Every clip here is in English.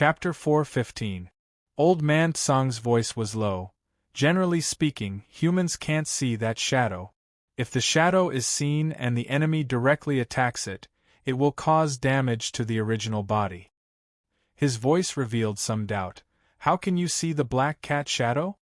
Chapter 4:15. Old Man Tsang's voice was low. Generally speaking, humans can't see that shadow. If the shadow is seen and the enemy directly attacks it, it will cause damage to the original body. His voice revealed some doubt. How can you see the black cat shadow?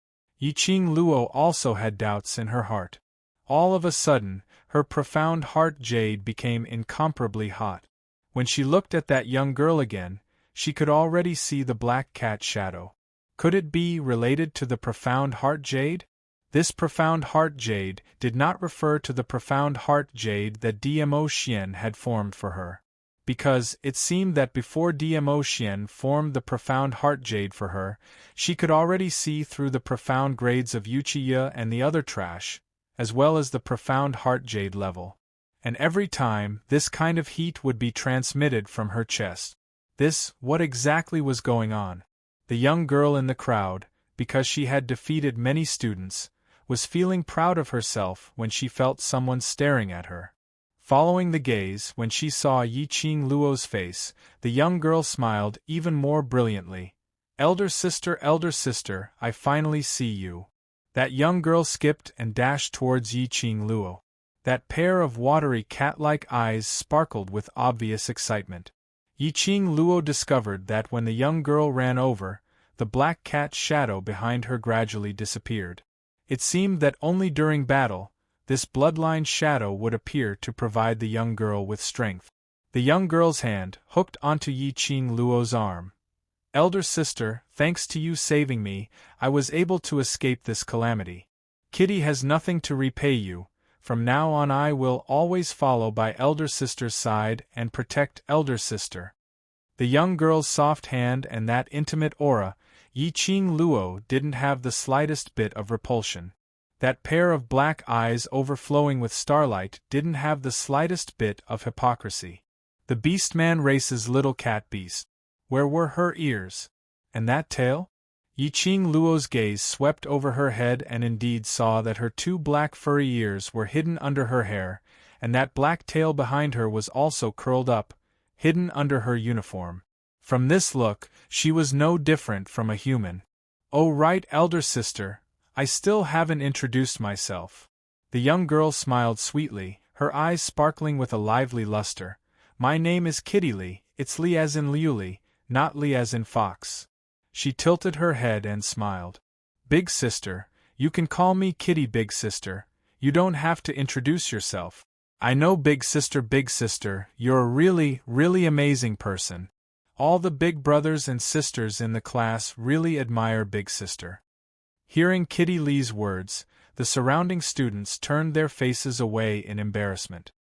Yiqing Luo also had doubts in her heart. All of a sudden, her profound heart jade became incomparably hot. When she looked at that young girl again, she could already see the black cat shadow. Could it be related to the profound heart jade? This profound heart jade did not refer to the profound heart jade that Dmo Xian had formed for her. Because it seemed that before Dmo Xian formed the profound heart jade for her, she could already see through the profound grades of Yuchiya and the other trash, as well as the profound heart jade level. And every time, this kind of heat would be transmitted from her chest. What exactly was going on? The young girl in the crowd, because she had defeated many students, was feeling proud of herself when she felt someone staring at her. Following the gaze, when she saw Yiqing Luo's face, the young girl smiled even more brilliantly. Elder sister, I finally see you." That young girl skipped and dashed towards Yiqing Luo. That pair of watery cat-like eyes sparkled with obvious excitement. Yiqing Luo discovered that when the young girl ran over, the black cat shadow behind her gradually disappeared. It seemed that only during battle, this bloodline shadow would appear to provide the young girl with strength. The young girl's hand hooked onto Yiqing Luo's arm. "Elder sister, thanks to you saving me, I was able to escape this calamity. Kitty has nothing to repay you. From now on I will always follow by elder sister's side and protect elder sister." The young girl's soft hand and that intimate aura, Yiqing Luo didn't have the slightest bit of repulsion. That pair of black eyes overflowing with starlight didn't have the slightest bit of hypocrisy. The beastman race's little cat beast. Where were her ears? And that tail? Yiqing Luo's gaze swept over her head and indeed saw that her two black furry ears were hidden under her hair, and that black tail behind her was also curled up, hidden under her uniform. From this look, she was no different from a human. "Oh right, elder sister, I still haven't introduced myself." The young girl smiled sweetly, her eyes sparkling with a lively luster. "My name is Kitty Li, it's Li as in Liuli, not Li as in fox." She tilted her head and smiled. "Big sister, you can call me Kitty big sister, you don't have to introduce yourself. I know big sister, you're a really amazing person. All the big brothers and sisters in the class really admire big sister." Hearing Kitty Li's words, the surrounding students turned their faces away in embarrassment.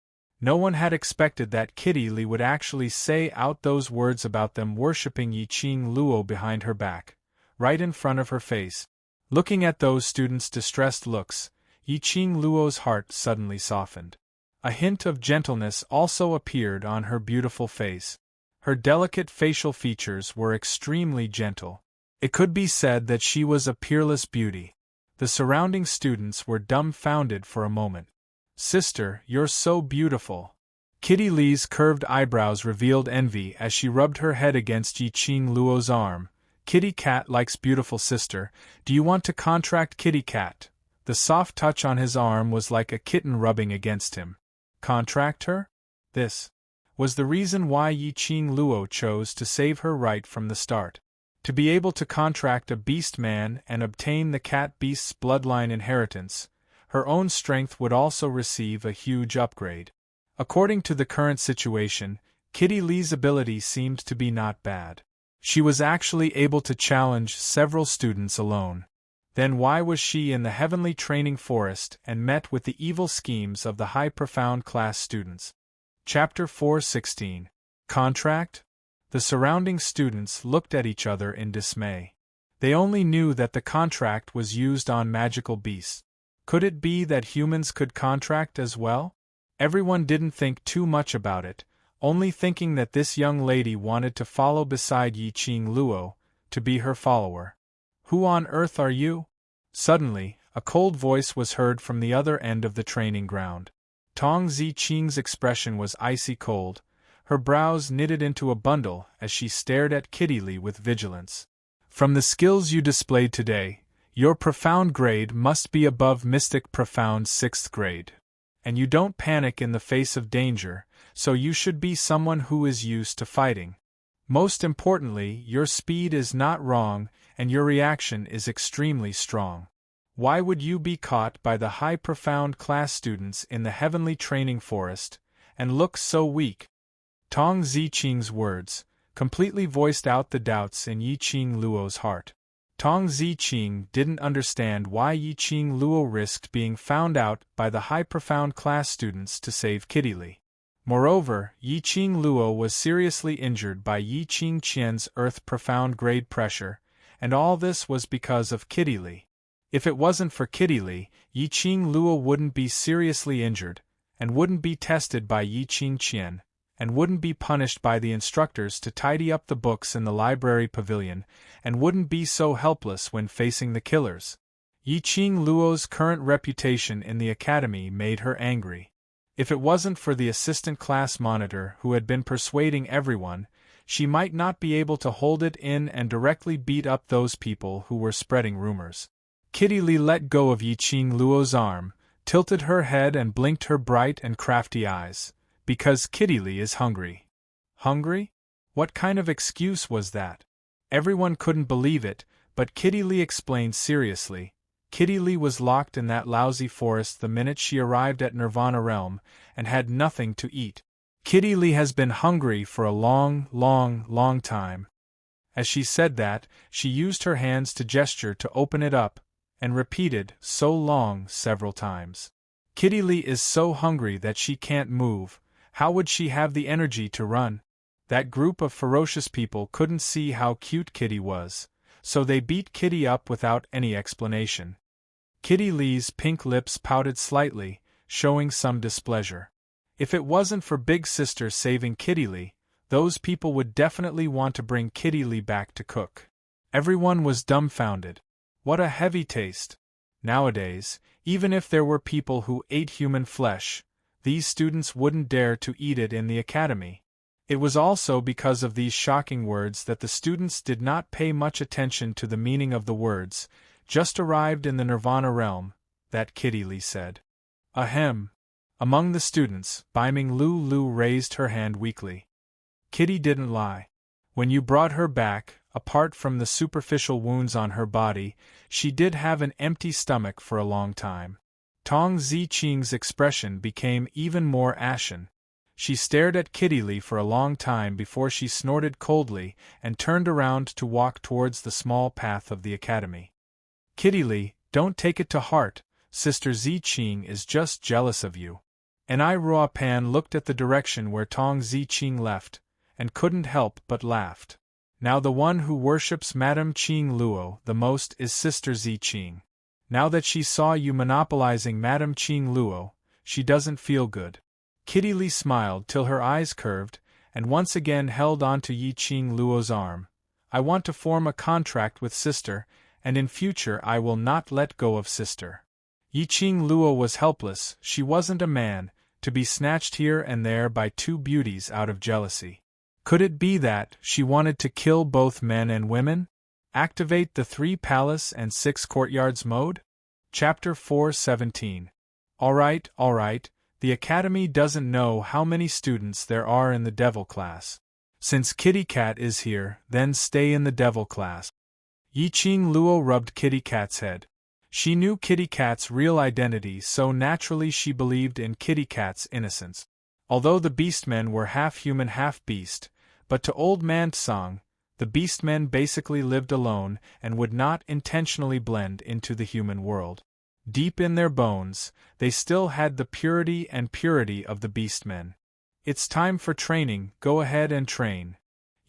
No one had expected that Kitty Li would actually say out those words about them worshipping Yiqing Luo behind her back, right in front of her face. Looking at those students' distressed looks, Yiqing Luo's heart suddenly softened. A hint of gentleness also appeared on her beautiful face. Her delicate facial features were extremely gentle. It could be said that she was a peerless beauty. The surrounding students were dumbfounded for a moment. "Sister, you're so beautiful." Kitty Li's curved eyebrows revealed envy as she rubbed her head against Yiqing Luo's arm. "Kitty Cat likes beautiful sister, do you want to contract Kitty Cat?" The soft touch on his arm was like a kitten rubbing against him. Contract her? This was the reason why Yiqing Luo chose to save her right from the start. To be able to contract a beast man and obtain the cat beast's bloodline inheritance, her own strength would also receive a huge upgrade. According to the current situation, Kitty Li's ability seemed to be not bad. She was actually able to challenge several students alone. Then why was she in the heavenly training forest and met with the evil schemes of the high profound class students? Chapter 4:16. Contract? The surrounding students looked at each other in dismay. They only knew that the contract was used on magical beasts. Could it be that humans could contract as well? Everyone didn't think too much about it, only thinking that this young lady wanted to follow beside Yiqing Luo, to be her follower. "Who on earth are you?" Suddenly, a cold voice was heard from the other end of the training ground. Tong Ziqing's expression was icy cold, her brows knitted into a bundle as she stared at Kitty Lee with vigilance. "From the skills you displayed today, your profound grade must be above Mystic Profound 6th grade. And you don't panic in the face of danger, so you should be someone who is used to fighting. Most importantly, your speed is not wrong, and your reaction is extremely strong. Why would you be caught by the high profound class students in the heavenly training forest, and look so weak?" Tong Ziqing's words completely voiced out the doubts in Yiqing Luo's heart. Tong Ziqing didn't understand why Yiqing Luo risked being found out by the high profound class students to save Kitty Lee. Moreover, Yiqing Luo was seriously injured by Yiqing Qian's earth profound grade pressure, and all this was because of Kitty Lee. If it wasn't for Kitty Lee, Yiqing Luo wouldn't be seriously injured, and wouldn't be tested by Yiqing Qian, and wouldn't be punished by the instructors to tidy up the books in the library pavilion, and wouldn't be so helpless when facing the killers. Yiqing Luo's current reputation in the academy made her angry. If it wasn't for the assistant class monitor who had been persuading everyone, she might not be able to hold it in and directly beat up those people who were spreading rumors. Kitty Lee let go of Yiqing Luo's arm, tilted her head and blinked her bright and crafty eyes. "Because Kitty Lee is hungry." Hungry? What kind of excuse was that? Everyone couldn't believe it, but Kitty Lee explained seriously. Kitty Lee was locked in that lousy forest the minute she arrived at Nirvana Realm, and had nothing to eat. Kitty Lee has been hungry for a long time. As she said that, she used her hands to gesture to open it up, and repeated, "so long," several times. Kitty Lee is so hungry that she can't move. How would she have the energy to run? That group of ferocious people couldn't see how cute Kitty was, so they beat Kitty up without any explanation. Kitty Lee's pink lips pouted slightly, showing some displeasure. If it wasn't for Big Sister saving Kitty Lee, those people would definitely want to bring Kitty Lee back to cook. Everyone was dumbfounded. What a heavy taste. Nowadays, even if there were people who ate human flesh, these students wouldn't dare to eat it in the academy. It was also because of these shocking words that the students did not pay much attention to the meaning of the words, "just arrived in the Nirvana realm," that Kitty Lee said. Ahem. Among the students, Biming Lu raised her hand weakly. Kitty didn't lie. When you brought her back, apart from the superficial wounds on her body, she did have an empty stomach for a long time. Tong Ziqing's expression became even more ashen. She stared at Kitty Lee for a long time before she snorted coldly and turned around to walk towards the small path of the academy. "Kitty Lee, don't take it to heart, Sister Ziqing is just jealous of you." And Ruo Pan looked at the direction where Tong Ziqing left, and couldn't help but laughed. Now the one who worships Madame Qing Luo the most is Sister Ziqing. Now that she saw you monopolizing Madame Qing Luo, she doesn't feel good. Kitty Lee smiled till her eyes curved, and once again held on to Yiqing Luo's arm. "I want to form a contract with Sister, and in future I will not let go of Sister." Yiqing Luo was helpless. She wasn't a man, to be snatched here and there by two beauties out of jealousy. Could it be that she wanted to kill both men and women? Activate the 3 palace and 6 courtyards mode? Chapter 4:17. Alright, the Academy doesn't know how many students there are in the Devil class. Since Kitty Cat is here, then stay in the Devil class. Yiqing Luo rubbed Kitty Cat's head. She knew Kitty Cat's real identity, so naturally she believed in Kitty Cat's innocence. Although the Beastmen were half human half beast, but to Old Man Tsang, the Beastmen basically lived alone and would not intentionally blend into the human world. Deep in their bones, they still had the purity of the Beastmen. "It's time for training, go ahead and train."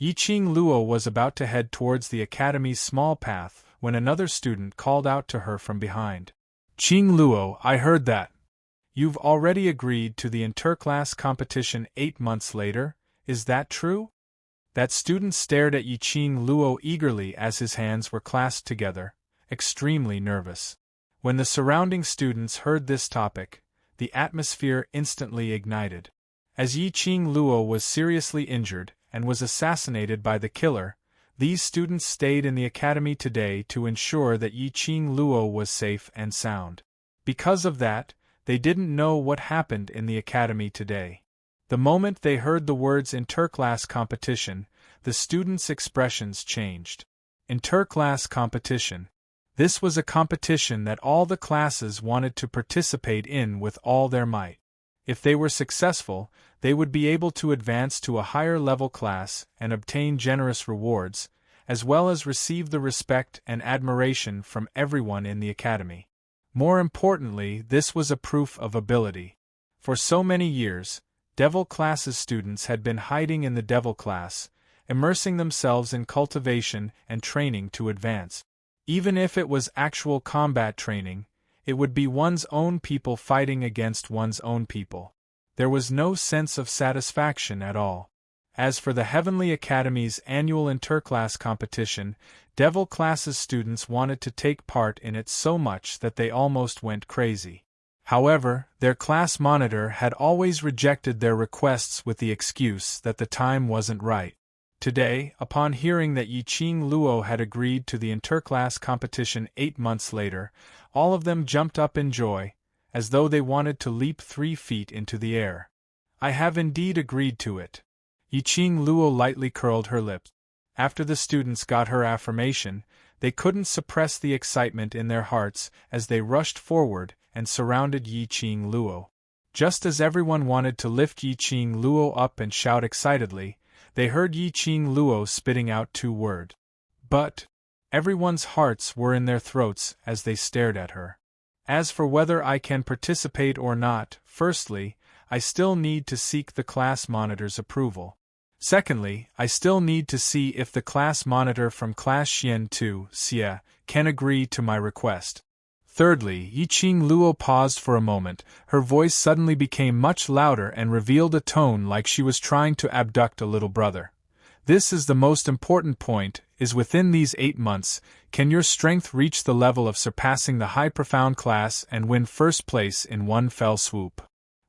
Yiqing Luo was about to head towards the Academy's small path when another student called out to her from behind. "Qing Luo, I heard that. You've already agreed to the interclass competition 8 months later, is that true?" That student stared at Yiqing Luo eagerly as his hands were clasped together, extremely nervous. When the surrounding students heard this topic, the atmosphere instantly ignited. As Yi Qing Luo was seriously injured and was assassinated by the killer, these students stayed in the academy today to ensure that Yi Qing Luo was safe and sound. Because of that, they didn't know what happened in the academy today. The moment they heard the words interclass competition, the students' expressions changed. Interclass competition. This was a competition that all the classes wanted to participate in with all their might. If they were successful, they would be able to advance to a higher level class and obtain generous rewards, as well as receive the respect and admiration from everyone in the academy. More importantly, this was a proof of ability. For so many years, Devil Class's students had been hiding in the Devil Class, immersing themselves in cultivation and training to advance. Even if it was actual combat training, it would be one's own people fighting against one's own people. There was no sense of satisfaction at all. As for the Heavenly Academy's annual interclass competition, Devil Class's students wanted to take part in it so much that they almost went crazy. However, their class monitor had always rejected their requests with the excuse that the time wasn't right. Today, upon hearing that Yi Qing Luo had agreed to the interclass competition 8 months later, all of them jumped up in joy, as though they wanted to leap 3 feet into the air. I have indeed agreed to it. Yi Qing Luo lightly curled her lips. After the students got her affirmation, they couldn't suppress the excitement in their hearts as they rushed forward and surrounded Yi Qing Luo. Just as everyone wanted to lift Yi Qing Luo up and shout excitedly, they heard Yi Qing Luo spitting out 2 words. But everyone's hearts were in their throats as they stared at her. As for whether I can participate or not, firstly, I still need to seek the class monitor's approval. Secondly, I still need to see if the class monitor from Class Xian 2, Xie, can agree to my request. Thirdly, Yi Qing Luo paused for a moment. Her voice suddenly became much louder and revealed a tone like she was trying to abduct a little brother. This is the most important point, is within these 8 months, can your strength reach the level of surpassing the high profound class and win first place in one fell swoop?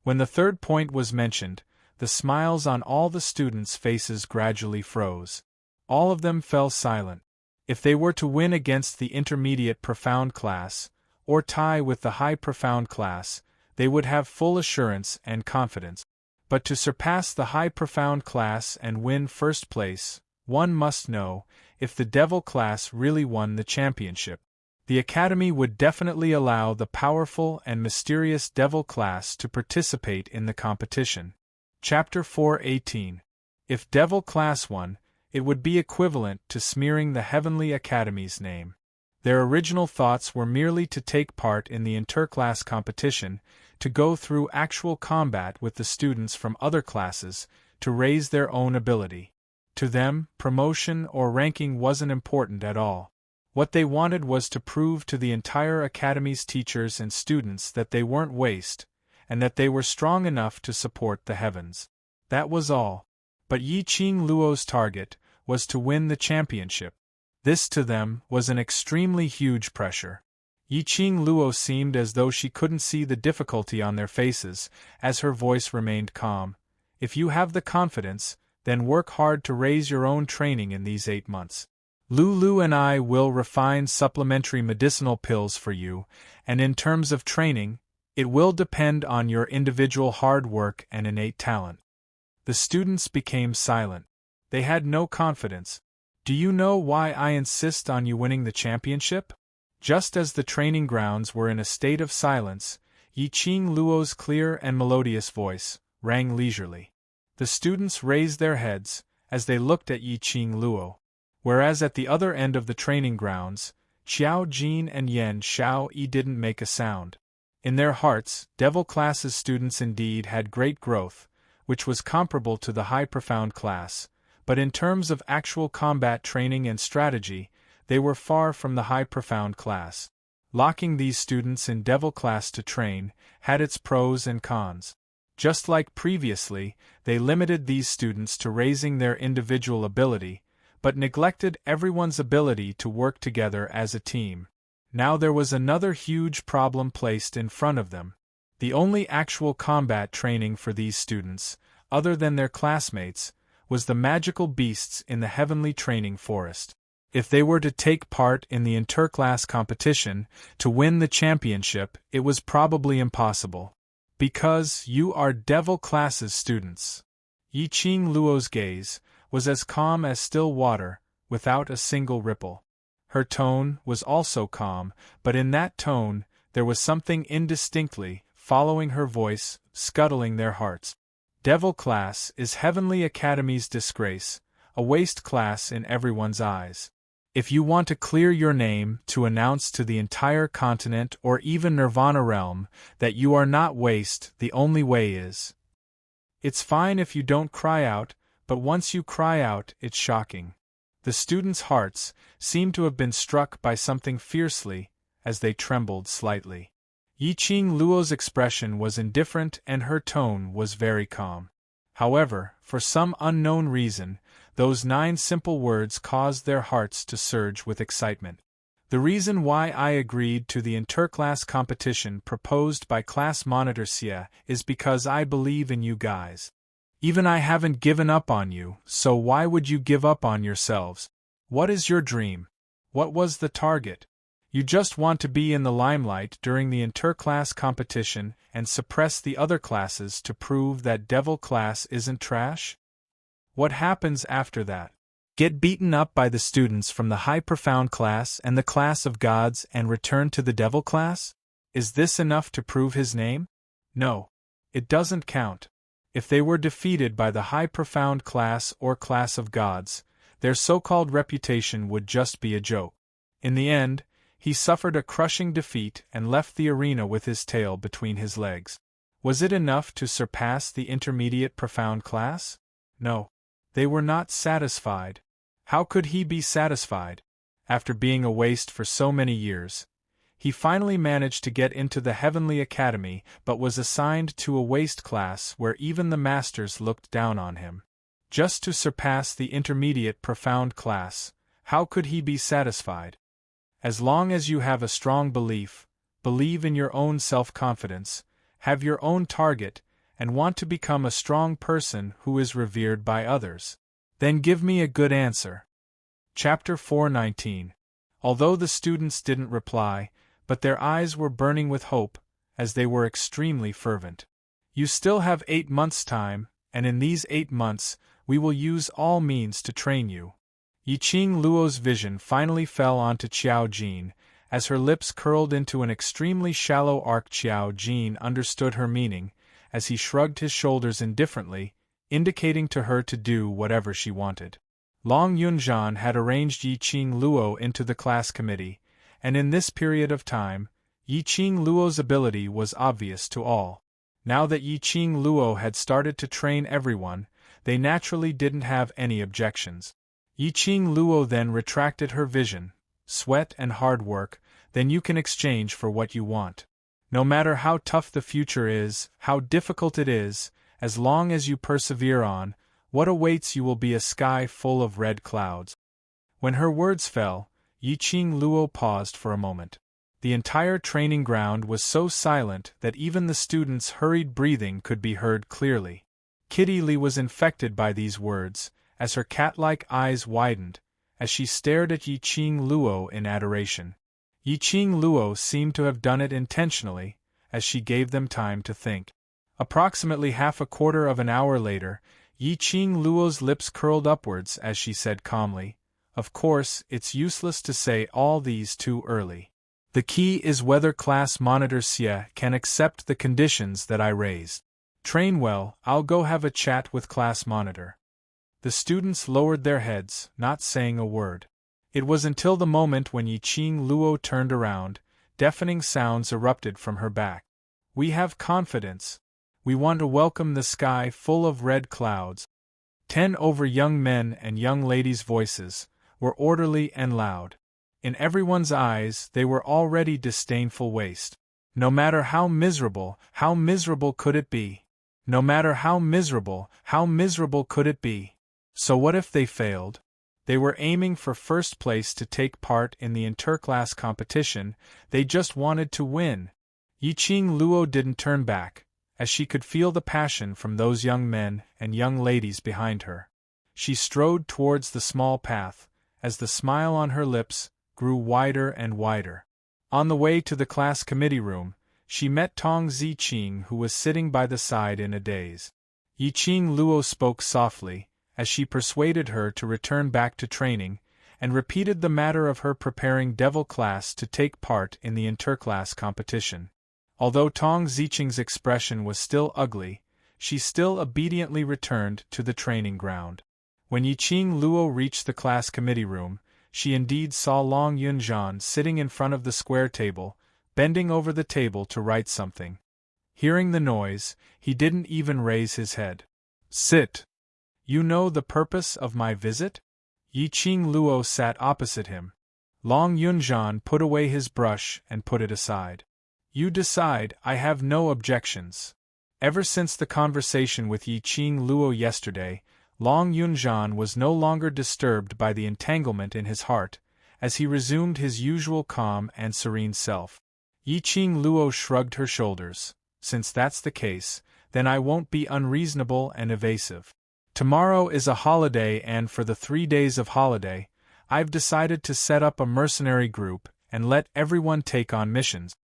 When the third point was mentioned, the smiles on all the students' faces gradually froze. All of them fell silent. If they were to win against the intermediate profound class, or tie with the high profound class, they would have full assurance and confidence. But to surpass the high profound class and win first place, one must know if the Devil class really won the championship. The Academy would definitely allow the powerful and mysterious Devil class to participate in the competition. Chapter 4:18. If Devil class won, it would be equivalent to smearing the Heavenly Academy's name. Their original thoughts were merely to take part in the interclass competition, to go through actual combat with the students from other classes, to raise their own ability. To them, promotion or ranking wasn't important at all. What they wanted was to prove to the entire Academy's teachers and students that they weren't waste, and that they were strong enough to support the heavens. That was all. But Yi Qing Luo's target was to win the championship. This, to them, was an extremely huge pressure. Yi Qing Luo seemed as though she couldn't see the difficulty on their faces, as her voice remained calm. If you have the confidence, then work hard to raise your own training in these 8 months. Lulu and I will refine supplementary medicinal pills for you, and in terms of training, it will depend on your individual hard work and innate talent. The students became silent. They had no confidence. Do you know why I insist on you winning the championship? Just as the training grounds were in a state of silence, Yi Qing Luo's clear and melodious voice rang leisurely. The students raised their heads as they looked at Yi Qing Luo, whereas at the other end of the training grounds, Qiao Jin and Yan Xiao Yi didn't make a sound. In their hearts, Devil class's students indeed had great growth, which was comparable to the high profound class, but in terms of actual combat training and strategy, they were far from the high profound class. Locking these students in Devil class to train had its pros and cons. Just like previously, they limited these students to raising their individual ability, but neglected everyone's ability to work together as a team. Now there was another huge problem placed in front of them. The only actual combat training for these students, other than their classmates, was the magical beasts in the heavenly training forest. If they were to take part in the interclass competition, to win the championship, it was probably impossible. Because you are devil class's students. Yiqing Luo's gaze was as calm as still water, without a single ripple. Her tone was also calm, but in that tone, there was something indistinctly, following her voice, scuttling their hearts. Devil class is Heavenly Academy's disgrace, a waste class in everyone's eyes. If you want to clear your name to announce to the entire continent or even Nirvana realm that you are not waste, the only way is. It's fine if you don't cry out, but once you cry out, it's shocking. The students' hearts seemed to have been struck by something fiercely, as they trembled slightly. Yiqing Luo's expression was indifferent and her tone was very calm. However, for some unknown reason, those 9 simple words caused their hearts to surge with excitement. The reason why I agreed to the interclass competition proposed by class monitor Xie is because I believe in you guys. Even I haven't given up on you, so why would you give up on yourselves? What is your dream? What was the target? You just want to be in the limelight during the interclass competition and suppress the other classes to prove that devil class isn't trash? What happens after that? Get beaten up by the students from the high profound class and the class of gods and return to the devil class? Is this enough to prove his name? No. It doesn't count. If they were defeated by the high profound class or class of gods, their so-called reputation would just be a joke. In the end, he suffered a crushing defeat and left the arena with his tail between his legs. Was it enough to surpass the intermediate profound class? No. They were not satisfied. How could he be satisfied? After being a waste for so many years, he finally managed to get into the Heavenly Academy but was assigned to a waste class where even the masters looked down on him. Just to surpass the intermediate profound class, how could he be satisfied? As long as you have a strong believe in your own self-confidence, have your own target, and want to become a strong person who is revered by others, then give me a good answer. Chapter 419. Although the students didn't reply, but their eyes were burning with hope, as they were extremely fervent. You still have 8 months' time, and in these 8 months, we will use all means to train you. Yiqing Luo's vision finally fell onto Qiao Jin, as her lips curled into an extremely shallow arc. Qiao Jin understood her meaning, as he shrugged his shoulders indifferently, indicating to her to do whatever she wanted. Long Yunzhan had arranged Yiqing Luo into the class committee, and in this period of time, Yiqing Luo's ability was obvious to all. Now that Yiqing Luo had started to train everyone, they naturally didn't have any objections. Yiqing Luo then retracted her vision, sweat and hard work, then you can exchange for what you want. No matter how tough the future is, how difficult it is, as long as you persevere on, what awaits you will be a sky full of red clouds. When her words fell, Yiqing Luo paused for a moment. The entire training ground was so silent that even the students' hurried breathing could be heard clearly. Kitty Lee was infected by these words, as her cat-like eyes widened, as she stared at Yiqing Luo in adoration. Yiqing Luo seemed to have done it intentionally, as she gave them time to think. Approximately half a quarter of an hour later, Yiqing Luo's lips curled upwards as she said calmly, "Of course, it's useless to say all these too early. The key is whether class monitor Xie can accept the conditions that I raised. Train well, I'll go have a chat with class monitor." The students lowered their heads, not saying a word. It was until the moment when Yiqing Luo turned around, deafening sounds erupted from her back. "We have confidence. We want to welcome the sky full of red clouds." 10 over young men and young ladies' voices were orderly and loud. In everyone's eyes they were already disdainful waste. No matter how miserable could it be? No matter how miserable could it be? So what if they failed? They were aiming for first place to take part in the interclass competition, they just wanted to win. Yiqing Luo didn't turn back, as she could feel the passion from those young men and young ladies behind her. She strode towards the small path, as the smile on her lips grew wider and wider. On the way to the class committee room, she met Tong Ziqing, who was sitting by the side in a daze. Yiqing Luo spoke softly, as she persuaded her to return back to training, and repeated the matter of her preparing devil class to take part in the interclass competition. Although Tong Ziqing's expression was still ugly, she still obediently returned to the training ground. When Yiqing Luo reached the class committee room, she indeed saw Long Yunzhan sitting in front of the square table, bending over the table to write something. Hearing the noise, he didn't even raise his head. "Sit. You know the purpose of my visit?" Yiqing Luo sat opposite him. Long Yunzhan put away his brush and put it aside. "You decide. I have no objections." Ever since the conversation with Yiqing Luo yesterday, Long Yunzhan was no longer disturbed by the entanglement in his heart, as he resumed his usual calm and serene self. Yiqing Luo shrugged her shoulders. "Since that's the case, then I won't be unreasonable and evasive. Tomorrow is a holiday, and for the 3 days of holiday, I've decided to set up a mercenary group and let everyone take on missions."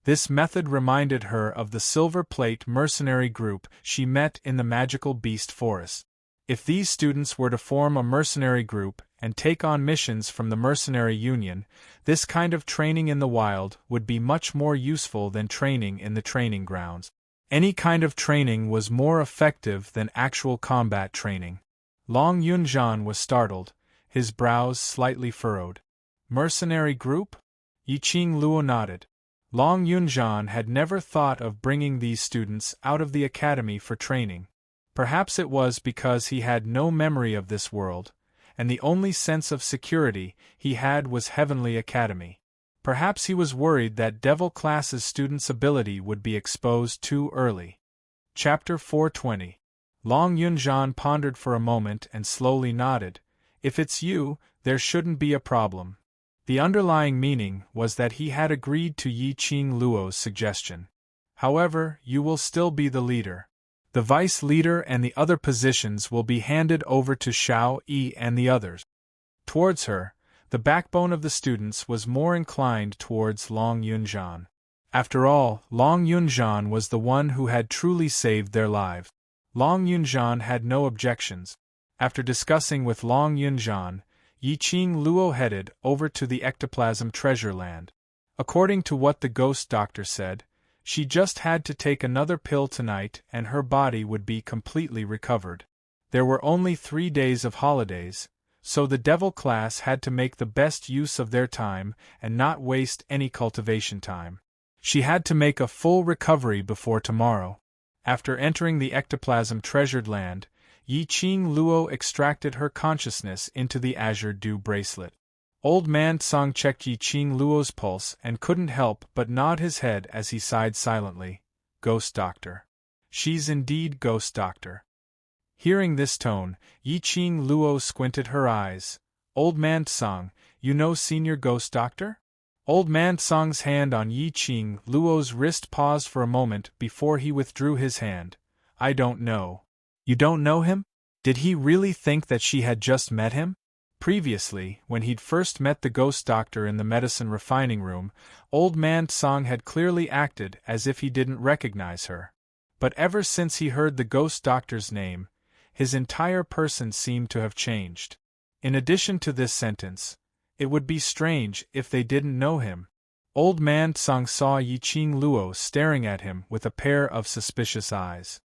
This method reminded her of the Silver Plate mercenary group she met in the Magical Beast Forest. If these students were to form a mercenary group and take on missions from the Mercenary Union, this kind of training in the wild would be much more useful than training in the training grounds. Any kind of training was more effective than actual combat training. Long Yunzhan was startled, his brows slightly furrowed. "Mercenary group?" Yiqing Luo nodded. Long Yunzhan had never thought of bringing these students out of the academy for training. Perhaps it was because he had no memory of this world, and the only sense of security he had was Heavenly Academy. Perhaps he was worried that Devil Class's students' ability would be exposed too early. Chapter 420. Long Yunzhan pondered for a moment and slowly nodded. "If it's you, there shouldn't be a problem." The underlying meaning was that he had agreed to Yiqing Luo's suggestion. "However, you will still be the leader. The vice leader and the other positions will be handed over to Xiao Yi and the others." Towards her, the backbone of the students was more inclined towards Long Yunzhan. After all, Long Yunzhan was the one who had truly saved their lives. Long Yunzhan had no objections. After discussing with Long Yunzhan, Yiqing Luo headed over to the ectoplasm treasure land. According to what the ghost doctor said, she just had to take another pill tonight and her body would be completely recovered. There were only 3 days of holidays, so the devil class had to make the best use of their time and not waste any cultivation time. She had to make a full recovery before tomorrow. After entering the ectoplasm treasured land, Yiqing Luo extracted her consciousness into the azure dew bracelet. Old Man Tsang checked Yiqing Luo's pulse and couldn't help but nod his head as he sighed silently. "Ghost Doctor. She's indeed Ghost Doctor." Hearing this tone, Yiqing Luo squinted her eyes. "Old Man Tsang, you know Senior Ghost Doctor?" Old Man Tsang's hand on Yiqing Luo's wrist paused for a moment before he withdrew his hand. "I don't know." "You don't know him?" Did he really think that she had just met him? Previously, when he'd first met the ghost doctor in the medicine refining room, Old Man Tsang had clearly acted as if he didn't recognize her. But ever since he heard the ghost doctor's name, his entire person seemed to have changed. In addition to this sentence, it would be strange if they didn't know him. Old Man Tsang saw Yiqing Luo staring at him with a pair of suspicious eyes.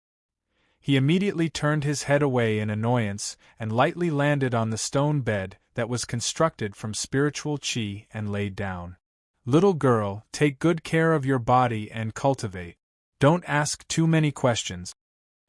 He immediately turned his head away in annoyance and lightly landed on the stone bed that was constructed from spiritual qi and laid down. "Little girl, take good care of your body and cultivate. Don't ask too many questions."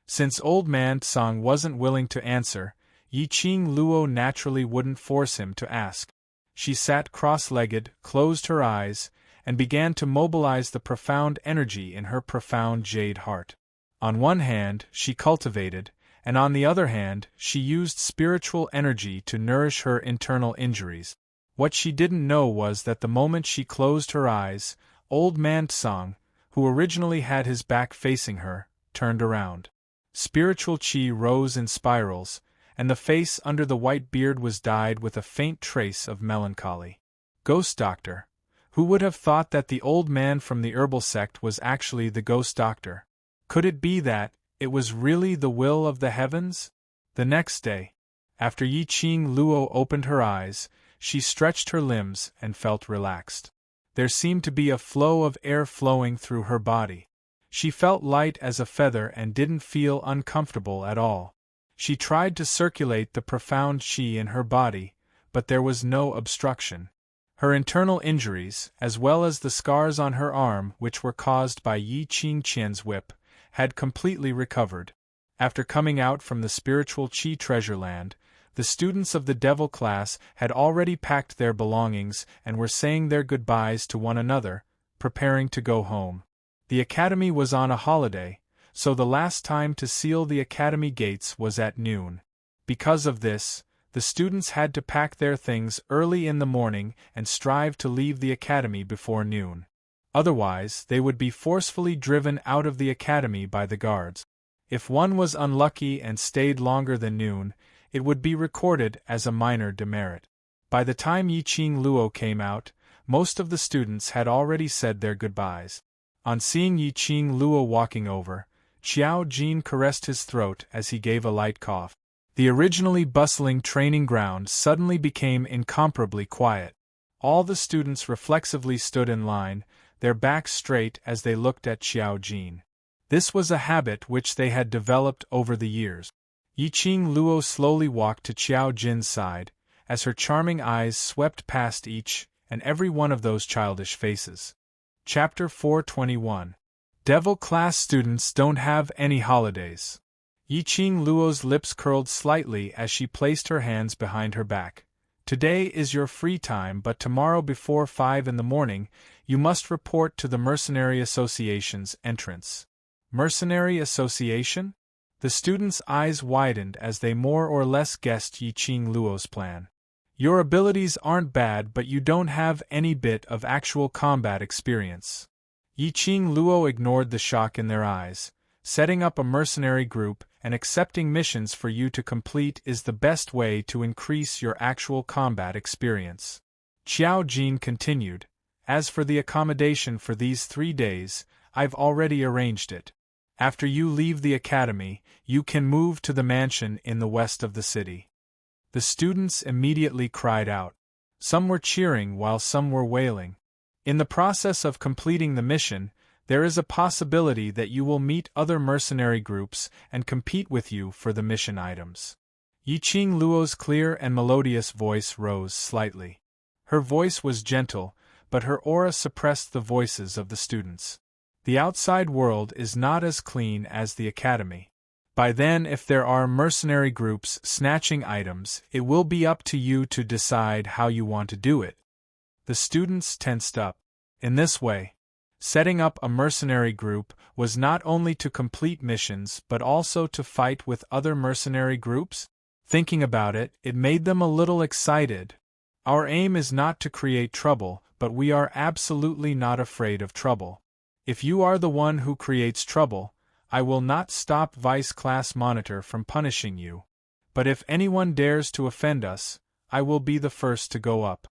Since Old Man Tsang wasn't willing to answer, Yiqing Luo naturally wouldn't force him to ask. She sat cross-legged, closed her eyes, and began to mobilize the profound energy in her profound jade heart. On one hand, she cultivated, and on the other hand, she used spiritual energy to nourish her internal injuries. What she didn't know was that the moment she closed her eyes, Old Man Tsang, who originally had his back facing her, turned around. Spiritual chi rose in spirals, and the face under the white beard was dyed with a faint trace of melancholy. Ghost Doctor. Who would have thought that the old man from the herbal sect was actually the Ghost Doctor? Could it be that it was really the will of the heavens? The next day, after Yi Qing Luo opened her eyes, she stretched her limbs and felt relaxed. There seemed to be a flow of air flowing through her body. She felt light as a feather and didn't feel uncomfortable at all. She tried to circulate the profound qi in her body, but there was no obstruction. Her internal injuries, as well as the scars on her arm which were caused by Yi Qing Qian's whip, had completely recovered. After coming out from the spiritual Qi treasure land, the students of the Devil class had already packed their belongings and were saying their goodbyes to one another, preparing to go home. The academy was on a holiday, so the last time to seal the academy gates was at noon. Because of this, the students had to pack their things early in the morning and strive to leave the academy before noon. Otherwise, they would be forcefully driven out of the academy by the guards. If one was unlucky and stayed longer than noon, it would be recorded as a minor demerit. By the time Yi Qing Luo came out, most of the students had already said their goodbyes. On seeing Yi Qing Luo walking over, Xiao Jin caressed his throat as he gave a light cough. The originally bustling training ground suddenly became incomparably quiet. All the students reflexively stood in line, their backs straight as they looked at Xiao Jin. This was a habit which they had developed over the years. Yi Qing Luo slowly walked to Xiao Jin's side, as her charming eyes swept past each and every one of those childish faces. Chapter 421. Devil class students don't have any holidays. Yi Qing Luo's lips curled slightly as she placed her hands behind her back. Today is your free time, but tomorrow before 5 in the morning, you must report to the Mercenary Association's entrance. Mercenary Association? The students' eyes widened as they more or less guessed Yi Qing Luo's plan. Your abilities aren't bad, but you don't have any bit of actual combat experience. Yi Qing Luo ignored the shock in their eyes. Setting up a mercenary group and accepting missions for you to complete is the best way to increase your actual combat experience. Xiao Jin continued, as for the accommodation for these 3 days, I've already arranged it. After you leave the academy, you can move to the mansion in the west of the city. The students immediately cried out. Some were cheering while some were wailing. In the process of completing the mission, there is a possibility that you will meet other mercenary groups and compete with you for the mission items. Yi Qing Luo's clear and melodious voice rose slightly. Her voice was gentle, but her aura suppressed the voices of the students. The outside world is not as clean as the academy. By then, if there are mercenary groups snatching items, it will be up to you to decide how you want to do it. The students tensed up. In this way, setting up a mercenary group was not only to complete missions but also to fight with other mercenary groups. Thinking about it, it made them a little excited. Our aim is not to create trouble, but we are absolutely not afraid of trouble. If you are the one who creates trouble, I will not stop Vice Class Monitor from punishing you. But if anyone dares to offend us, I will be the first to go up.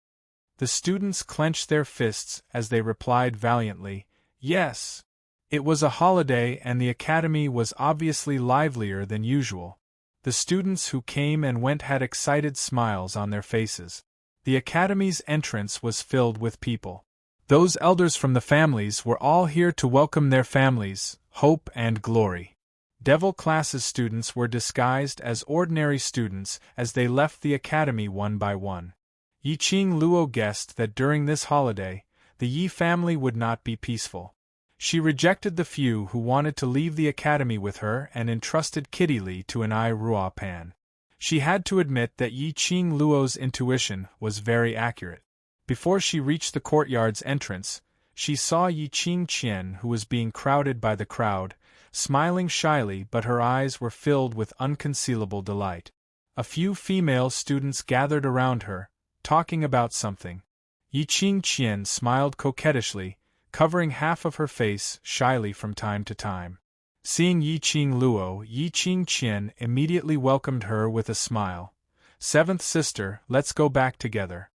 The students clenched their fists as they replied valiantly, yes. It was a holiday and the academy was obviously livelier than usual. The students who came and went had excited smiles on their faces. The academy's entrance was filled with people. Those elders from the families were all here to welcome their families, hope and glory. Devil classes students were disguised as ordinary students as they left the academy one by one. Yi Qing Luo guessed that during this holiday, the Yi family would not be peaceful. She rejected the few who wanted to leave the academy with her and entrusted Kitty Li to an Ai Rua Pan. She had to admit that Yi Qing Luo's intuition was very accurate. Before she reached the courtyard's entrance, she saw Yi Qing Qian, who was being crowded by the crowd, smiling shyly, but her eyes were filled with unconcealable delight. A few female students gathered around her, talking about something. Yi Qing Qian smiled coquettishly, covering half of her face shyly from time to time. Seeing Yi Qing Luo, Yi Qing Qian immediately welcomed her with a smile. "Seventh sister, let's go back together."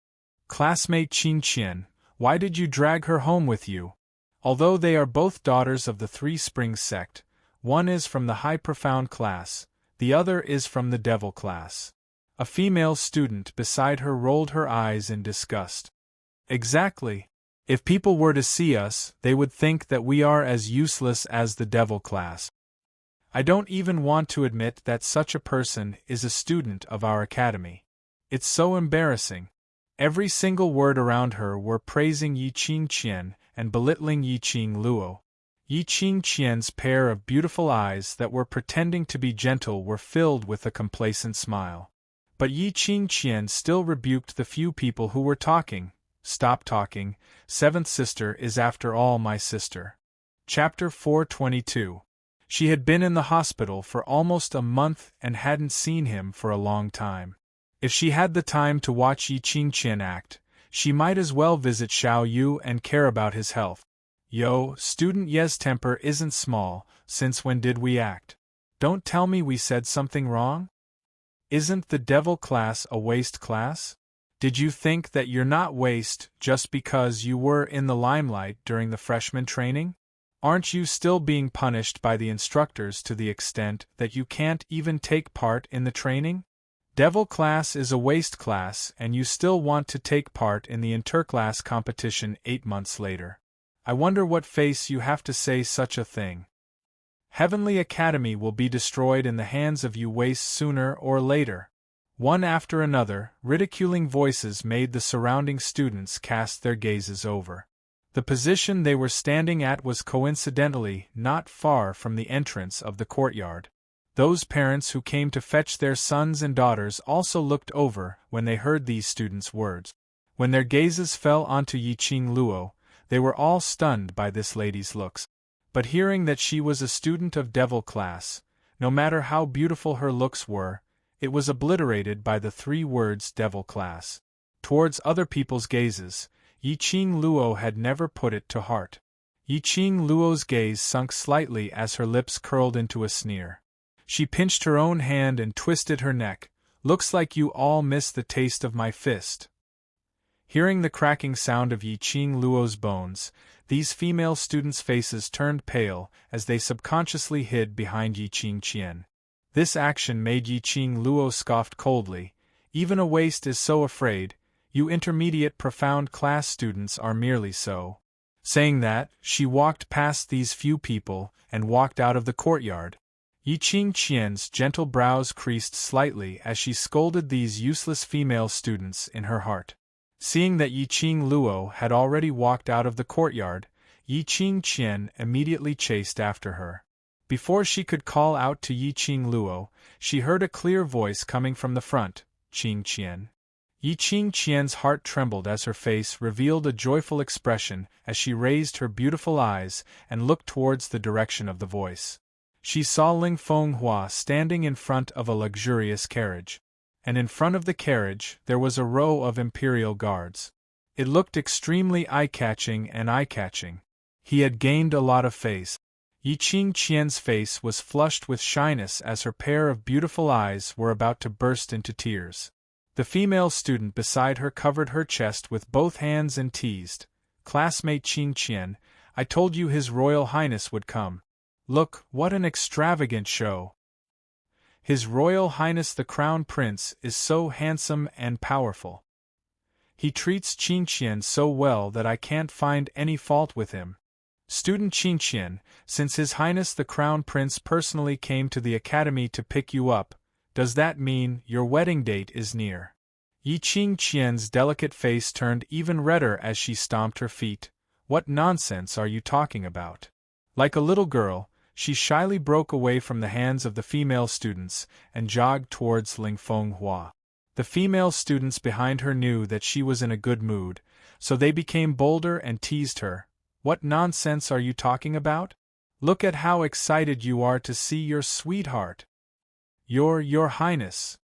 "Classmate Qing Qian, why did you drag her home with you?" Although they are both daughters of the Three Springs sect, one is from the high profound class, the other is from the devil class. A female student beside her rolled her eyes in disgust. "Exactly. If people were to see us, they would think that we are as useless as the devil class. I don't even want to admit that such a person is a student of our academy. It's so embarrassing." Every single word around her were praising Yi Qing Qian and belittling Yi Qing Luo. Yi Qing Qian's pair of beautiful eyes that were pretending to be gentle were filled with a complacent smile. But Yi Qing Qian still rebuked the few people who were talking. "Stop talking, seventh sister is after all my sister." Chapter 422. She had been in the hospital for almost a month and hadn't seen him for a long time. If she had the time to watch Yi Qing Qian act, she might as well visit Xiao Yu and care about his health. "Yo, student Ye's temper isn't small, since when did we act? Don't tell me we said something wrong? Isn't the devil class a waste class? Did you think that you're not waste just because you were in the limelight during the freshman training? Aren't you still being punished by the instructors to the extent that you can't even take part in the training? Devil class is a waste class and you still want to take part in the interclass competition 8 months later. I wonder what face you have to say such a thing. Heavenly Academy will be destroyed in the hands of you wastes sooner or later." One after another, ridiculing voices made the surrounding students cast their gazes over. The position they were standing at was coincidentally not far from the entrance of the courtyard. Those parents who came to fetch their sons and daughters also looked over when they heard these students' words. When their gazes fell onto Yi Qing Luo, they were all stunned by this lady's looks. But hearing that she was a student of devil class, no matter how beautiful her looks were, it was obliterated by the 3 words devil class. Towards other people's gazes, Yi Qing Luo had never put it to heart. Yi Qing Luo's gaze sunk slightly as her lips curled into a sneer. She pinched her own hand and twisted her neck. "Looks like you all miss the taste of my fist." Hearing the cracking sound of Yi Qing Luo's bones, these female students' faces turned pale as they subconsciously hid behind Yi Qing Qian. This action made Yi Qing Luo scoffed coldly. "Even a waste is so afraid, you intermediate profound class students are merely so." Saying that, she walked past these few people and walked out of the courtyard. Yi Qing Qian's gentle brows creased slightly as she scolded these useless female students in her heart. Seeing that Yi Qing Luo had already walked out of the courtyard, Yi Qing Qian immediately chased after her. Before she could call out to Yi Qing Luo, she heard a clear voice coming from the front. "Qing Qian." Yi Qing Qian's heart trembled as her face revealed a joyful expression as she raised her beautiful eyes and looked towards the direction of the voice. She saw Ling Fenghua standing in front of a luxurious carriage. And in front of the carriage there was a row of imperial guards. It looked extremely eye-catching and eye-catching. He had gained a lot of face. Yi Qing Qian's face was flushed with shyness as her pair of beautiful eyes were about to burst into tears. The female student beside her covered her chest with both hands and teased, "Classmate Qing Qian, I told you His Royal Highness would come. Look, what an extravagant show. His Royal Highness the Crown Prince is so handsome and powerful. He treats Qing Qian so well that I can't find any fault with him. Student Qing Qian, since His Highness the Crown Prince personally came to the academy to pick you up, does that mean your wedding date is near?" Yi Qing Qian's delicate face turned even redder as she stomped her feet. "What nonsense are you talking about?" Like a little girl, she shyly broke away from the hands of the female students and jogged towards Ling Fenghua. The female students behind her knew that she was in a good mood, so they became bolder and teased her. "What nonsense are you talking about? Look at how excited you are to see your sweetheart." Your Highness."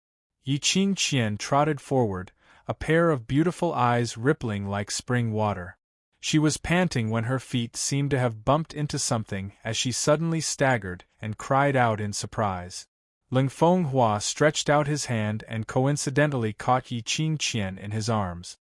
Yi Qing Qian trotted forward, a pair of beautiful eyes rippling like spring water. She was panting when her feet seemed to have bumped into something as she suddenly staggered and cried out in surprise. Ling Fenghua stretched out his hand and coincidentally caught Yi Qingqian in his arms.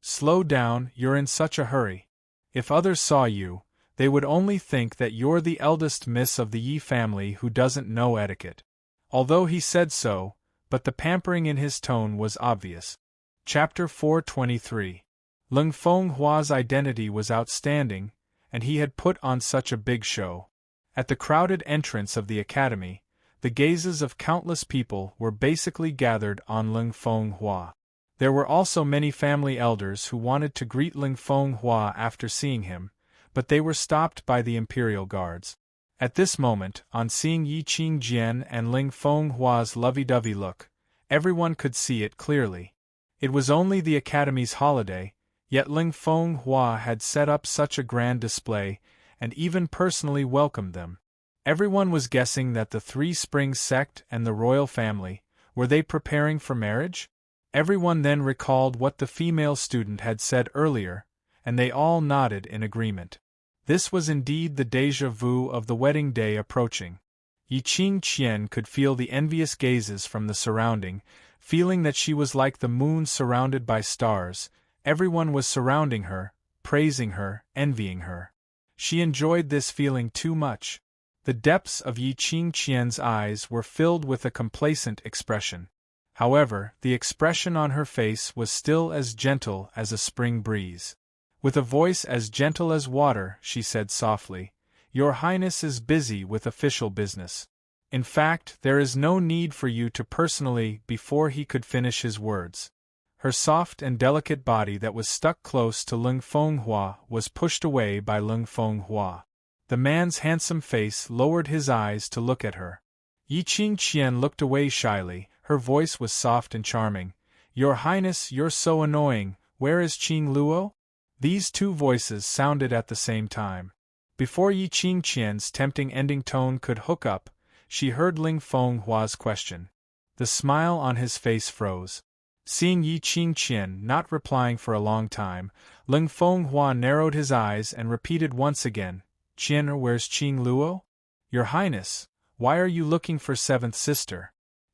"Slow down, you're in such a hurry. If others saw you, they would only think that you're the eldest miss of the Yi family who doesn't know etiquette." Although he said so, but the pampering in his tone was obvious. Chapter 423. Ling Fenghua's identity was outstanding, and he had put on such a big show. At the crowded entrance of the academy, the gazes of countless people were basically gathered on Ling Fenghua. There were also many family elders who wanted to greet Ling Fenghua after seeing him, but they were stopped by the imperial guards. At this moment, on seeing Yi Qingjian and Ling Fenghua's lovey-dovey look, everyone could see it clearly. It was only the academy's holiday, yet Ling Fenghua had set up such a grand display, and even personally welcomed them. Everyone was guessing that the Three Springs sect and the royal family, were they preparing for marriage? Everyone then recalled what the female student had said earlier, and they all nodded in agreement. This was indeed the déjà vu of the wedding day approaching. Yi Qingqian could feel the envious gazes from the surrounding, feeling that she was like the moon surrounded by stars. Everyone was surrounding her, praising her, envying her. She enjoyed this feeling too much. The depths of Yi Qingqian's eyes were filled with a complacent expression. However, the expression on her face was still as gentle as a spring breeze. With a voice as gentle as water, she said softly, "Your Highness is busy with official business. In fact, there is no need for you to personally." Before he could finish his words, her soft and delicate body that was stuck close to Ling Fenghua was pushed away by Ling Fenghua. The man's handsome face lowered his eyes to look at her. Yi Qingqian looked away shyly. Her voice was soft and charming. "Your Highness, you're so annoying. Where is Qing Luo?" These two voices sounded at the same time. Before Yi Qingqian's tempting ending tone could hook up, she heard Ling Fenghua's question. The smile on his face froze. Seeing Yi Qingqian not replying for a long time, Ling Fenghua narrowed his eyes and repeated once again, "Qian, where's Qing Luo?" "Your Highness, why are you looking for seventh sister?"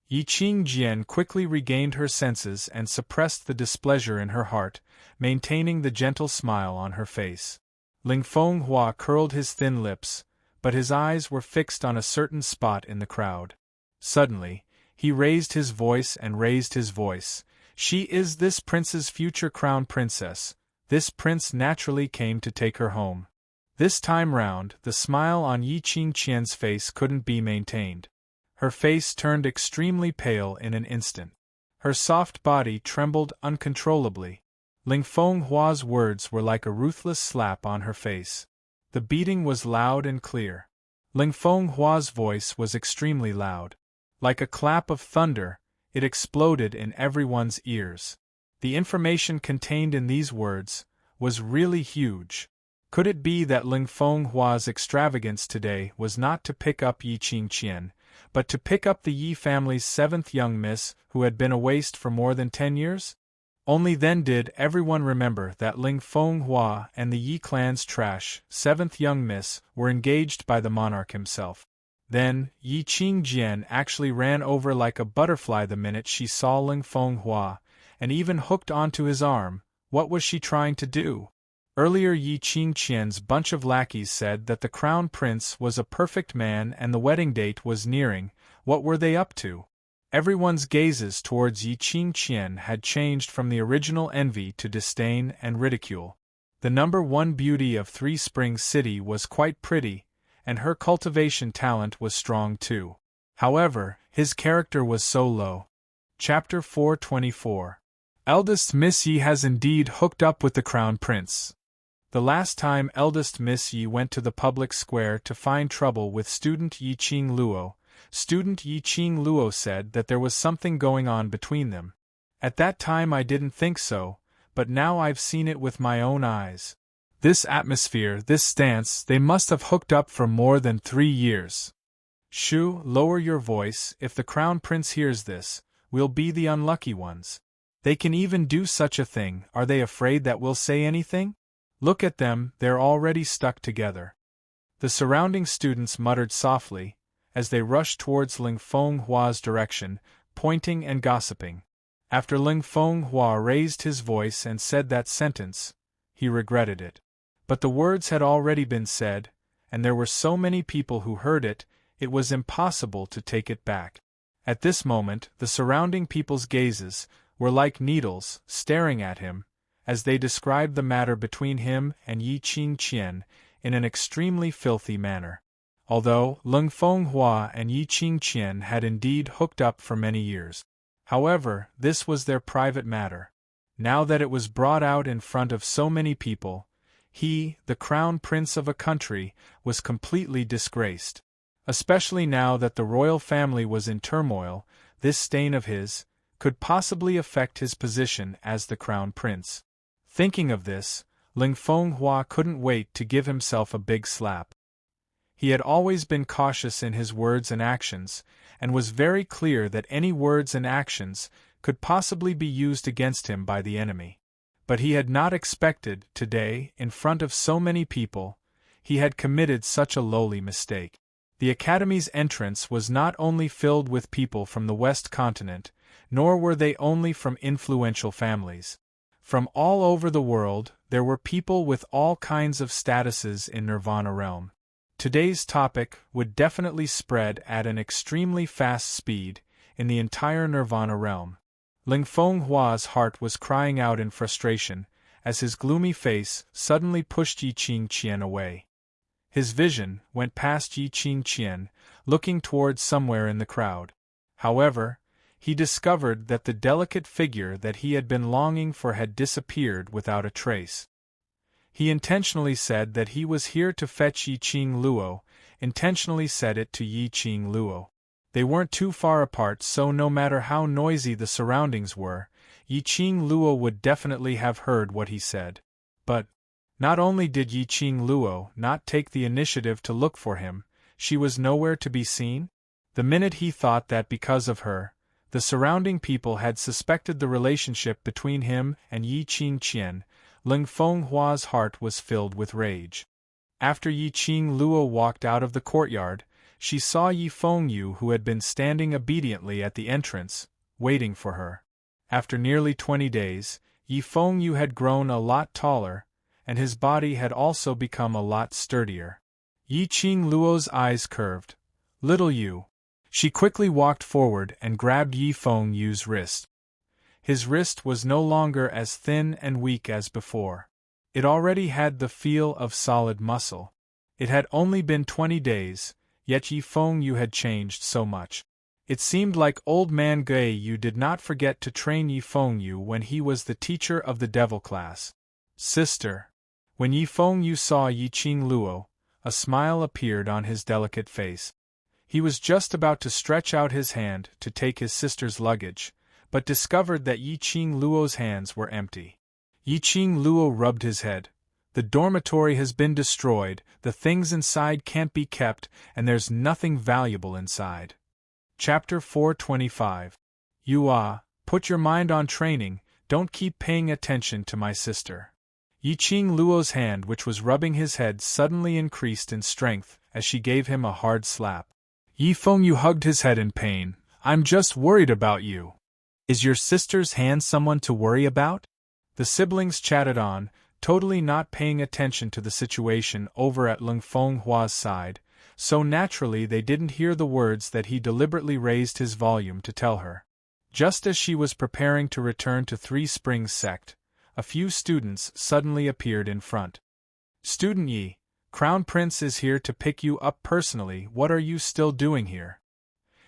Yi Qingjian quickly regained her senses and suppressed the displeasure in her heart, maintaining the gentle smile on her face. Ling Fenghua curled his thin lips, but his eyes were fixed on a certain spot in the crowd. Suddenly, he raised his voice and raised his voice. "She is this prince's future crown princess. This prince naturally came to take her home." This time round, the smile on Yi Qingqian's face couldn't be maintained. Her face turned extremely pale in an instant. Her soft body trembled uncontrollably. Ling Fenghua's words were like a ruthless slap on her face. The beating was loud and clear. Ling Fenghua's voice was extremely loud. Like a clap of thunder, it exploded in everyone's ears. The information contained in these words was really huge. Could it be that Ling Fenghua's extravagance today was not to pick up Yi Qingqian, but to pick up the Yi family's seventh young miss who had been a waste for more than 10 years? Only then did everyone remember that Ling Fenghua and the Yi clan's seventh young miss were engaged by the monarch himself. Then, Yi Qingjian actually ran over like a butterfly the minute she saw Ling Fenghua, and even hooked onto his arm. What was she trying to do? Earlier Yi Qingqian's bunch of lackeys said that the crown prince was a perfect man and the wedding date was nearing. What were they up to? Everyone's gazes towards Yi Qingqian had changed from the original envy to disdain and ridicule. The #1 beauty of Three Springs City was quite pretty, and her cultivation talent was strong too. However, his character was so low. Chapter 424. Eldest Miss Yi has indeed hooked up with the crown prince. The last time eldest Miss Yi went to the public square to find trouble with student Yi Qing Luo, student Yi Qing Luo said that there was something going on between them. At that time I didn't think so, but now I've seen it with my own eyes. This atmosphere, this stance, they must have hooked up for more than 3 years. Shu, lower your voice. If the crown prince hears this, we'll be the unlucky ones. They can even do such a thing. Are they afraid that we'll say anything? Look at them, they're already stuck together. The surrounding students muttered softly, as they rushed towards Ling Fenghua's direction, pointing and gossiping. After Ling Fenghua raised his voice and said that sentence, he regretted it. But the words had already been said, and there were so many people who heard it, it was impossible to take it back. At this moment, the surrounding people's gazes were like needles staring at him, as they described the matter between him and Yi Qingqian in an extremely filthy manner. Although Ling Fenghua and Yi Qingqian had indeed hooked up for many years. However, this was their private matter. Now that it was brought out in front of so many people, he, the crown prince of a country, was completely disgraced. Especially now that the royal family was in turmoil, this stain of his could possibly affect his position as the crown prince. Thinking of this, Ling Fenghua couldn't wait to give himself a big slap. He had always been cautious in his words and actions, and was very clear that any words and actions could possibly be used against him by the enemy. But he had not expected, today, in front of so many people, he had committed such a lowly mistake. The Academy's entrance was not only filled with people from the West Continent, nor were they only from influential families. From all over the world, there were people with all kinds of statuses in Nirvana realm. Today's topic would definitely spread at an extremely fast speed in the entire Nirvana realm. Ling Fenghua's heart was crying out in frustration as his gloomy face suddenly pushed Yi Qingqian away. His vision went past Yi Qingqian, looking towards somewhere in the crowd. However, he discovered that the delicate figure that he had been longing for had disappeared without a trace. He intentionally said that he was here to fetch Yi Qingluo, intentionally said it to Yi Qingluo. They weren't too far apart, so no matter how noisy the surroundings were, Yi Qingluo would definitely have heard what he said. But not only did Yi Qingluo not take the initiative to look for him, she was nowhere to be seen. The minute he thought that because of her, the surrounding people had suspected the relationship between him and Yi Qingqian, Ling Fenghua's heart was filled with rage. After Yi Qingluo walked out of the courtyard, she saw Yi Fengyu, who had been standing obediently at the entrance, waiting for her. After nearly 20 days, Yi Fengyu had grown a lot taller, and his body had also become a lot sturdier. Yi Qingluo's eyes curved. "Little Yu." She quickly walked forward and grabbed Yi Fengyu's wrist. His wrist was no longer as thin and weak as before. It already had the feel of solid muscle. It had only been 20 days, yet Yi Fengyu had changed so much. It seemed like old man Gui Yu did not forget to train Yi Fengyu when he was the teacher of the devil class. "Sister." When Yi Fengyu saw Yi Qingluo, a smile appeared on his delicate face. He was just about to stretch out his hand to take his sister's luggage, but discovered that Yi Qingluo's hands were empty. Yi Qingluo rubbed his head. "The dormitory has been destroyed, the things inside can't be kept, and there's nothing valuable inside." Chapter 425. "Yua, put your mind on training, don't keep paying attention to my sister." Yi Qingluo's hand, which was rubbing his head, suddenly increased in strength as she gave him a hard slap. Yi Fengyu hugged his head in pain. "I'm just worried about you." "Is your sister's hand someone to worry about?" The siblings chatted on, totally not paying attention to the situation over at Ling Fenghua's side, so naturally they didn't hear the words that he deliberately raised his volume to tell her. Just as she was preparing to return to Three Springs sect, a few students suddenly appeared in front. "Student Yi, Crown Prince is here to pick you up personally. What are you still doing here?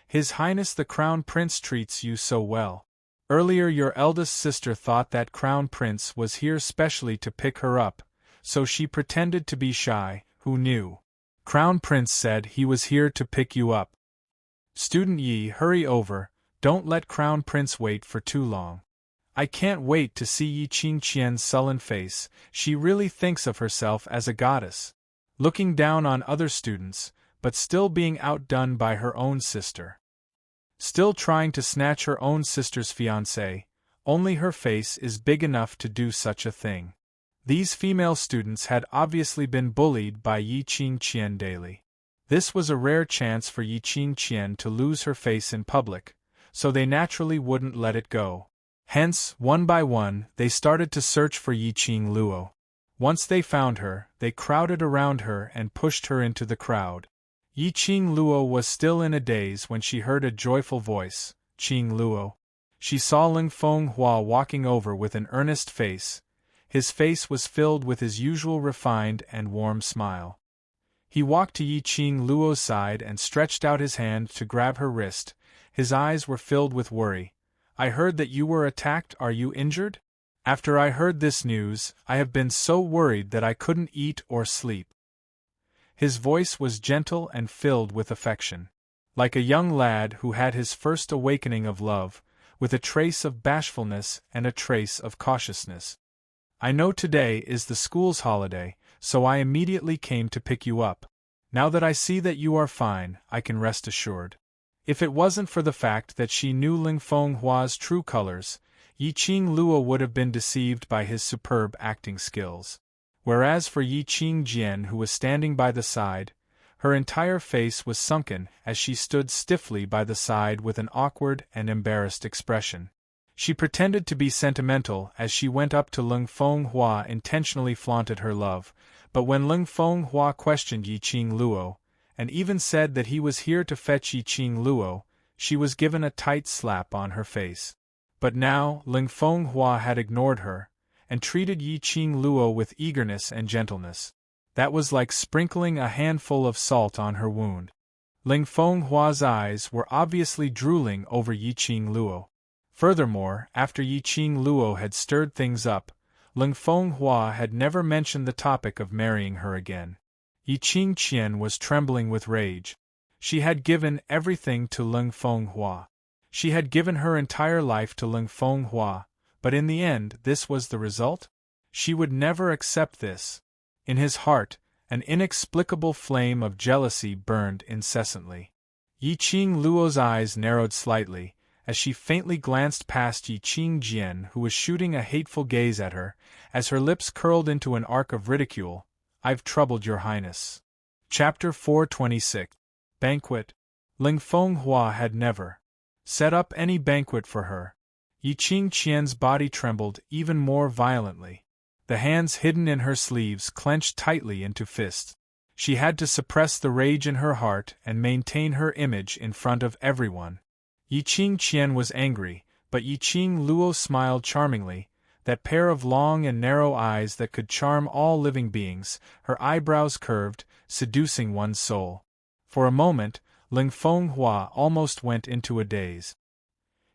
His Highness the Crown Prince treats you so well. Earlier your eldest sister thought that Crown Prince was here specially to pick her up, so she pretended to be shy. Who knew? Crown Prince said he was here to pick you up. Student Yi, hurry over, don't let Crown Prince wait for too long." I can't wait to see Yi Qingqian's sullen face. She really thinks of herself as a goddess. Looking down on other students, but still being outdone by her own sister. Still trying to snatch her own sister's fiancé, only her face is big enough to do such a thing. These female students had obviously been bullied by Yi Qingqian daily. This was a rare chance for Yi Qingqian to lose her face in public, so they naturally wouldn't let it go. Hence, one by one, they started to search for Yi Qingluo. Once they found her, they crowded around her and pushed her into the crowd. Yi Qingluo was still in a daze when she heard a joyful voice, "Qingluo." She saw Ling Fenghua walking over with an earnest face. His face was filled with his usual refined and warm smile. He walked to Yi Qingluo's side and stretched out his hand to grab her wrist. His eyes were filled with worry. "I heard that you were attacked. Are you injured?" "After I heard this news, I have been so worried that I couldn't eat or sleep." His voice was gentle and filled with affection. Like a young lad who had his first awakening of love, with a trace of bashfulness and a trace of cautiousness. "I know today is the school's holiday, so I immediately came to pick you up. Now that I see that you are fine, I can rest assured." If it wasn't for the fact that she knew Ling Fenghua's true colors, Yi Qingluo would have been deceived by his superb acting skills. Whereas for Yi Qingjian, who was standing by the side, her entire face was sunken as she stood stiffly by the side with an awkward and embarrassed expression. She pretended to be sentimental as she went up to Ling Fenghua, intentionally flaunted her love, but when Ling Fenghua questioned Yi Qingluo, and even said that he was here to fetch Yi Qingluo, she was given a tight slap on her face. But now, Ling Fenghua had ignored her, and treated Yi Qingluo with eagerness and gentleness. That was like sprinkling a handful of salt on her wound. Ling Fenghua's eyes were obviously drooling over Yi Qingluo. Furthermore, after Yi Qingluo had stirred things up, Ling Fenghua had never mentioned the topic of marrying her again. Yi Qingqian was trembling with rage. She had given everything to Ling Fenghua. She had given her entire life to Ling Fenghua, but in the end this was the result? She would never accept this. In his heart, an inexplicable flame of jealousy burned incessantly. Yi Qingluo's eyes narrowed slightly, as she faintly glanced past Yi Qingjian, who was shooting a hateful gaze at her, as her lips curled into an arc of ridicule. "I've troubled your highness." Chapter 426. Banquet. Ling Fenghua had never set up any banquet for her. Yi Qingqian's body trembled even more violently. The hands hidden in her sleeves clenched tightly into fists. She had to suppress the rage in her heart and maintain her image in front of everyone. Yi Qingqian was angry, but Yi Qingluo smiled charmingly, that pair of long and narrow eyes that could charm all living beings, her eyebrows curved, seducing one's soul. For a moment, Ling Fenghua almost went into a daze.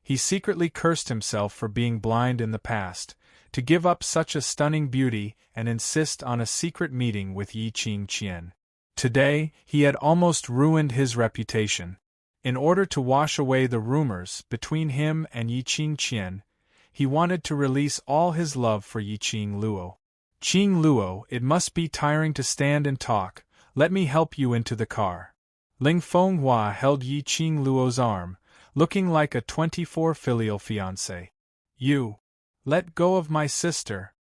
He secretly cursed himself for being blind in the past, to give up such a stunning beauty and insist on a secret meeting with Yi Qingqian. Today, he had almost ruined his reputation. In order to wash away the rumors between him and Yi Qingqian, he wanted to release all his love for Yi Qingluo. "Qingluo, it must be tiring to stand and talk, let me help you into the car." Ling Fenghua held Yi Qingluo's arm, looking like a 24 filial fiancé. "You let go of my sister."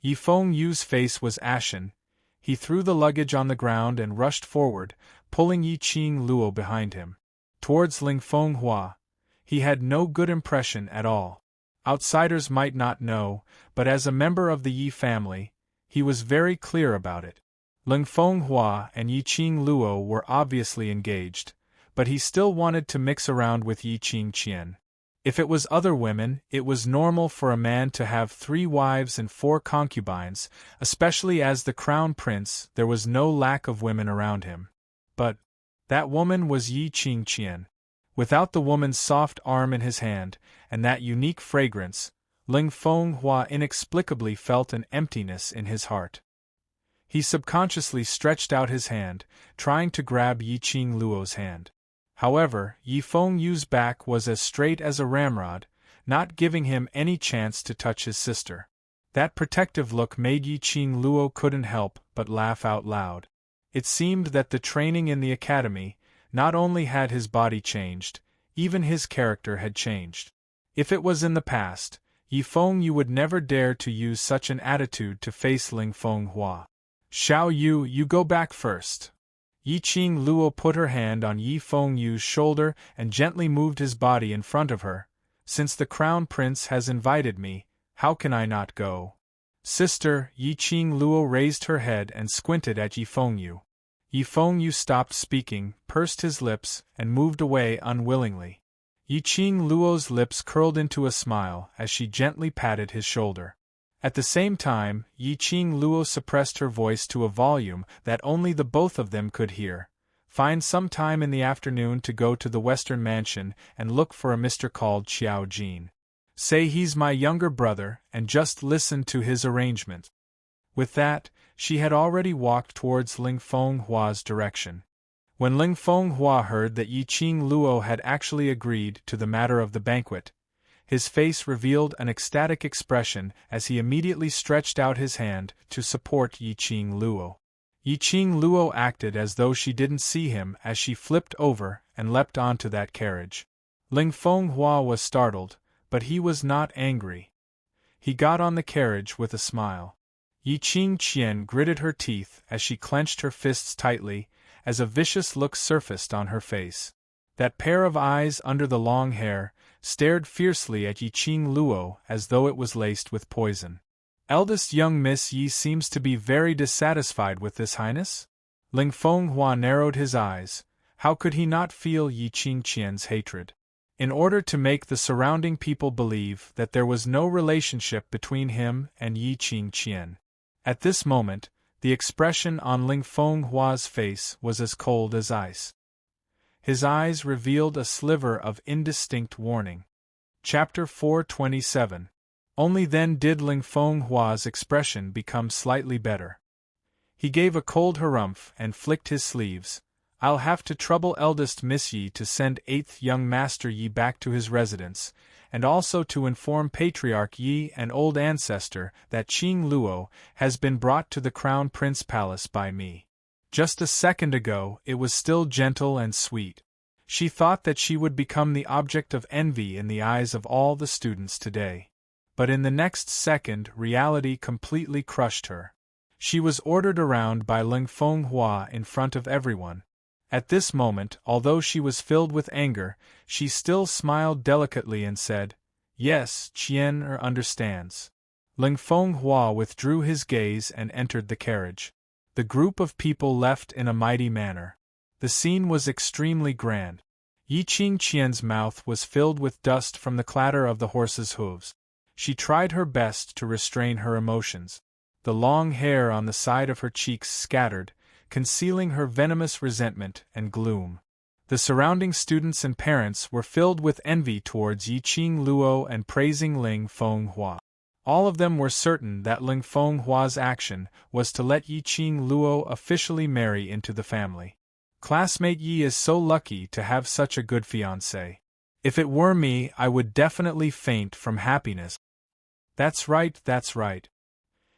Yi Fengyu's face was ashen. He threw the luggage on the ground and rushed forward, pulling Yi Qingluo behind him. Towards Ling Fenghua, he had no good impression at all. Outsiders might not know, but as a member of the Yi family, he was very clear about it. Ling Fenghua and Yi Qingluo were obviously engaged, but he still wanted to mix around with Yi Qingqian. If it was other women, it was normal for a man to have 3 wives and 4 concubines, especially as the crown prince there was no lack of women around him. But that woman was Yi Qingqian. Without the woman's soft arm in his hand, and that unique fragrance, Ling Fenghua inexplicably felt an emptiness in his heart. He subconsciously stretched out his hand, trying to grab Yi Qingluo's hand. However, Yi Fengyu's back was as straight as a ramrod, not giving him any chance to touch his sister. That protective look made Yi Qingluo couldn't help but laugh out loud. It seemed that the training in the academy not only had his body changed, even his character had changed. If it was in the past, Yi Feng, you would never dare to use such an attitude to face Ling Fenghua. Xiao Yu, you go back first. Yi Qing Luo put her hand on Yi Fengyu's shoulder and gently moved his body in front of her. Since the Crown Prince has invited me, how can I not go? Sister, Yi Qing Luo raised her head and squinted at Yi Fengyu. Yi Fengyu stopped speaking, pursed his lips, and moved away unwillingly. Yi Qing Luo's lips curled into a smile as she gently patted his shoulder. At the same time, Yi Qing Luo suppressed her voice to a volume that only the both of them could hear. Find some time in the afternoon to go to the Western Mansion and look for a Mr. called Xiao Jin. Say he's my younger brother, and just listen to his arrangement. With that, she had already walked towards Ling Fenghua's direction. When Ling Fenghua heard that Yi Qing Luo had actually agreed to the matter of the banquet, his face revealed an ecstatic expression as he immediately stretched out his hand to support Yi Qing Luo. Yi Qing Luo acted as though she didn't see him as she flipped over and leapt onto that carriage. Ling Fenghua was startled, but he was not angry. He got on the carriage with a smile. Yi Qing Qian gritted her teeth as she clenched her fists tightly, as a vicious look surfaced on her face. That pair of eyes under the long hair stared fiercely at Yi Qing Luo as though it was laced with poison. Eldest young Miss Yi seems to be very dissatisfied with this highness? Ling Fenghua narrowed his eyes. How could he not feel Yi Qing Qian's hatred? In order to make the surrounding people believe that there was no relationship between him and Yi Qing Qian. At this moment, the expression on Ling Fenghua's face was as cold as ice. His eyes revealed a sliver of indistinct warning. Chapter 427. Only then did Ling Fenghua's expression become slightly better. He gave a cold harumph and flicked his sleeves. I'll have to trouble eldest Miss Yi to send 8th young Master Yi back to his residence, and also to inform Patriarch Yi and Old Ancestor that Qing Luo has been brought to the Crown Prince Palace by me. Just a second ago it was still gentle and sweet. She thought that she would become the object of envy in the eyes of all the students today. But in the next second reality completely crushed her. She was ordered around by Ling Fenghua in front of everyone. At this moment, although she was filled with anger, she still smiled delicately and said, "Yes, Qian understands." Ling Fenghua withdrew his gaze and entered the carriage. The group of people left in a mighty manner. The scene was extremely grand. Yi Qing Qian's mouth was filled with dust from the clatter of the horses' hooves. She tried her best to restrain her emotions. The long hair on the side of her cheeks scattered, concealing her venomous resentment and gloom. The surrounding students and parents were filled with envy towards Yi Qing Luo and praising Ling Fenghua. All of them were certain that Ling Fenghua's action was to let Yi Qing Luo officially marry into the family. Classmate Yi is so lucky to have such a good fiancé. If it were me, I would definitely faint from happiness. That's right, that's right.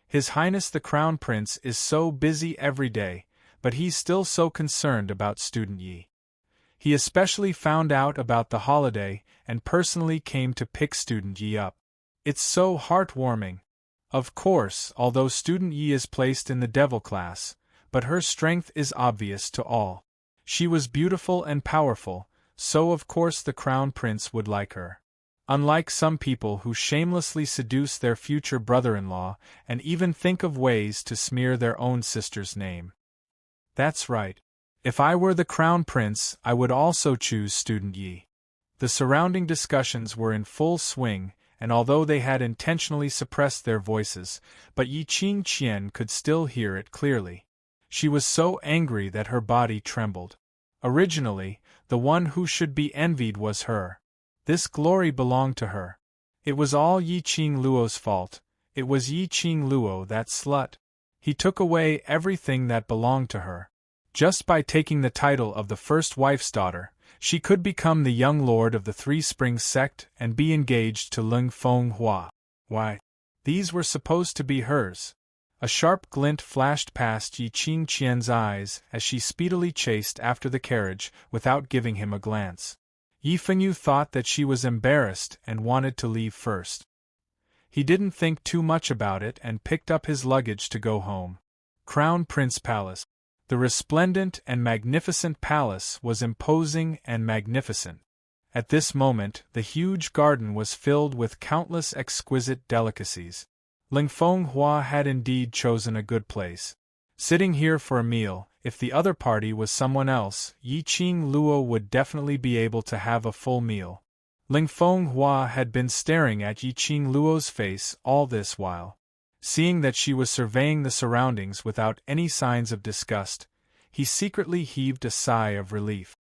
His Highness the Crown Prince is so busy every day, but he's still so concerned about student Yi. He especially found out about the holiday and personally came to pick student Yi up. It's so heartwarming. Of course, although student Yi is placed in the devil class, but her strength is obvious to all. She was beautiful and powerful, so of course the Crown Prince would like her. Unlike some people who shamelessly seduce their future brother-in-law and even think of ways to smear their own sister's name. That's right. If I were the Crown Prince, I would also choose student Yi. The surrounding discussions were in full swing, and although they had intentionally suppressed their voices, but Yi Qing Qian could still hear it clearly. She was so angry that her body trembled. Originally, the one who should be envied was her. This glory belonged to her. It was all Yi Qing Luo's fault. It was Yi Qing Luo, that slut. He took away everything that belonged to her. Just by taking the title of the first wife's daughter, she could become the young lord of the Three Springs sect and be engaged to Ling Fenghua. Why? These were supposed to be hers. A sharp glint flashed past Yi Qing Qian's eyes as she speedily chased after the carriage without giving him a glance. Yi Fengyu thought that she was embarrassed and wanted to leave first. He didn't think too much about it and picked up his luggage to go home. Crown Prince Palace. The resplendent and magnificent palace was imposing and magnificent. At this moment, the huge garden was filled with countless exquisite delicacies. Ling Fenghua had indeed chosen a good place. Sitting here for a meal, if the other party was someone else, Yiqing Luo would definitely be able to have a full meal. Ling Fenghua had been staring at Yiqing Luo's face all this while. Seeing that she was surveying the surroundings without any signs of disgust, he secretly heaved a sigh of relief.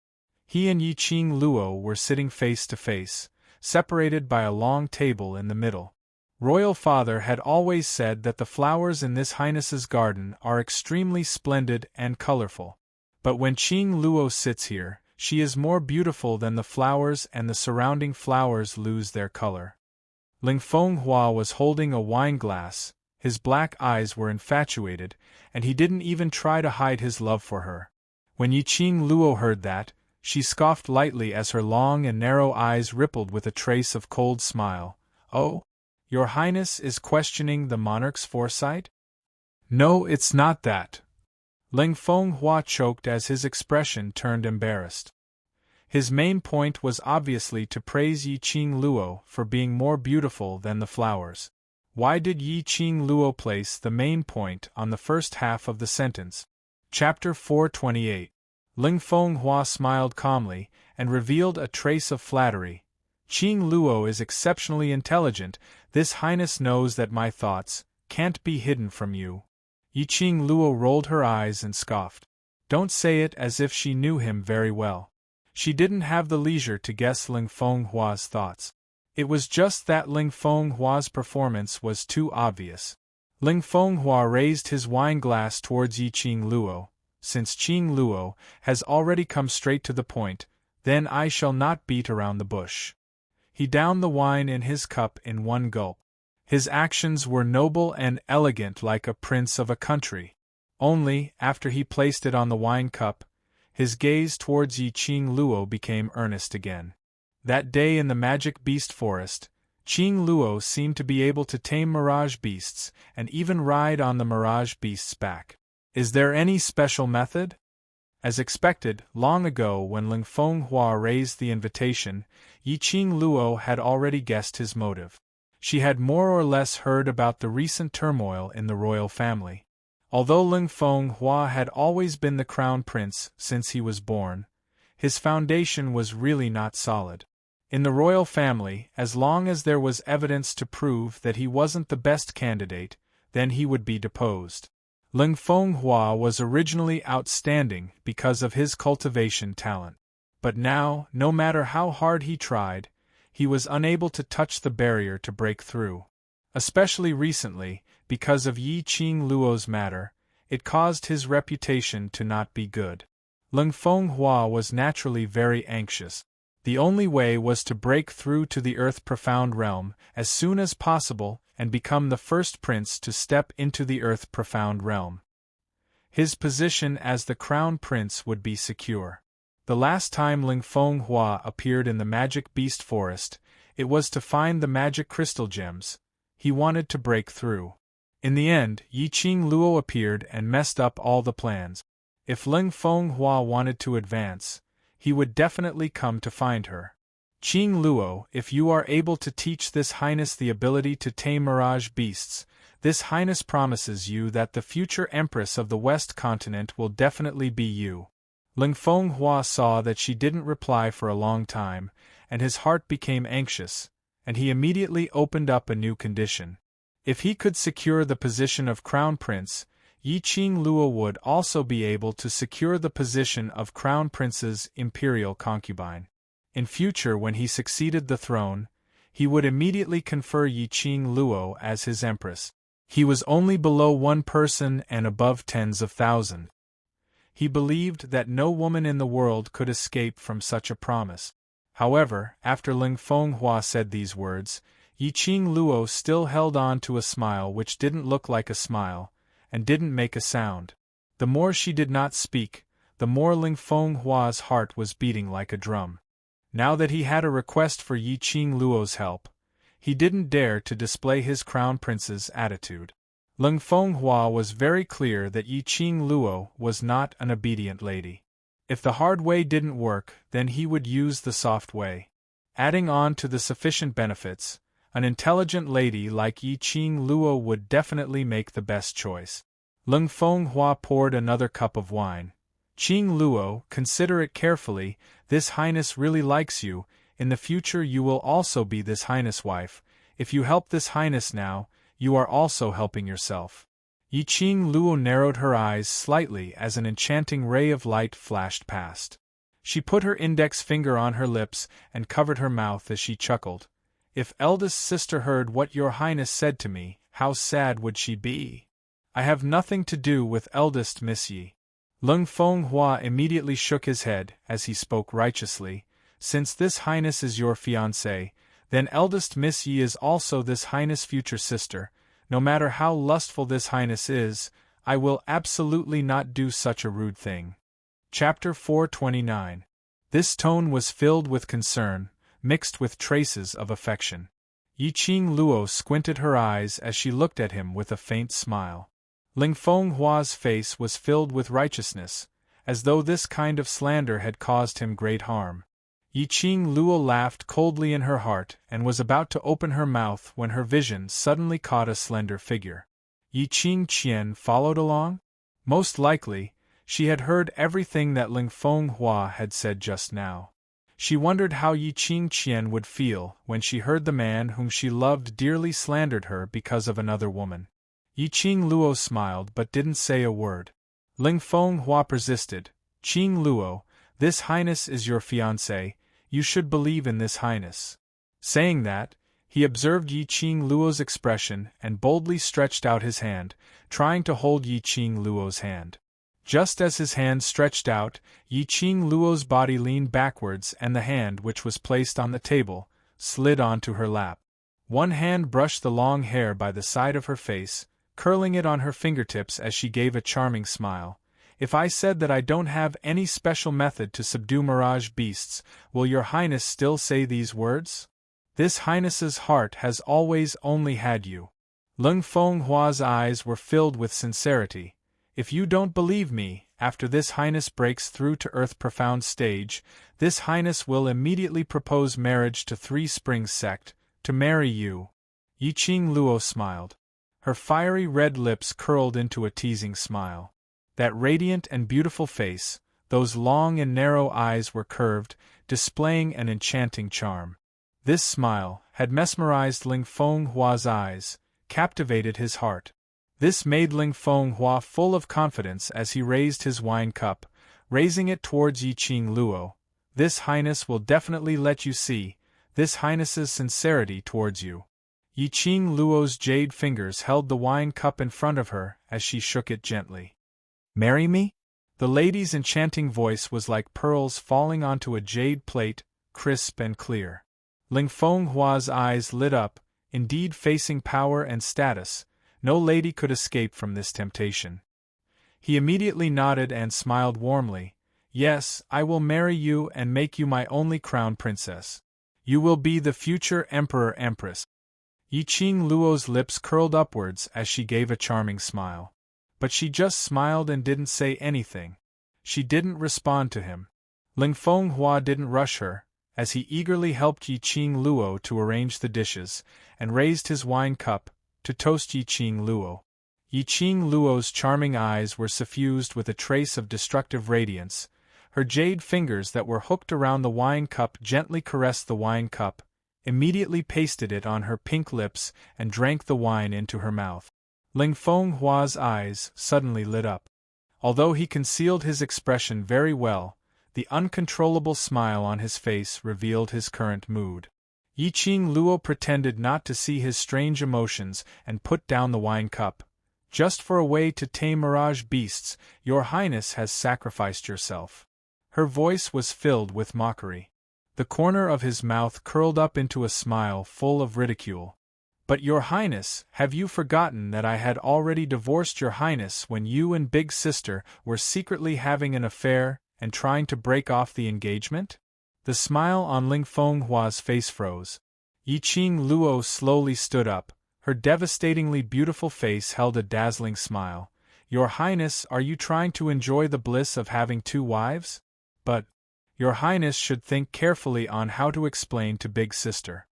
He and Yiqing Luo were sitting face to face, separated by a long table in the middle. Royal Father had always said that the flowers in this Highness's garden are extremely splendid and colorful. But when Qing Luo sits here, she is more beautiful than the flowers, and the surrounding flowers lose their color. Ling Fenghua was holding a wine glass. His black eyes were infatuated, and he didn't even try to hide his love for her. When Yiqing Luo heard that, she scoffed lightly as her long and narrow eyes rippled with a trace of cold smile. "Oh? Your Highness is questioning the monarch's foresight?" "No, it's not that." Ling Fenghua choked as his expression turned embarrassed. His main point was obviously to praise Yiqing Luo for being more beautiful than the flowers. Why did Yiqing Luo place the main point on the first half of the sentence? Chapter 428. Ling Fenghua smiled calmly and revealed a trace of flattery. "Qing Luo is exceptionally intelligent. This Highness knows that my thoughts can't be hidden from you." Yiqing Luo rolled her eyes and scoffed. Don't say it as if she knew him very well. She didn't have the leisure to guess Ling Fenghua's thoughts. It was just that Ling Fenghua's performance was too obvious. Ling Fenghua raised his wine glass towards Yiqing Luo. "Since Qing Luo has already come straight to the point, then I shall not beat around the bush." He downed the wine in his cup in one gulp. His actions were noble and elegant like a prince of a country. Only, after he placed it on the wine cup, his gaze towards Yiqing Luo became earnest again. That day in the magic beast forest, Qing Luo seemed to be able to tame mirage beasts and even ride on the mirage beast's back. Is there any special method? As expected, long ago when Ling Fenghua raised the invitation, Yiqing Luo had already guessed his motive. She had more or less heard about the recent turmoil in the royal family. Although Ling Fenghua had always been the crown prince since he was born, his foundation was really not solid. In the royal family, as long as there was evidence to prove that he wasn't the best candidate, then he would be deposed. Ling Fenghua was originally outstanding because of his cultivation talent. But now, no matter how hard he tried, he was unable to touch the barrier to break through. Especially recently, because of Yiqing Luo's matter, it caused his reputation to not be good. Ling Fenghua was naturally very anxious. The only way was to break through to the Earth Profound Realm as soon as possible and become the first prince to step into the Earth Profound Realm. His position as the crown prince would be secure. The last time Ling Fenghua appeared in the magic beast forest, it was to find the magic crystal gems. He wanted to break through. In the end, Yiqing Luo appeared and messed up all the plans. If Ling Fenghua wanted to advance, he would definitely come to find her. "Qing Luo, if you are able to teach this Highness the ability to tame mirage beasts, this Highness promises you that the future Empress of the West Continent will definitely be you." Ling Fenghua saw that she didn't reply for a long time, and his heart became anxious, and he immediately opened up a new condition. If he could secure the position of Crown Prince, Yiqing Luo would also be able to secure the position of Crown Prince's imperial concubine. In future, when he succeeded the throne, he would immediately confer Yiqing Luo as his empress. He was only below one person and above tens of thousands. He believed that no woman in the world could escape from such a promise. However, after Ling Fenghua said these words, Yiqing Luo still held on to a smile which didn't look like a smile, and didn't make a sound. The more she did not speak, the more Ling Fenghua's heart was beating like a drum. Now that he had a request for Yiqing Luo's help, he didn't dare to display his crown prince's attitude. Leng Fenghua was very clear that Yi Qing Luo was not an obedient lady. If the hard way didn't work, then he would use the soft way. Adding on to the sufficient benefits, an intelligent lady like Yi Qing Luo would definitely make the best choice. Leng Fenghua poured another cup of wine. Qing Luo, consider it carefully, this highness really likes you, in the future you will also be this highness' wife, if you help this highness now, you are also helping yourself. Yi Qing Luo narrowed her eyes slightly as an enchanting ray of light flashed past. She put her index finger on her lips and covered her mouth as she chuckled. If eldest sister heard what your highness said to me, how sad would she be? I have nothing to do with eldest Miss Yi. Leng Fenghua immediately shook his head as he spoke righteously. Since this highness is your fiancée, then eldest Miss Yi is also this highness' future sister. No matter how lustful this highness is, I will absolutely not do such a rude thing. Chapter 429. This tone was filled with concern, mixed with traces of affection. Yi Qing Luo squinted her eyes as she looked at him with a faint smile. Leng Fenghua's face was filled with righteousness, as though this kind of slander had caused him great harm. Yi Qing Luo laughed coldly in her heart and was about to open her mouth when her vision suddenly caught a slender figure. Yi Qing Qian followed along? Most likely, she had heard everything that Leng Fenghua had said just now. She wondered how Yi Qing Qian would feel when she heard the man whom she loved dearly slandered her because of another woman. Yi Qing Luo smiled but didn't say a word. Leng Fenghua persisted. Qing Luo, this highness is your fiancé, you should believe in this highness. Saying that, he observed Yi Qing Luo's expression and boldly stretched out his hand, trying to hold Yi Qing Luo's hand. Just as his hand stretched out, Yi Qing Luo's body leaned backwards and the hand which was placed on the table slid onto her lap. One hand brushed the long hair by the side of her face, curling it on her fingertips as she gave a charming smile. If I said that I don't have any special method to subdue mirage beasts, will your highness still say these words? This highness's heart has always only had you. Leng Fenghua's eyes were filled with sincerity. If you don't believe me, after this highness breaks through to Earth profound stage, this highness will immediately propose marriage to Three Springs sect, to marry you. Yi Qing Luo smiled. Her fiery red lips curled into a teasing smile. That radiant and beautiful face, those long and narrow eyes were curved, displaying an enchanting charm. This smile had mesmerized Leng Fenghua's eyes, captivated his heart. This made Leng Fenghua full of confidence as he raised his wine cup, raising it towards Yi Qing Luo. This highness will definitely let you see this highness's sincerity towards you. Yi Qing Luo's jade fingers held the wine cup in front of her as she shook it gently. Marry me? The lady's enchanting voice was like pearls falling onto a jade plate, crisp and clear. Leng Fenghua's eyes lit up, indeed facing power and status, no lady could escape from this temptation. He immediately nodded and smiled warmly. Yes, I will marry you and make you my only crown princess. You will be the future emperor-empress. Yi Qing Luo's lips curled upwards as she gave a charming smile. But she just smiled and didn't say anything. She didn't respond to him. Leng Fenghua didn't rush her, as he eagerly helped Yi Qing Luo to arrange the dishes, and raised his wine cup, to toast Yi Qing Luo. Yi Qing Luo's charming eyes were suffused with a trace of destructive radiance. Her jade fingers that were hooked around the wine cup gently caressed the wine cup, immediately pasted it on her pink lips and drank the wine into her mouth. Leng Fenghua's eyes suddenly lit up. Although he concealed his expression very well, the uncontrollable smile on his face revealed his current mood. Yi Qing Luo pretended not to see his strange emotions and put down the wine cup. Just for a way to tame mirage beasts, your highness has sacrificed yourself. Her voice was filled with mockery. The corner of his mouth curled up into a smile full of ridicule. But your highness, have you forgotten that I had already divorced your highness when you and big sister were secretly having an affair and trying to break off the engagement? The smile on Leng Fenghua's face froze. Yiqing Luo slowly stood up. Her devastatingly beautiful face held a dazzling smile. Your Highness, are you trying to enjoy the bliss of having 2 wives? But Your Highness should think carefully on how to explain to Big Sister.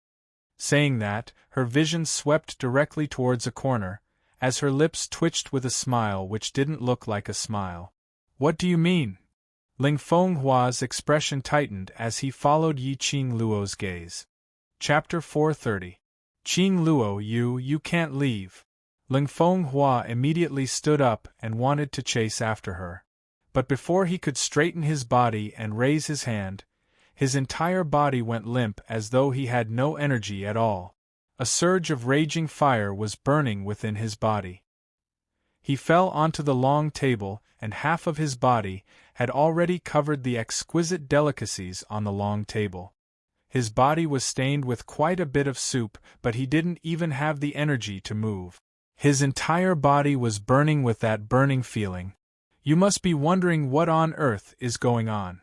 Saying that, her vision swept directly towards a corner, as her lips twitched with a smile which didn't look like a smile. What do you mean? Ling Fenghua's expression tightened as he followed Yiqing Luo's gaze. Chapter 430. Qing Luo, you can't leave. Ling Fenghua immediately stood up and wanted to chase after her. But before he could straighten his body and raise his hand, his entire body went limp as though he had no energy at all. A surge of raging fire was burning within his body. He fell onto the long table, and half of his body had already covered the exquisite delicacies on the long table. His body was stained with quite a bit of soup, but he didn't even have the energy to move. His entire body was burning with that burning feeling. You must be wondering what on earth is going on.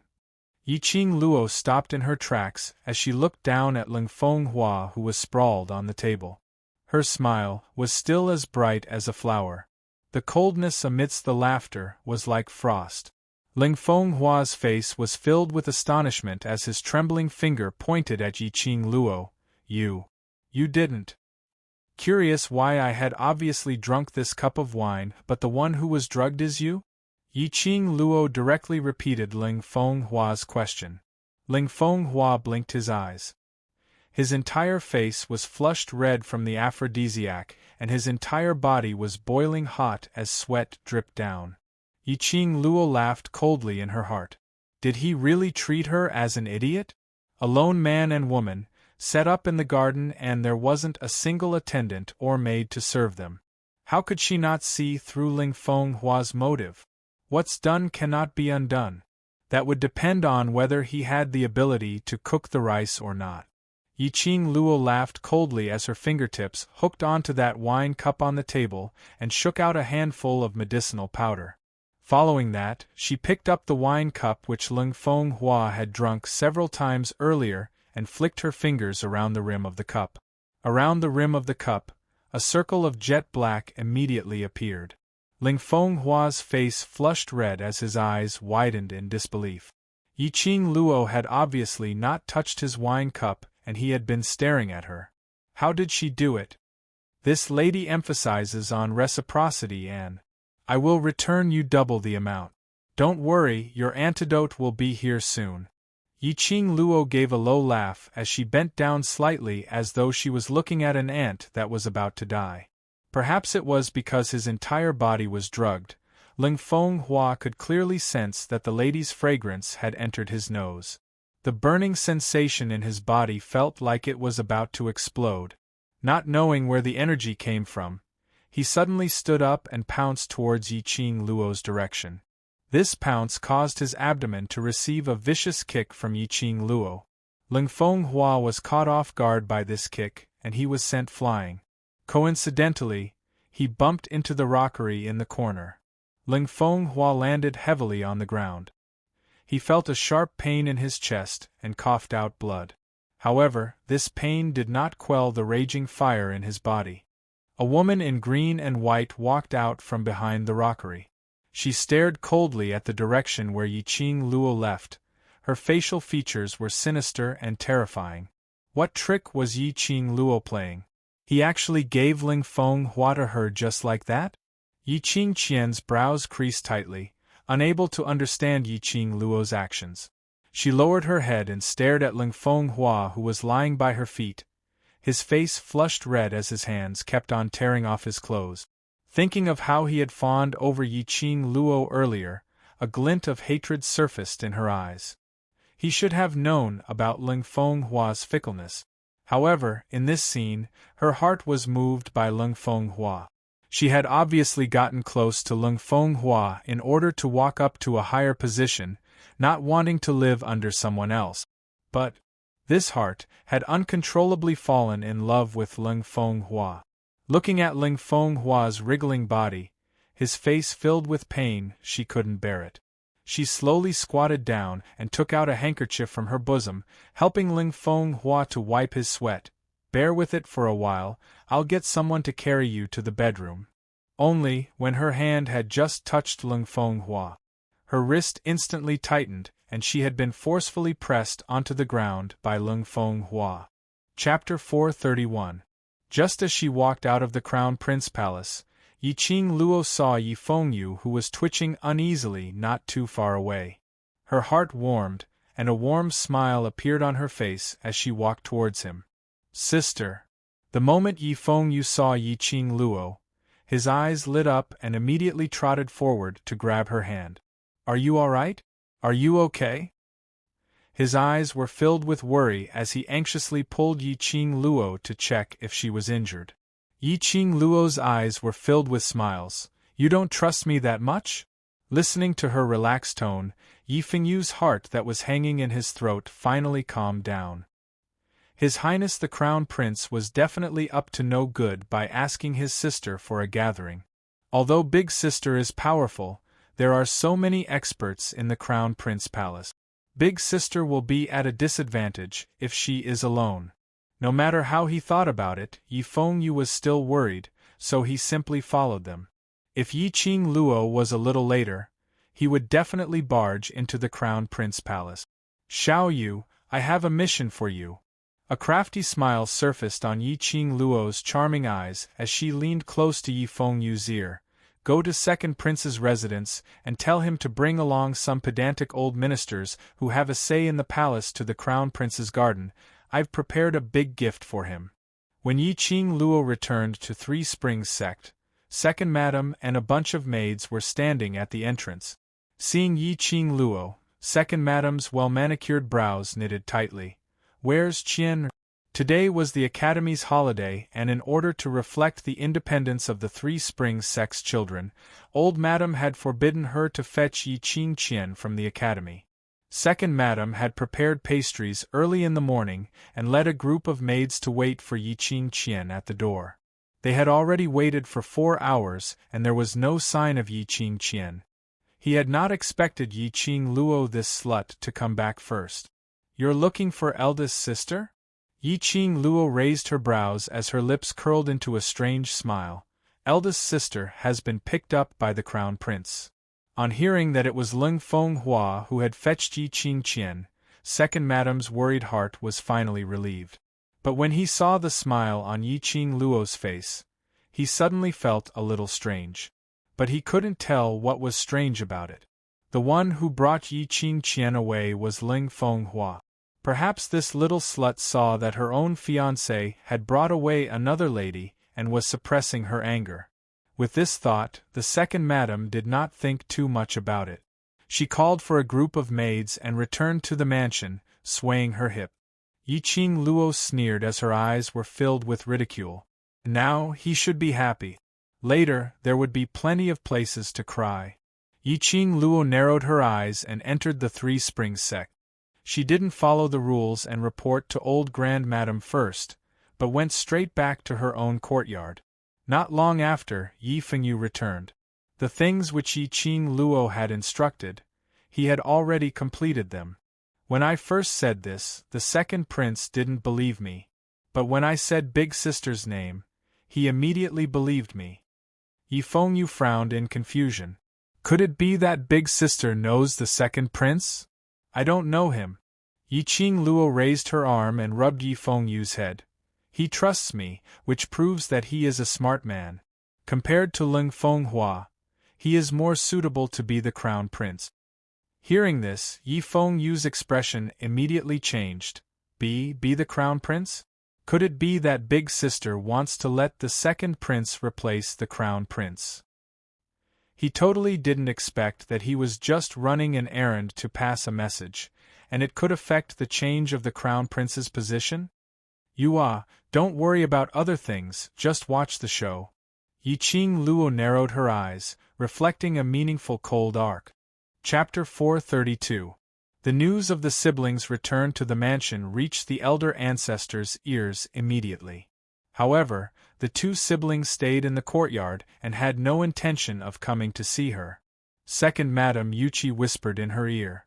Yiqing Luo stopped in her tracks as she looked down at Ling Fenghua, who was sprawled on the table. Her smile was still as bright as a flower. The coldness amidst the laughter was like frost. Ling Fenghua's face was filled with astonishment as his trembling finger pointed at Yiqing Luo. You didn't. Curious why I had obviously drunk this cup of wine, but the one who was drugged is you? Yiqing Luo directly repeated Ling Fenghua's question. Ling Fenghua blinked his eyes. His entire face was flushed red from the aphrodisiac, and his entire body was boiling hot as sweat dripped down. Yiqing Luo laughed coldly in her heart. Did he really treat her as an idiot? A lone man and woman, set up in the garden, and there wasn't a single attendant or maid to serve them. How could she not see through Ling Fenghua's motive? What's done cannot be undone. That would depend on whether he had the ability to cook the rice or not. Yiqing Luo laughed coldly as her fingertips hooked onto that wine cup on the table and shook out a handful of medicinal powder. Following that, she picked up the wine cup which Ling Fenghua had drunk several times earlier and flicked her fingers around the rim of the cup. Around the rim of the cup, a circle of jet black immediately appeared. Ling Fenghua's face flushed red as his eyes widened in disbelief. Yiqing Luo had obviously not touched his wine cup, and he had been staring at her. How did she do it? This lady emphasizes on reciprocity and, I will return you double the amount. Don't worry, your antidote will be here soon. Yiqing Luo gave a low laugh as she bent down slightly as though she was looking at an ant that was about to die. Perhaps it was because his entire body was drugged. Ling Fenghua could clearly sense that the lady's fragrance had entered his nose. The burning sensation in his body felt like it was about to explode. Not knowing where the energy came from, he suddenly stood up and pounced towards Yiqing Luo's direction. This pounce caused his abdomen to receive a vicious kick from Yiqing Luo. Ling Fenghua was caught off guard by this kick, and he was sent flying. Coincidentally, he bumped into the rockery in the corner. Ling Fenghua landed heavily on the ground. He felt a sharp pain in his chest and coughed out blood. However, this pain did not quell the raging fire in his body. A woman in green and white walked out from behind the rockery. She stared coldly at the direction where Yiqing Luo left. Her facial features were sinister and terrifying. What trick was Yiqing Luo playing? He actually gave Ling Fenghua to her just like that? Yiqing Qian's brows creased tightly, unable to understand Yiqing Luo's actions. She lowered her head and stared at Ling Fenghua, who was lying by her feet. His face flushed red as his hands kept on tearing off his clothes. Thinking of how he had fawned over Yiqing Luo earlier, a glint of hatred surfaced in her eyes. He should have known about Ling Fenghua's fickleness. However, in this scene, her heart was moved by Ling Fenghua. She had obviously gotten close to Ling Fenghua in order to walk up to a higher position, not wanting to live under someone else. But this heart had uncontrollably fallen in love with Ling Fenghua. Looking at Ling Fenghua's wriggling body, his face filled with pain, she couldn't bear it. She slowly squatted down and took out a handkerchief from her bosom, helping Ling Fenghua to wipe his sweat. bear with it for a while, I'll get someone to carry you to the bedroom. Only, when her hand had just touched Lung Fenghua, her wrist instantly tightened, and she had been forcefully pressed onto the ground by Lung Fenghua. Chapter 431. Just as she walked out of the Crown Prince Palace, Yiqing Luo saw Yi Fengyu, who was twitching uneasily not too far away. Her heart warmed, and a warm smile appeared on her face as she walked towards him. Sister. The moment Yi Fengyu saw Yiqing Luo, his eyes lit up and immediately trotted forward to grab her hand. Are you all right? Are you okay? His eyes were filled with worry as he anxiously pulled Yiqing Luo to check if she was injured. Yiqing Luo's eyes were filled with smiles. You don't trust me that much? Listening to her relaxed tone, Yi Fengyu's heart that was hanging in his throat finally calmed down. His Highness the Crown Prince was definitely up to no good by asking his sister for a gathering. Although Big Sister is powerful, there are so many experts in the Crown Prince Palace. Big Sister will be at a disadvantage if she is alone. No matter how he thought about it, Yi Fengyu was still worried, so he simply followed them. If Yiqing Luo was a little later, he would definitely barge into the Crown Prince Palace. Xiao Yu, I have a mission for you. A crafty smile surfaced on Yiqing Luo's charming eyes as she leaned close to Yi Fengyu's ear. Go to Second Prince's residence and tell him to bring along some pedantic old ministers who have a say in the palace to the Crown Prince's garden. I've prepared a big gift for him. When Yiqing Luo returned to Three Springs Sect, Second Madam and a bunch of maids were standing at the entrance. Seeing Yiqing Luo, Second Madam's well-manicured brows knitted tightly. Where's Qian? Today was the Academy's holiday, and in order to reflect the independence of the Three Springs Sect's children, Old Madam had forbidden her to fetch Yiqing Qian from the Academy. Second Madam had prepared pastries early in the morning and led a group of maids to wait for Yiqing Qian at the door. They had already waited for 4 hours, and there was no sign of Yiqing Qian. He had not expected Yiqing Luo, this slut, to come back first. You're looking for eldest sister? Yiqing Luo raised her brows as her lips curled into a strange smile. Eldest sister has been picked up by the Crown Prince. On hearing that it was Lung Fenghua who had fetched Yiqing Qian, Second Madam's worried heart was finally relieved. But when he saw the smile on Yiqing Luo's face, he suddenly felt a little strange. But he couldn't tell what was strange about it. The one who brought Yiqing Qian away was Lung Fenghua. Perhaps this little slut saw that her own fiancé had brought away another lady and was suppressing her anger. With this thought, the Second Madam did not think too much about it. She called for a group of maids and returned to the mansion, swaying her hip. Yiqing Luo sneered as her eyes were filled with ridicule. Now he should be happy. Later, there would be plenty of places to cry. Yiqing Luo narrowed her eyes and entered the Three Springs Sect. She didn't follow the rules and report to Old Grand Madam first, but went straight back to her own courtyard. Not long after, Yi Fengyu returned. The things which Yiqing Luo had instructed, he had already completed them. When I first said this, the second prince didn't believe me. But when I said Big Sister's name, he immediately believed me. Yi Fengyu frowned in confusion. Could it be that Big Sister knows the second prince? I don't know him. Yiqing Luo raised her arm and rubbed Yi Fengyu's head. He trusts me, which proves that he is a smart man. Compared to Lung Fenghua, he is more suitable to be the crown prince. Hearing this, Yi Fengyu's expression immediately changed. Be the crown prince? Could it be that Big Sister wants to let the second prince replace the crown prince? He totally didn't expect that he was just running an errand to pass a message, and it could affect the change of the crown prince's position? Don't worry about other things, just watch the show. Yiqing Luo narrowed her eyes, reflecting a meaningful cold arc. Chapter 432. The news of the siblings' return to the mansion reached the elder ancestor's ears immediately. However, the two siblings stayed in the courtyard and had no intention of coming to see her. Second Madam Yuchi whispered in her ear.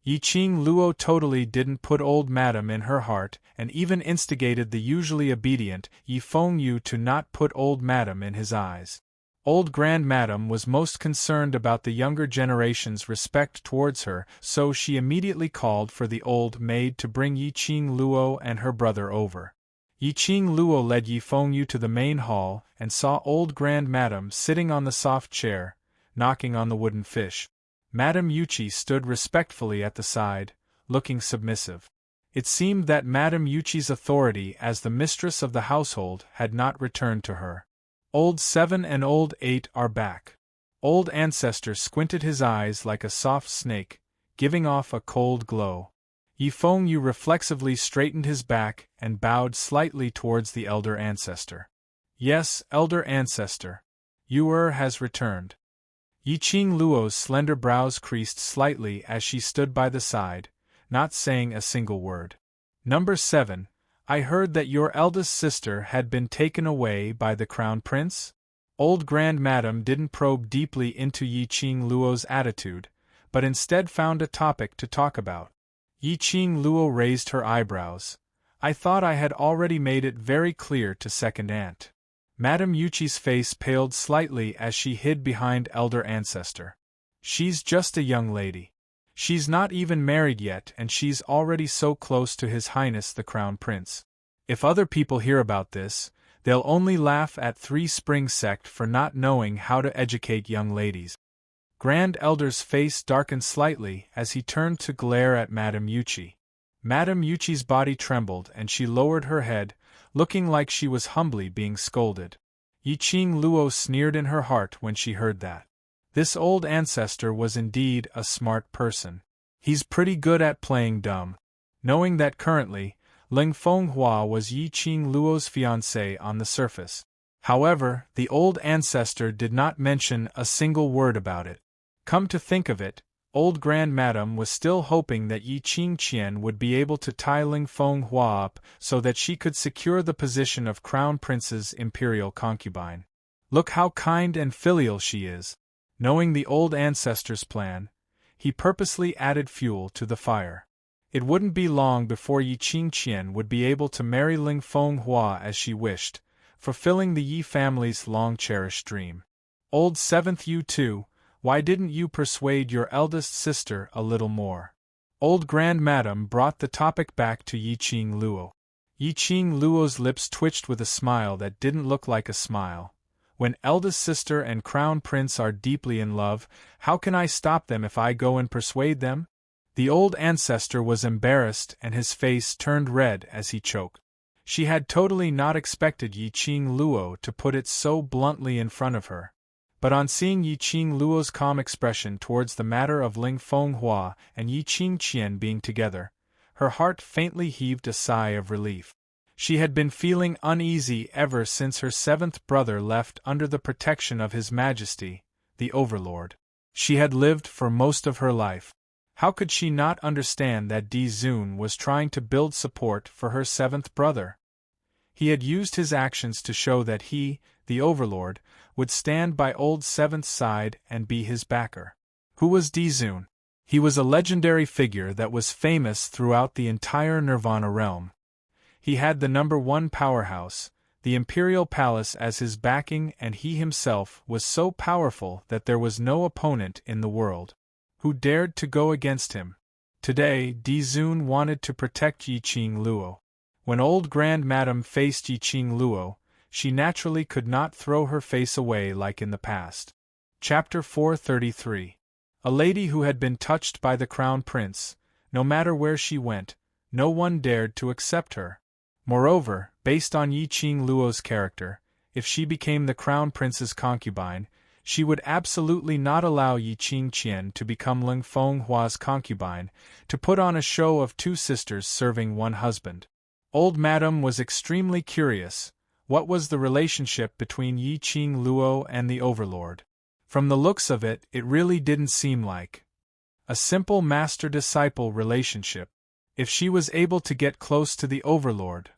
Yi Qing Luo totally didn't put old madam in her heart and even instigated the usually obedient Yi Fengyu to not put old madam in his eyes. Old grand madam was most concerned about the younger generation's respect towards her, so she immediately called for the old maid to bring Yi Qing Luo and her brother over. Yi Qing Luo led Yi Fengyu to the main hall and saw old grand madam sitting on the soft chair, knocking on the wooden fish. Madame Yuchi stood respectfully at the side, looking submissive. It seemed that Madame Yuchi's authority as the mistress of the household had not returned to her. Old 7 and Old 8 are back. Old ancestor squinted his eyes like a soft snake, giving off a cold glow. Yi Fengyu reflexively straightened his back and bowed slightly towards the elder ancestor. Yes, elder ancestor. Yuer has returned. Yi Qing Luo's slender brows creased slightly as she stood by the side, not saying a single word. Number 7. I heard that your eldest sister had been taken away by the crown prince? Old grand madam didn't probe deeply into Yi Qing Luo's attitude, but instead found a topic to talk about. Yi Qing Luo raised her eyebrows. I thought I had already made it very clear to second aunt. Madame Yuchi's face paled slightly as she hid behind elder ancestor. She's just a young lady. She's not even married yet and she's already so close to His Highness the Crown Prince. If other people hear about this, they'll only laugh at Three Spring Sect for not knowing how to educate young ladies. Grand Elder's face darkened slightly as he turned to glare at Madame Yuchi. Madame Yuchi's body trembled and she lowered her head, looking like she was humbly being scolded. Yi Qing Luo sneered in her heart when she heard that. This old ancestor was indeed a smart person. He's pretty good at playing dumb. Knowing that currently, Ling Fenghua was Yi Qing Luo's fiancée on the surface. However, the old ancestor did not mention a single word about it. Come to think of it, old grand madam was still hoping that Yi Qing Qian would be able to tie Ling Fenghua up so that she could secure the position of Crown Prince's imperial concubine. Look how kind and filial she is. Knowing the old ancestor's plan, he purposely added fuel to the fire. It wouldn't be long before Yi Qing Qian would be able to marry Ling Fenghua as she wished, fulfilling the Yi family's long-cherished dream. Old 7th you too, why didn't you persuade your eldest sister a little more? Old grand madam brought the topic back to Yi Qing Luo. Yi Qing Luo's lips twitched with a smile that didn't look like a smile. When eldest sister and crown prince are deeply in love, how can I stop them if I go and persuade them? The old ancestor was embarrassed and his face turned red as he choked. She had totally not expected Yi Qing Luo to put it so bluntly in front of her. But on seeing Yi Qing Luo's calm expression towards the matter of Ling Fenghua and Yi Qing Qian being together, her heart faintly heaved a sigh of relief. She had been feeling uneasy ever since her 7th brother left under the protection of His Majesty, the Overlord. She had lived for most of her life. How could she not understand that Di Zun was trying to build support for her 7th brother? He had used his actions to show that he, the Overlord, would stand by old 7th's side and be his backer. Who was Di Zun? He was a legendary figure that was famous throughout the entire Nirvana realm. He had the #1 powerhouse, the Imperial Palace as his backing, and he himself was so powerful that there was no opponent in the world who dared to go against him. Today, Di Zun wanted to protect Yi Qing Luo. When old grand madam faced Yi Qing Luo, she naturally could not throw her face away like in the past. Chapter 433. A lady who had been touched by the crown prince, no matter where she went, no one dared to accept her. Moreover, based on Yi Qing Luo's character, if she became the crown prince's concubine, she would absolutely not allow Yi Qing Qian to become Ling Fenghua's concubine, to put on a show of two sisters serving one husband. Old madam was extremely curious. What was the relationship between Yi Qing Luo and the Overlord? From the looks of it, it really didn't seem like a simple master-disciple relationship. If she was able to get close to the Overlord,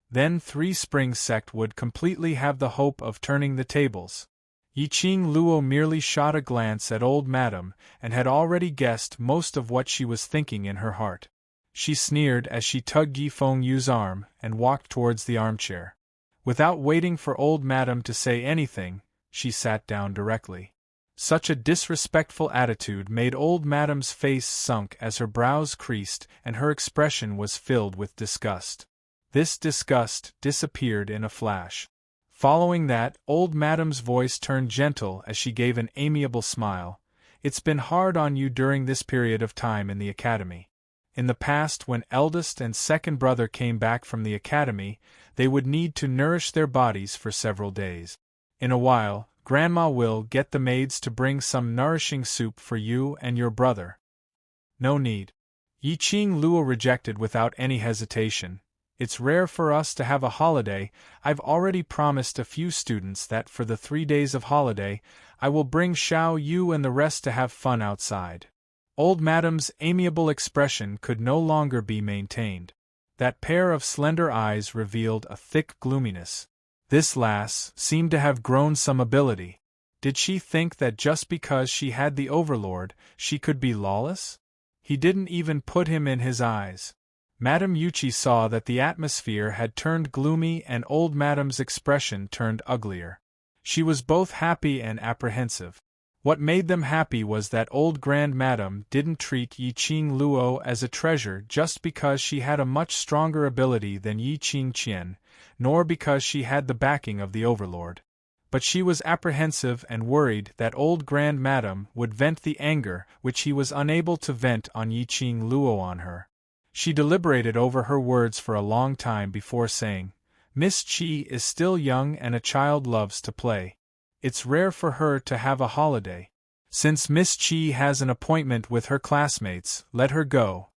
then Three Springs Sect would completely have the hope of turning the tables. Yi Qing Luo merely shot a glance at old madam and had already guessed most of what she was thinking in her heart. She sneered as she tugged Yi Fengyu's arm and walked towards the armchair. Without waiting for old madam to say anything, she sat down directly. Such a disrespectful attitude made old madam's face sunk as her brows creased and her expression was filled with disgust. This disgust disappeared in a flash. Following that, old madam's voice turned gentle as she gave an amiable smile. It's been hard on you during this period of time in the academy. In the past, when eldest and second brother came back from the academy, they would need to nourish their bodies for several days. In a while, Grandma will get the maids to bring some nourishing soup for you and your brother. No need. Yi Qing Luo rejected without any hesitation. It's rare for us to have a holiday. I've already promised a few students that for the 3 days of holiday, I will bring Xiao Yu and the rest to have fun outside. Old madam's amiable expression could no longer be maintained. That pair of slender eyes revealed a thick gloominess. This lass seemed to have grown some ability. Did she think that just because she had the Overlord, she could be lawless? He didn't even put him in his eyes. Madame Yuchi saw that the atmosphere had turned gloomy and old madam's expression turned uglier. She was both happy and apprehensive. What made them happy was that old Grand Madam didn't treat Yi Qing Luo as a treasure just because she had a much stronger ability than Yi Qing Qian, nor because she had the backing of the Overlord. But she was apprehensive and worried that old Grand Madam would vent the anger which he was unable to vent on Yi Qing Luo on her. She deliberated over her words for a long time before saying, "Miss Qi is still young and a child loves to play. It's rare for her to have a holiday. Since Miss Qi has an appointment with her classmates, let her go."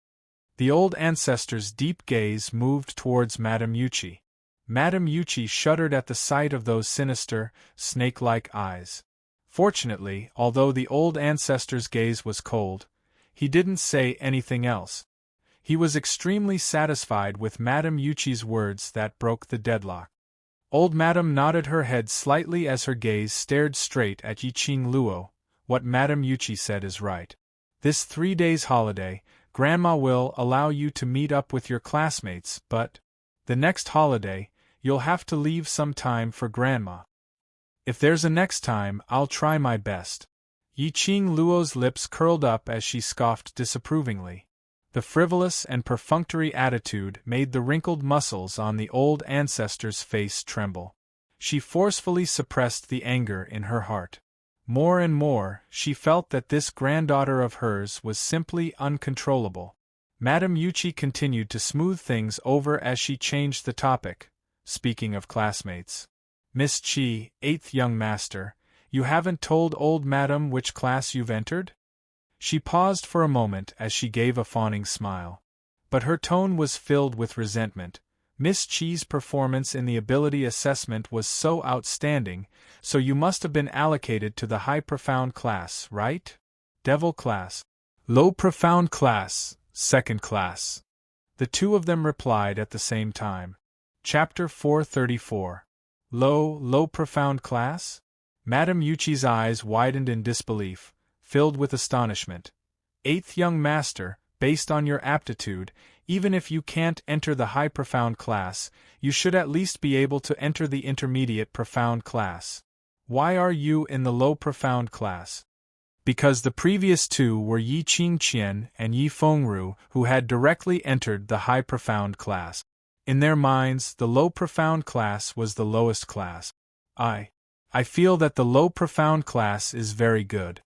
The old ancestor's deep gaze moved towards Madame Yuchi. Madame Yuchi shuddered at the sight of those sinister, snake-like eyes. Fortunately, although the old ancestor's gaze was cold, he didn't say anything else. He was extremely satisfied with Madame Yuchi's words that broke the deadlock. Old Madame nodded her head slightly as her gaze stared straight at Yi Qing Luo. What Madame Yuchi said is right. This 3 days holiday, Grandma will allow you to meet up with your classmates, but the next holiday, you'll have to leave some time for Grandma. If there's a next time, I'll try my best. Yi Qing Luo's lips curled up as she scoffed disapprovingly. The frivolous and perfunctory attitude made the wrinkled muscles on the old ancestor's face tremble. She forcefully suppressed the anger in her heart. More and more, she felt that this granddaughter of hers was simply uncontrollable. Madame Yuchi continued to smooth things over as she changed the topic. Speaking of classmates. Miss Qi, 8th young master, you haven't told old madam which class you've entered? She paused for a moment as she gave a fawning smile. But her tone was filled with resentment. Miss Qi's performance in the ability assessment was so outstanding, so you must have been allocated to the high profound class, right? Devil class. Low profound class, second class. The two of them replied at the same time. Chapter 434. Low profound class? Madame Yuchi's eyes widened in disbelief, filled with astonishment. 8th young master, based on your aptitude, even if you can't enter the high profound class, you should at least be able to enter the intermediate profound class. Why are you in the low profound class? Because the previous two were Yi Qing Qian and Yi Fengru, who had directly entered the high profound class. In their minds, the low profound class was the lowest class. I feel that the low profound class is very good.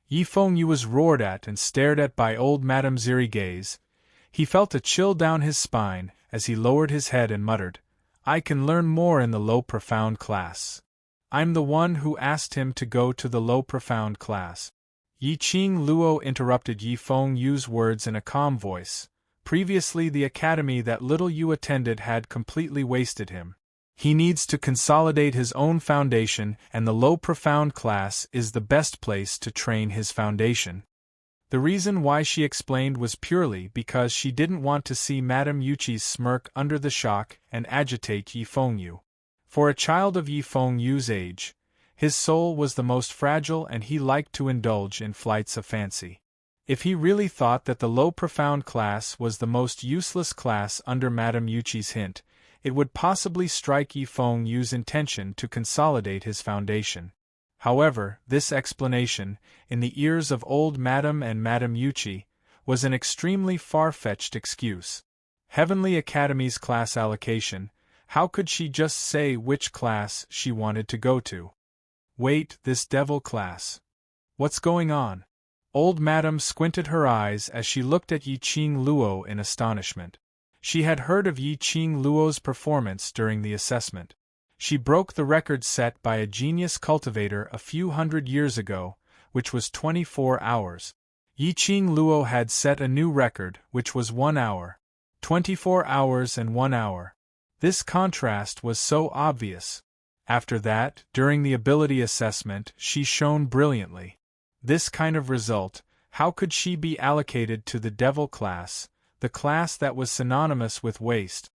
Yi Fengyu was roared at and stared at by old Madame Ziri gaze. He felt a chill down his spine as he lowered his head and muttered, I can learn more in the low profound class. I'm the one who asked him to go to the low profound class. Yi Qing Luo interrupted Yi Fengyu's words in a calm voice. Previously the academy that little Yu attended had completely wasted him. He needs to consolidate his own foundation, and the low profound class is the best place to train his foundation. The reason why she explained was purely because she didn't want to see Madame Yuchi's smirk under the shock and agitate Yi Fengyu. For a child of Yi Fengyu's age, His soul was the most fragile and he liked to indulge in flights of fancy. If he really thought that the low profound class was the most useless class under Madame Yuchi's hint, it would possibly strike Yi Feng Yu's intention to consolidate his foundation. However, this explanation, in the ears of old Madame and Madame Yuchi, was an extremely far-fetched excuse. Heavenly Academy's class allocation, how could she just say which class she wanted to go to? Wait, this devil class. What's going on? Old Madame squinted her eyes as she looked at Yi Qing Luo in astonishment. She had heard of Yi Qing Luo's performance during the assessment. She broke the record set by a genius cultivator a few hundred years ago, which was 24 hours. Yi Qing Luo had set a new record, which was 1 hour. 24 hours and 1 hour. This contrast was so obvious. After that, during the ability assessment, she shone brilliantly. This kind of result, how could she be allocated to the devil class, the class that was synonymous with waste?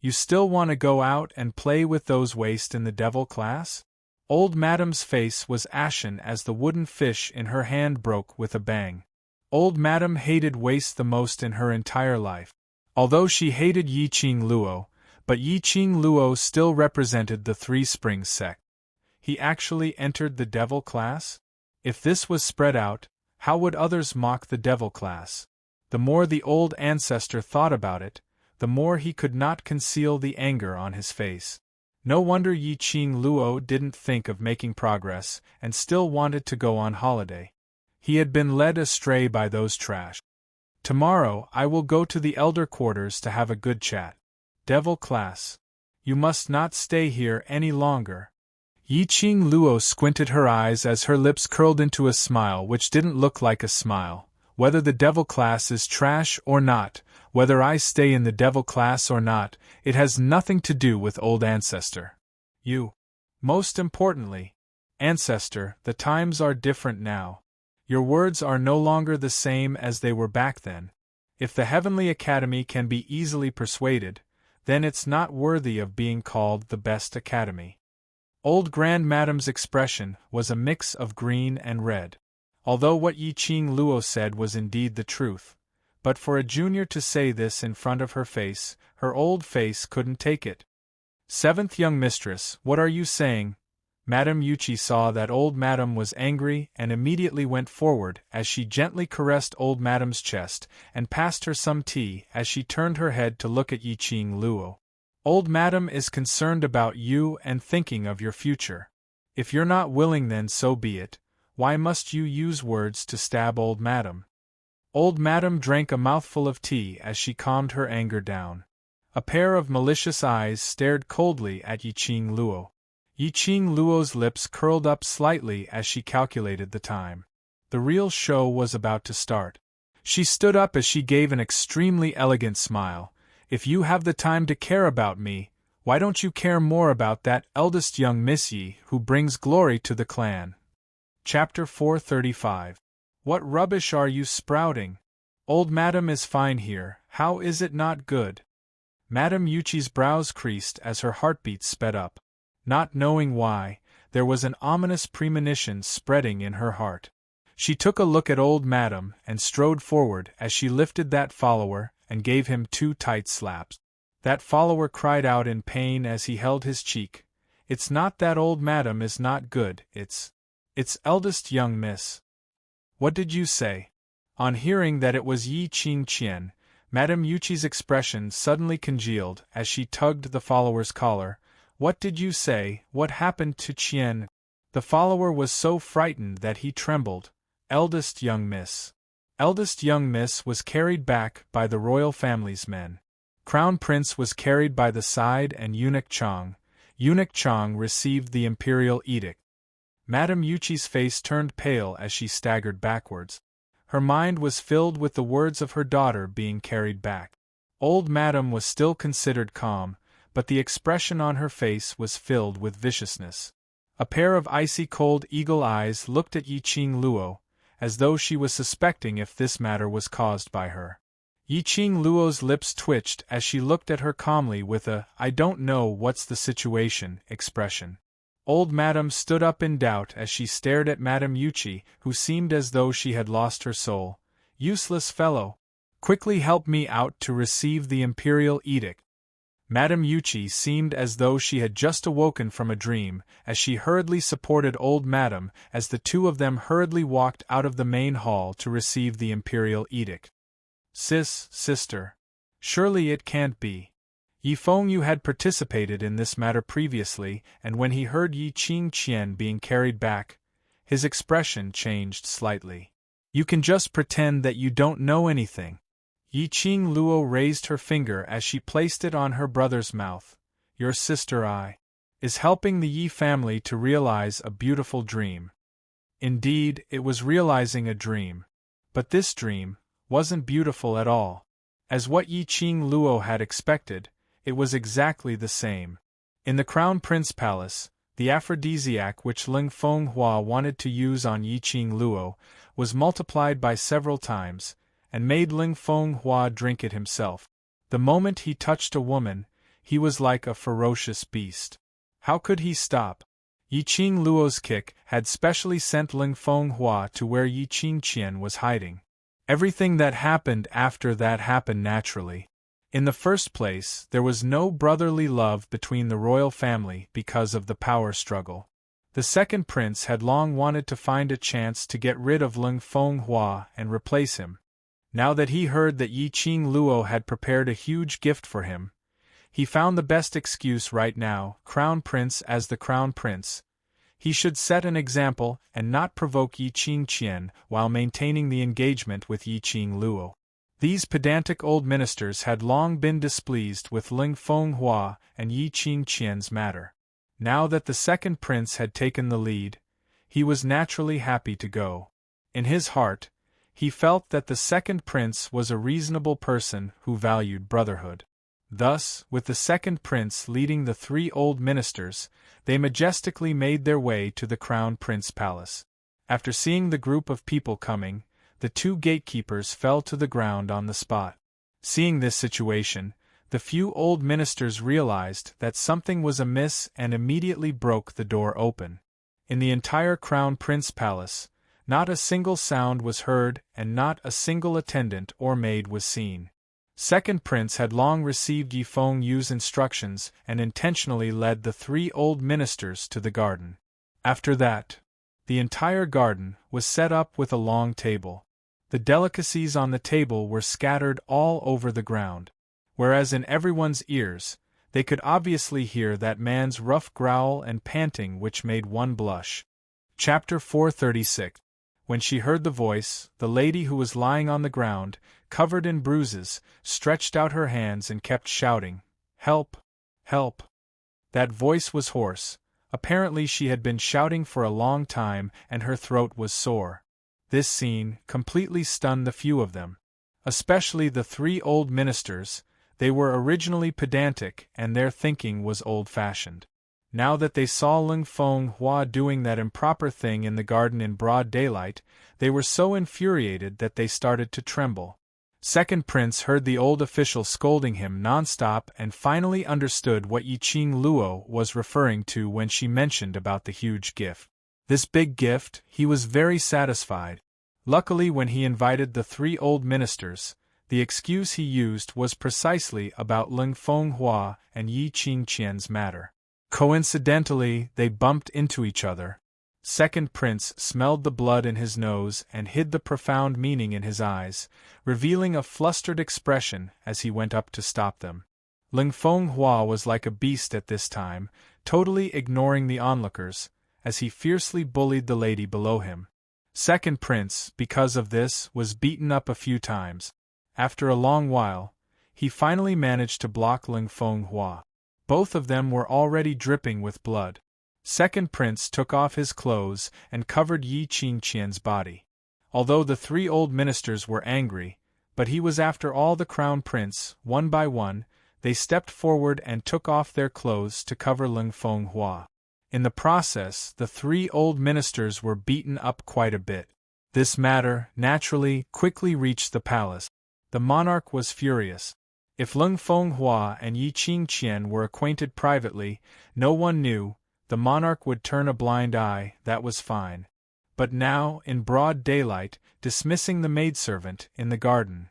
You still want to go out and play with those waste in the devil class? Old Madame's face was ashen as the wooden fish in her hand broke with a bang. Old Madame hated waste the most in her entire life. Although she hated Yi Qing Luo, but Yi Qing Luo still represented the Three Springs sect. He actually entered the devil class? If this was spread out, how would others mock the devil class? The more the old ancestor thought about it, the more he could not conceal the anger on his face. No wonder Yi Qing Luo didn't think of making progress and still wanted to go on holiday. He had been led astray by those trash. Tomorrow I will go to the elder quarters to have a good chat. Devil class. You must not stay here any longer. Yi Qing Luo squinted her eyes as her lips curled into a smile which didn't look like a smile. Whether the devil class is trash or not, whether I stay in the devil class or not, it has nothing to do with old ancestor. You. Most importantly, ancestor, the times are different now. Your words are no longer the same as they were back then. If the Heavenly Academy can be easily persuaded, then it's not worthy of being called the best academy. Old Grand Madame's expression was a mix of green and red. Although what Yi Qing Luo said was indeed the truth, but for a junior to say this in front of her old face couldn't take it. Seventh young mistress, what are you saying? Madame Yuchi saw that old Madame was angry and immediately went forward as she gently caressed old Madame's chest and passed her some tea as she turned her head to look at Yi Qing Luo. Old Madame is concerned about you and thinking of your future. If you're not willing, then so be it. Why must you use words to stab old Madame? Old Madame drank a mouthful of tea as she calmed her anger down. A pair of malicious eyes stared coldly at Yi Qing Luo. Yi Qing Luo's lips curled up slightly as she calculated the time. The real show was about to start. She stood up as she gave an extremely elegant smile. If you have the time to care about me, why don't you care more about that eldest young Miss Yi who brings glory to the clan? Chapter 435. What rubbish are you sprouting? Old Madame is fine here, how is it not good? Madame Yuchi's brows creased as her heartbeat sped up. Not knowing why, there was an ominous premonition spreading in her heart. She took a look at old Madame and strode forward as she lifted that follower and gave him 2 tight slaps. That follower cried out in pain as he held his cheek. It's not that old Madame is not good, it's eldest young miss. What did you say? On hearing that it was Yi Qing Qian, Madame Yuchi's expression suddenly congealed as she tugged the follower's collar. What did you say? What happened to Qian? The follower was so frightened that he trembled. Eldest young miss. Eldest young miss was carried back by the royal family's men. Crown Prince was carried by the side and Eunuch Chang. Eunuch Chang received the imperial edict. Madame Yuchi's face turned pale as she staggered backwards. Her mind was filled with the words of her daughter being carried back. Old Madame was still considered calm, but the expression on her face was filled with viciousness. A pair of icy cold eagle eyes looked at Yi Qing Luo, as though she was suspecting if this matter was caused by her. Yi Qing Luo's lips twitched as she looked at her calmly with a "I don't know what's the situation" expression. Old Madame stood up in doubt as she stared at Madame Yuchi, who seemed as though she had lost her soul. Useless fellow! Quickly help me out to receive the imperial edict. Madame Yuchi seemed as though she had just awoken from a dream, as she hurriedly supported old Madame as the two of them hurriedly walked out of the main hall to receive the imperial edict. Sister. Surely it can't be. Yi Fengyu had participated in this matter previously, and when he heard Yi Qingqian being carried back, his expression changed slightly. You can just pretend that you don't know anything. Yi Qingluo raised her finger as she placed it on her brother's mouth. Your sister is helping the Yi family to realize a beautiful dream. Indeed, it was realizing a dream. But this dream wasn't beautiful at all. As what Yi Qingluo had expected, it was exactly the same. In the Crown Prince Palace, the aphrodisiac which Ling Fenghua wanted to use on Yi Qingluo was multiplied by several times, and made Ling Fenghua drink it himself. The moment he touched a woman, he was like a ferocious beast. How could he stop? Yi Qingluo's kick had specially sent Ling Fenghua to where Yi Qingqian was hiding. Everything that happened after that happened naturally. In the first place, there was no brotherly love between the royal family because of the power struggle. The second prince had long wanted to find a chance to get rid of Ling Fenghua and replace him. Now that he heard that Yi Qingluo had prepared a huge gift for him, he found the best excuse right now, Crown Prince as the Crown Prince. He should set an example and not provoke Yi Qingqian while maintaining the engagement with Yi Qingluo. These pedantic old ministers had long been displeased with Ling Fenghua and Yi Qingqian's matter. Now that the second prince had taken the lead, he was naturally happy to go. In his heart, he felt that the second prince was a reasonable person who valued brotherhood. Thus, with the second prince leading the three old ministers, they majestically made their way to the Crown Prince Palace. After seeing the group of people coming, the two gatekeepers fell to the ground on the spot. Seeing this situation, the few old ministers realized that something was amiss and immediately broke the door open. In the entire Crown Prince Palace, not a single sound was heard and not a single attendant or maid was seen. Second Prince had long received Yi Fengyu's instructions and intentionally led the three old ministers to the garden. After that, the entire garden was set up with a long table. The delicacies on the table were scattered all over the ground, whereas in everyone's ears, they could obviously hear that man's rough growl and panting which made one blush. Chapter 436. When she heard the voice, the lady who was lying on the ground, covered in bruises, stretched out her hands and kept shouting, "Help! Help!" That voice was hoarse. Apparently she had been shouting for a long time and her throat was sore. This scene completely stunned the few of them. Especially the three old ministers. They were originally pedantic and their thinking was old-fashioned. Now that they saw Ling Fenghua doing that improper thing in the garden in broad daylight, they were so infuriated that they started to tremble. Second Prince heard the old official scolding him non-stop and finally understood what Yi Qingluo was referring to when she mentioned about the huge gift. This big gift, he was very satisfied. Luckily, when he invited the three old ministers, the excuse he used was precisely about Ling Fenghua and Yi Qingqian's matter. Coincidentally, they bumped into each other. Second Prince smelled the blood in his nose and hid the profound meaning in his eyes, revealing a flustered expression as he went up to stop them. Ling Fenghua was like a beast at this time, totally ignoring the onlookers, as he fiercely bullied the lady below him. Second Prince, because of this, was beaten up a few times. After a long while, he finally managed to block Ling Fenghua. Both of them were already dripping with blood. Second Prince took off his clothes and covered Yi Qingqian's body. Although the three old ministers were angry, but he was after all the Crown Prince. One by one, they stepped forward and took off their clothes to cover Ling Fenghua. In the process, the three old ministers were beaten up quite a bit. This matter, naturally, quickly reached the palace. The monarch was furious. If Ling Fenghua and Yi Qingqian were acquainted privately, no one knew, the monarch would turn a blind eye, that was fine. But now, in broad daylight, dismissing the maidservant in the garden.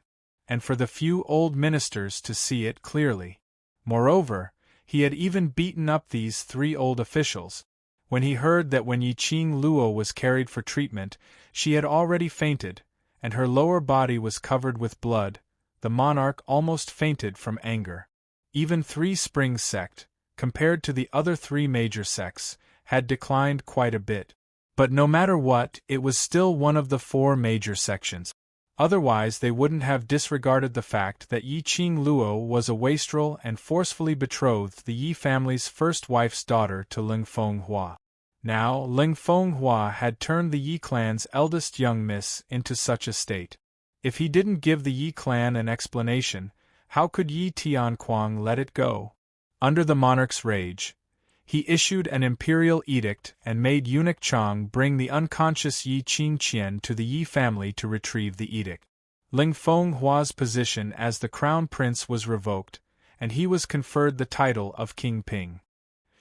And for the few old ministers to see it clearly. Moreover, he had even beaten up these 3 old officials. When he heard that when Yi Qing Luo was carried for treatment, she had already fainted, and her lower body was covered with blood, the monarch almost fainted from anger. Even 3 Springs sect, compared to the other 3 major sects, had declined quite a bit. But no matter what, it was still one of the 4 major sections. Otherwise they wouldn't have disregarded the fact that Yi Qing Luo was a wastrel and forcefully betrothed the Yi family's first wife's daughter to Ling Fenghua. Now, Ling Fenghua had turned the Yi clan's eldest young miss into such a state. If he didn't give the Yi clan an explanation, how could Yi Tianquang let it go? Under the monarch's rage, he issued an imperial edict and made eunuch Chang bring the unconscious Yi Qingqian to the Yi family to retrieve the edict. Ling Fenghua's position as the crown prince was revoked, and he was conferred the title of King Ping.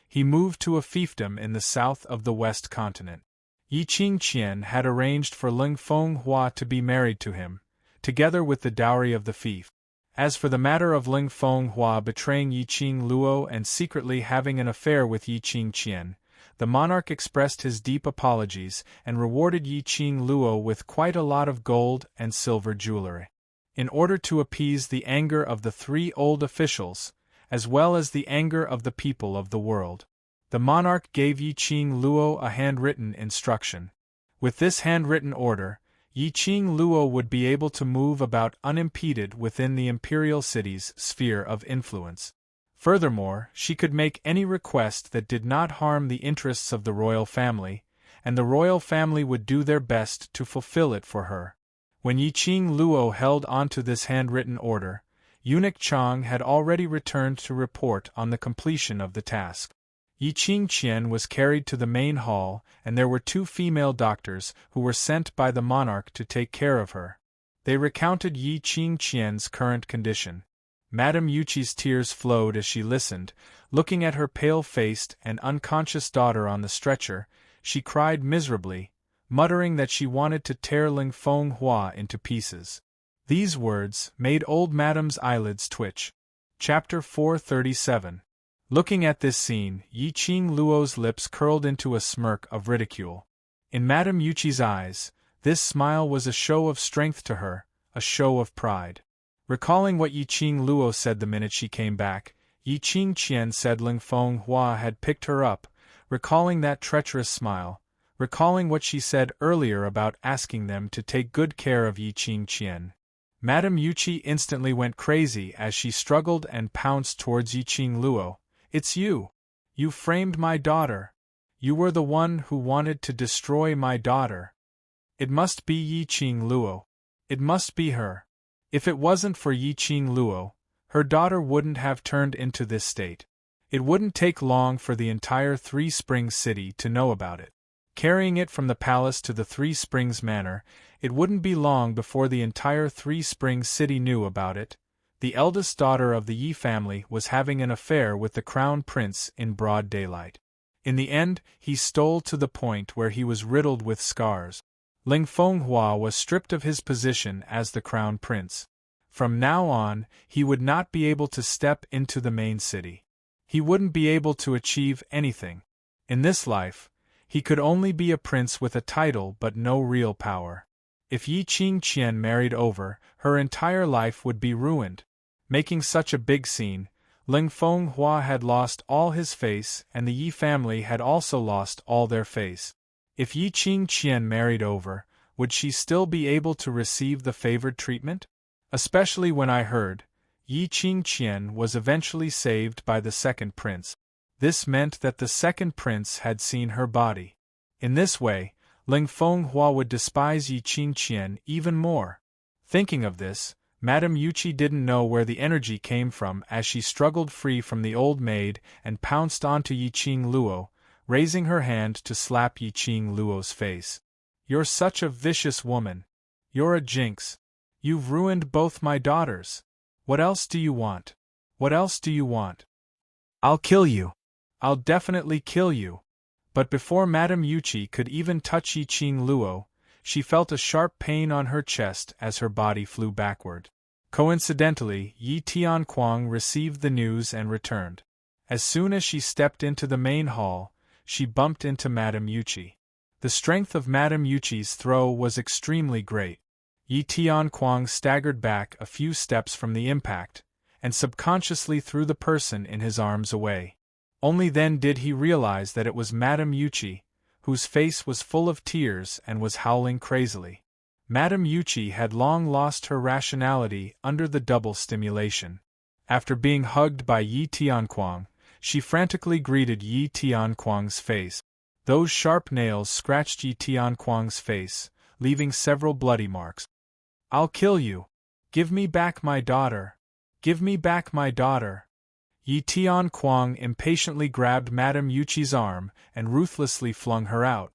He moved to a fiefdom in the south of the West continent. Yi Qingqian had arranged for Ling Fenghua to be married to him, together with the dowry of the fief. As for the matter of Ling Fenghua betraying Yi Qing Luo and secretly having an affair with Yi Qingqian, the monarch expressed his deep apologies and rewarded Yi Qing Luo with quite a lot of gold and silver jewelry. In order to appease the anger of the 3 old officials, as well as the anger of the people of the world, the monarch gave Yi Qing Luo a handwritten instruction. With this handwritten order, Yi Qing Luo would be able to move about unimpeded within the imperial city's sphere of influence. Furthermore, she could make any request that did not harm the interests of the royal family, and the royal family would do their best to fulfill it for her. When Yi Qing Luo held onto this handwritten order, eunuch Chang had already returned to report on the completion of the task. Yi Qingqian was carried to the main hall, and there were 2 female doctors who were sent by the monarch to take care of her. They recounted Yi Qingqian's current condition. Madame Yuqi's tears flowed as she listened, looking at her pale-faced and unconscious daughter on the stretcher. She cried miserably, muttering that she wanted to tear Ling Fenghua into pieces. These words made old Madame's eyelids twitch. Chapter 437. Looking at this scene, Yi Qing Luo's lips curled into a smirk of ridicule. In Madame Yuqi's eyes, this smile was a show of strength to her, a show of pride. Recalling what Yi Qing Luo said the minute she came back, Yi Qingqian said Ling Fenghua had picked her up, recalling that treacherous smile, recalling what she said earlier about asking them to take good care of Yi Qingqian. Madame Yuqi instantly went crazy as she struggled and pounced towards Yi Qing Luo. "It's you! You framed my daughter! You were the one who wanted to destroy my daughter! It must be Yi Qing Luo! It must be her! If it wasn't for Yi Qing Luo, her daughter wouldn't have turned into this state. It wouldn't take long for the entire 3 Springs city to know about it. Carrying it from the palace to the 3 Springs manor, it wouldn't be long before the entire 3 Springs city knew about it. The eldest daughter of the Yi family was having an affair with the crown prince in broad daylight. In the end, he stole to the point where he was riddled with scars. Ling Fenghua was stripped of his position as the crown prince. From now on, he would not be able to step into the main city. He wouldn't be able to achieve anything. In this life, he could only be a prince with a title but no real power. If Yi Qingqian married over, her entire life would be ruined. Making such a big scene, Ling Fenghua had lost all his face and the Yi family had also lost all their face. If Yi Qingqian married over, would she still be able to receive the favored treatment? Especially when I heard, Yi Qingqian was eventually saved by the second prince. This meant that the second prince had seen her body. In this way, Ling Fenghua would despise Yi Qingqian even more. Thinking of this, Madame Yuqi didn't know where the energy came from as she struggled free from the old maid and pounced onto Yi Qing Luo, raising her hand to slap Yi Qing Luo's face. "You're such a vicious woman. You're a jinx. You've ruined both my daughters. What else do you want? What else do you want? I'll kill you. I'll definitely kill you. But before Madame Yuchi could even touch Yi Qing Luo, she felt a sharp pain on her chest as her body flew backward. Coincidentally, Yi Tianquang received the news and returned. As soon as she stepped into the main hall, she bumped into Madame Yuchi. The strength of Madame Yuchi's throw was extremely great. Yi Tianquang staggered back a few steps from the impact, and subconsciously threw the person in his arms away. Only then did he realize that it was Madame Yuchi, whose face was full of tears and was howling crazily. Madame Yuchi had long lost her rationality under the double stimulation. After being hugged by Yi Tianquang, she frantically greeted Yi Tianquang's face. Those sharp nails scratched Yi Tianquang's face, leaving several bloody marks. "I'll kill you! Give me back my daughter! Give me back my daughter!" Yi Tianquang impatiently grabbed Madame Yuchi's arm and ruthlessly flung her out.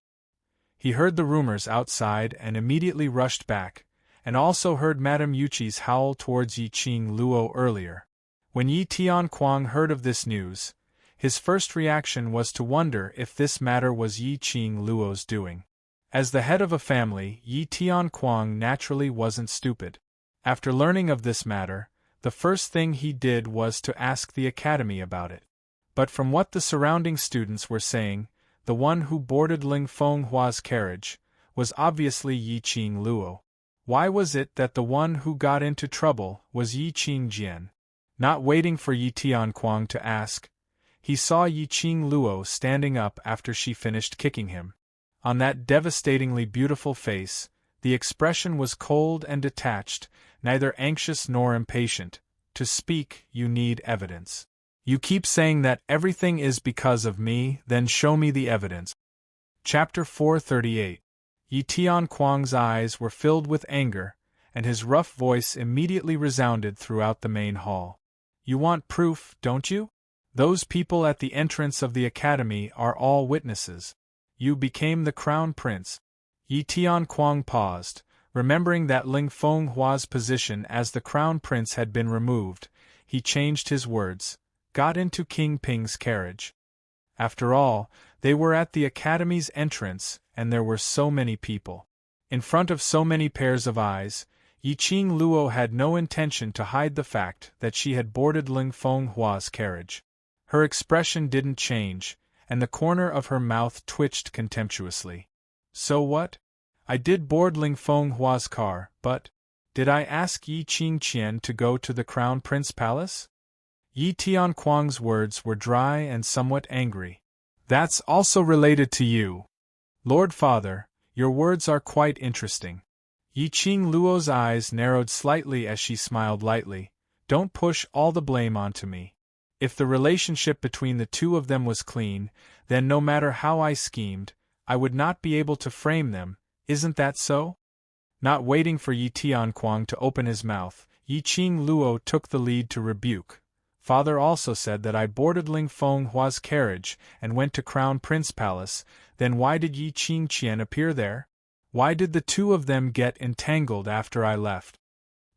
He heard the rumors outside and immediately rushed back, and also heard Madame Yuchi's howl towards Yi Qing Luo earlier. When Yi Tianquang heard of this news, his first reaction was to wonder if this matter was Yi Qing Luo's doing. As the head of a family, Yi Tianquang naturally wasn't stupid. After learning of this matter, the first thing he did was to ask the academy about it. But from what the surrounding students were saying, the one who boarded Ling Fenghua's carriage was obviously Yi Qing Luo. Why was it that the one who got into trouble was Yi Qing Jian? Not waiting for Yi Tianquang to ask, he saw Yi Qing Luo standing up after she finished kicking him. On that devastatingly beautiful face, the expression was cold and detached, neither anxious nor impatient. To speak, you need evidence. You keep saying that everything is because of me, then show me the evidence. Chapter 438. Yi Tianquang's eyes were filled with anger, and his rough voice immediately resounded throughout the main hall. You want proof, don't you? Those people at the entrance of the academy are all witnesses. You became the crown prince. Yi Tianquang paused, remembering that Ling Fenghua's position as the crown prince had been removed. He changed his words, got into King Ping's carriage. After all, they were at the academy's entrance, and there were so many people. In front of so many pairs of eyes, Yi Qing Luo had no intention to hide the fact that she had boarded Ling Fenghua's carriage. Her expression didn't change, and the corner of her mouth twitched contemptuously. So what? I did board Ling Fenghua's car, but did I ask Yi Qing Qian to go to the Crown Prince Palace? Yi Tianquang's words were dry and somewhat angry. That's also related to you. Lord Father, your words are quite interesting. Yi Qing Luo's eyes narrowed slightly as she smiled lightly. Don't push all the blame onto me. If the relationship between the two of them was clean, then no matter how I schemed, I would not be able to frame them, isn't that so? Not waiting for Yi Tianquang to open his mouth, Yi Qing Luo took the lead to rebuke. Father also said that I boarded Ling Fenghua's carriage and went to Crown Prince Palace, then why did Yi Qing Qian appear there? Why did the two of them get entangled after I left?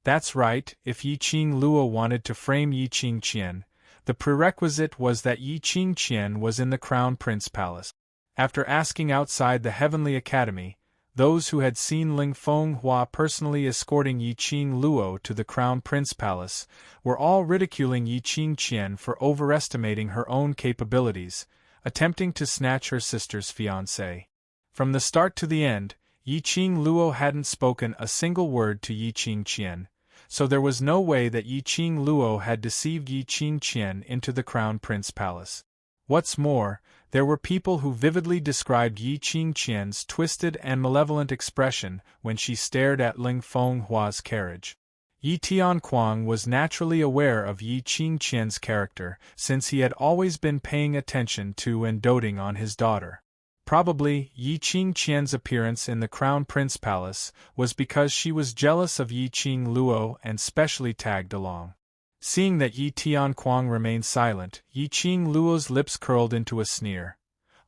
That's right, if Yi Qing Luo wanted to frame Yi Qing Qian, the prerequisite was that Yi Qing Qian was in the Crown Prince Palace. After asking outside the Heavenly Academy, those who had seen Ling Fenghua personally escorting Yi Qing Luo to the Crown Prince Palace were all ridiculing Yi Qing Qian for overestimating her own capabilities, attempting to snatch her sister's fiancé. From the start to the end, Yi Qing Luo hadn't spoken a single word to Yi Qing Qian, so there was no way that Yi Qing Luo had deceived Yi Qing Qian into the Crown Prince Palace. What's more, there were people who vividly described Yi Qing Qian's twisted and malevolent expression when she stared at Ling Fenghua's carriage. Yi Tianquang was naturally aware of Yi Qing Qian's character since he had always been paying attention to and doting on his daughter. Probably, Yi Qing Qian's appearance in the Crown Prince Palace was because she was jealous of Yi Qing Luo and specially tagged along. Seeing that Yi Tianquang remained silent, Yi Qing Luo's lips curled into a sneer.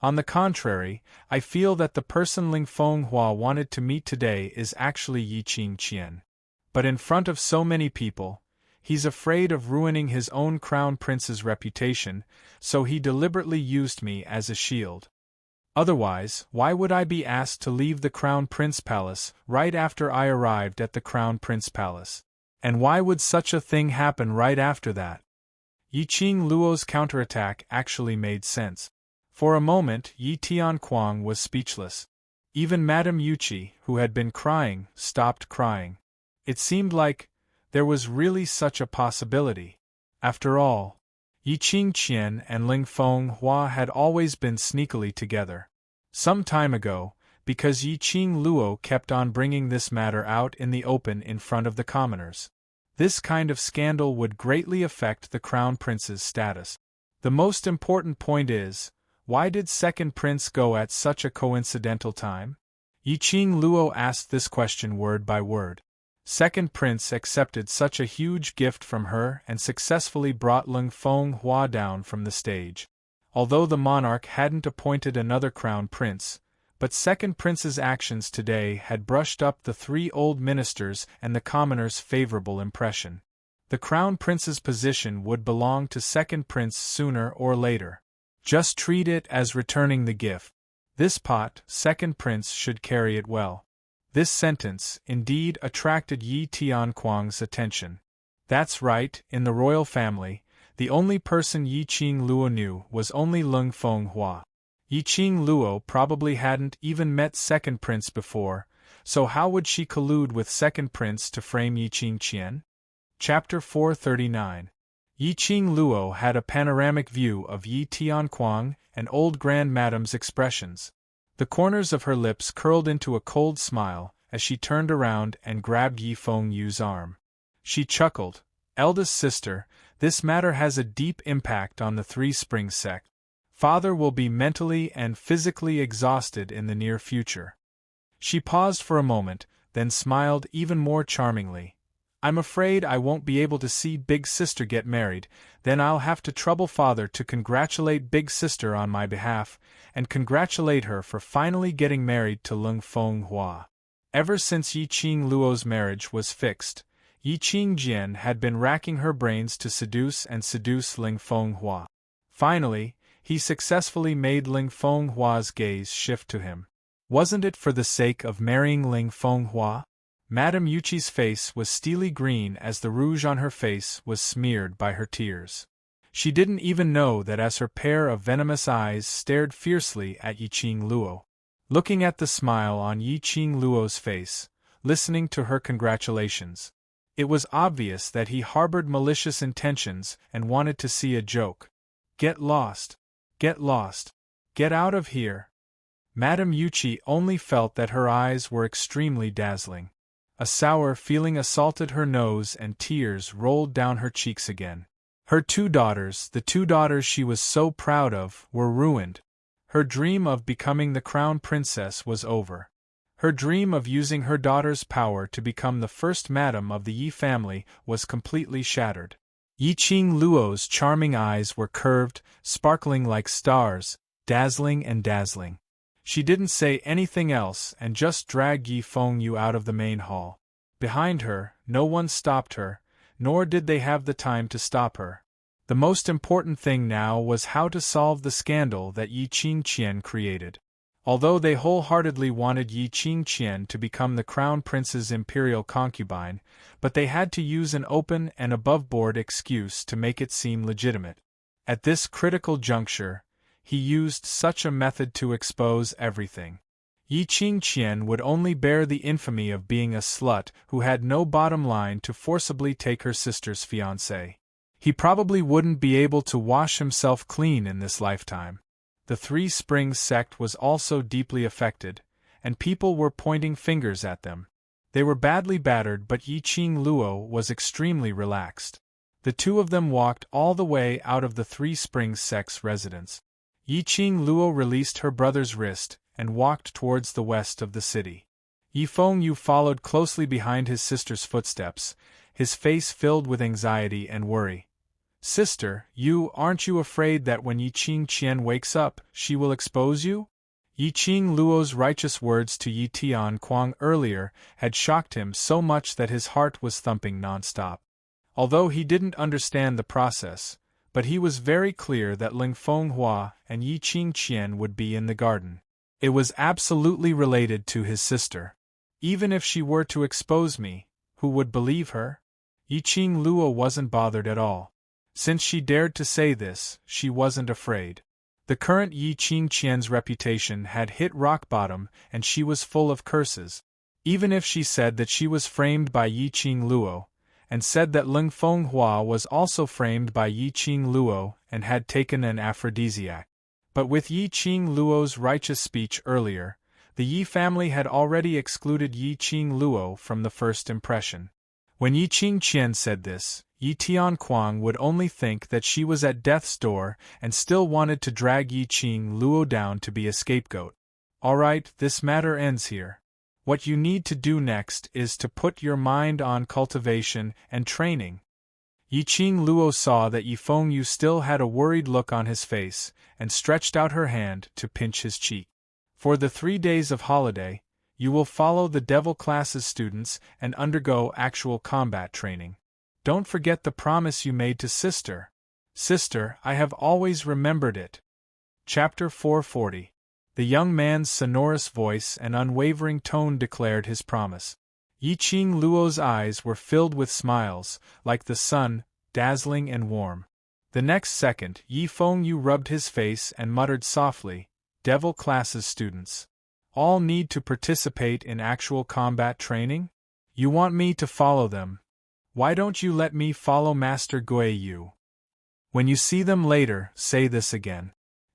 On the contrary, I feel that the person Ling Fenghua wanted to meet today is actually Yi Qing Qian. But in front of so many people, He's afraid of ruining his own crown prince's reputation, so he deliberately used me as a shield. Otherwise, why would I be asked to leave the Crown Prince Palace right after I arrived at the Crown Prince Palace? And why would such a thing happen right after that? Yi Qing Luo's counterattack actually made sense. For a moment, Yi Tianquang was speechless. Even Madame Yuqi, who had been crying, stopped crying. It seemed like there was really such a possibility. After all, Yi Qingqian and Ling Fenghua had always been sneakily together. Some time ago, because Yi Qing Luo kept on bringing this matter out in the open in front of the commoners. This kind of scandal would greatly affect the Crown Prince's status. The most important point is, why did Second Prince go at such a coincidental time? Yi Qing Luo asked this question word by word. Second Prince accepted such a huge gift from her and successfully brought Ling Fenghua down from the stage. Although the monarch hadn't appointed another crown prince, but Second Prince's actions today had brushed up the three old ministers and the commoners' favorable impression. The crown prince's position would belong to Second Prince sooner or later. Just treat it as returning the gift. This pot, Second Prince should carry it well. This sentence, indeed, attracted Yi Tianquang's attention. That's right, in the royal family, the only person Yi Qing Luo knew was only Ling Fenghua. Yi Qing Luo probably hadn't even met Second Prince before, so how would she collude with Second Prince to frame Yi Qingqian? Chapter 439. Yi Qing Luo had a panoramic view of Yi Tianquang and old Grand Madame's expressions. The corners of her lips curled into a cold smile as she turned around and grabbed Yi Fengyu's arm. She chuckled, "Eldest sister, this matter has a deep impact on the Three Springs sect. Father will be mentally and physically exhausted in the near future." She paused for a moment, then smiled even more charmingly. "I'm afraid I won't be able to see Big Sister get married, then I'll have to trouble Father to congratulate Big Sister on my behalf, and congratulate her for finally getting married to Ling Fenghua." Ever since Yi Qing Luo's marriage was fixed, Yi Qingjian had been racking her brains to seduce Ling Fenghua. Finally, he successfully made Ling Fenghua's gaze shift to him. Wasn't it for the sake of marrying Ling Fenghua? Madame Yuqi's face was steely green as the rouge on her face was smeared by her tears. She didn't even know that as her pair of venomous eyes stared fiercely at Yi Qing Luo. Looking at the smile on Yi Qing Luo's face, listening to her congratulations, it was obvious that he harbored malicious intentions and wanted to see a joke. Get lost. Get lost. Get out of here. Madame Yuqi only felt that her eyes were extremely dazzling. A sour feeling assaulted her nose and tears rolled down her cheeks again. Her two daughters, the two daughters she was so proud of, were ruined. Her dream of becoming the crown princess was over. Her dream of using her daughter's power to become the first madam of the Yi family was completely shattered. Yi Qing Luo's charming eyes were curved, sparkling like stars, dazzling and dazzling. She didn't say anything else and just dragged Yi Fengyu out of the main hall. Behind her, no one stopped her, nor did they have the time to stop her. The most important thing now was how to solve the scandal that Yi Qingqian created. Although they wholeheartedly wanted Yi Qingqian to become the crown prince's imperial concubine, but they had to use an open and above-board excuse to make it seem legitimate. At this critical juncture, he used such a method to expose everything. Yi Qingqian would only bear the infamy of being a slut who had no bottom line to forcibly take her sister's fiancé. He probably wouldn't be able to wash himself clean in this lifetime. The Three Springs sect was also deeply affected, and people were pointing fingers at them. They were badly battered, but Yi Qing Luo was extremely relaxed. The two of them walked all the way out of the Three Springs sect's residence. Yi Qing Luo released her brother's wrist and walked towards the west of the city. Yi Fengyu followed closely behind his sister's footsteps, his face filled with anxiety and worry. "Sister, aren't you afraid that when Yi Qingqian wakes up, she will expose you?" Yi Qing Luo's righteous words to Yi Tianquang earlier had shocked him so much that his heart was thumping non-stop. although he didn't understand the process, but he was very clear that Ling Fenghua and Yi Qingqian would be in the garden. It was absolutely related to his sister. Even if she were to expose me, who would believe her? Yi Qingluo wasn't bothered at all. Since she dared to say this, she wasn't afraid. The current Yi Qingqian's reputation had hit rock bottom and she was full of curses. Even if she said that she was framed by Yi Qingluo, and said that Ling Fenghua was also framed by Yi Qingluo and had taken an aphrodisiac. But with Yi Qingluo's righteous speech earlier, the Yi family had already excluded Yi Qingluo from the first impression. When Yi Qingqian said this, Yi Tianquang would only think that she was at death's door and still wanted to drag Yi Qingluo down to be a scapegoat. Alright, this matter ends here. What you need to do next is to put your mind on cultivation and training. Yi Qingluo saw that Yi Fengyu still had a worried look on his face and stretched out her hand to pinch his cheek. For the 3 days of holiday, you will follow the Devil Classes students and undergo actual combat training. Don't forget the promise you made to Sister. Sister, I have always remembered it. Chapter 440. The young man's sonorous voice and unwavering tone declared his promise. Yi Qingluo's eyes were filled with smiles, like the sun, dazzling and warm. The next second, Yi Fengyu rubbed his face and muttered softly, Devil Classes students. All need to participate in actual combat training? You want me to follow them? Why don't you let me follow Master Gui Yu? When you see them later, say this again.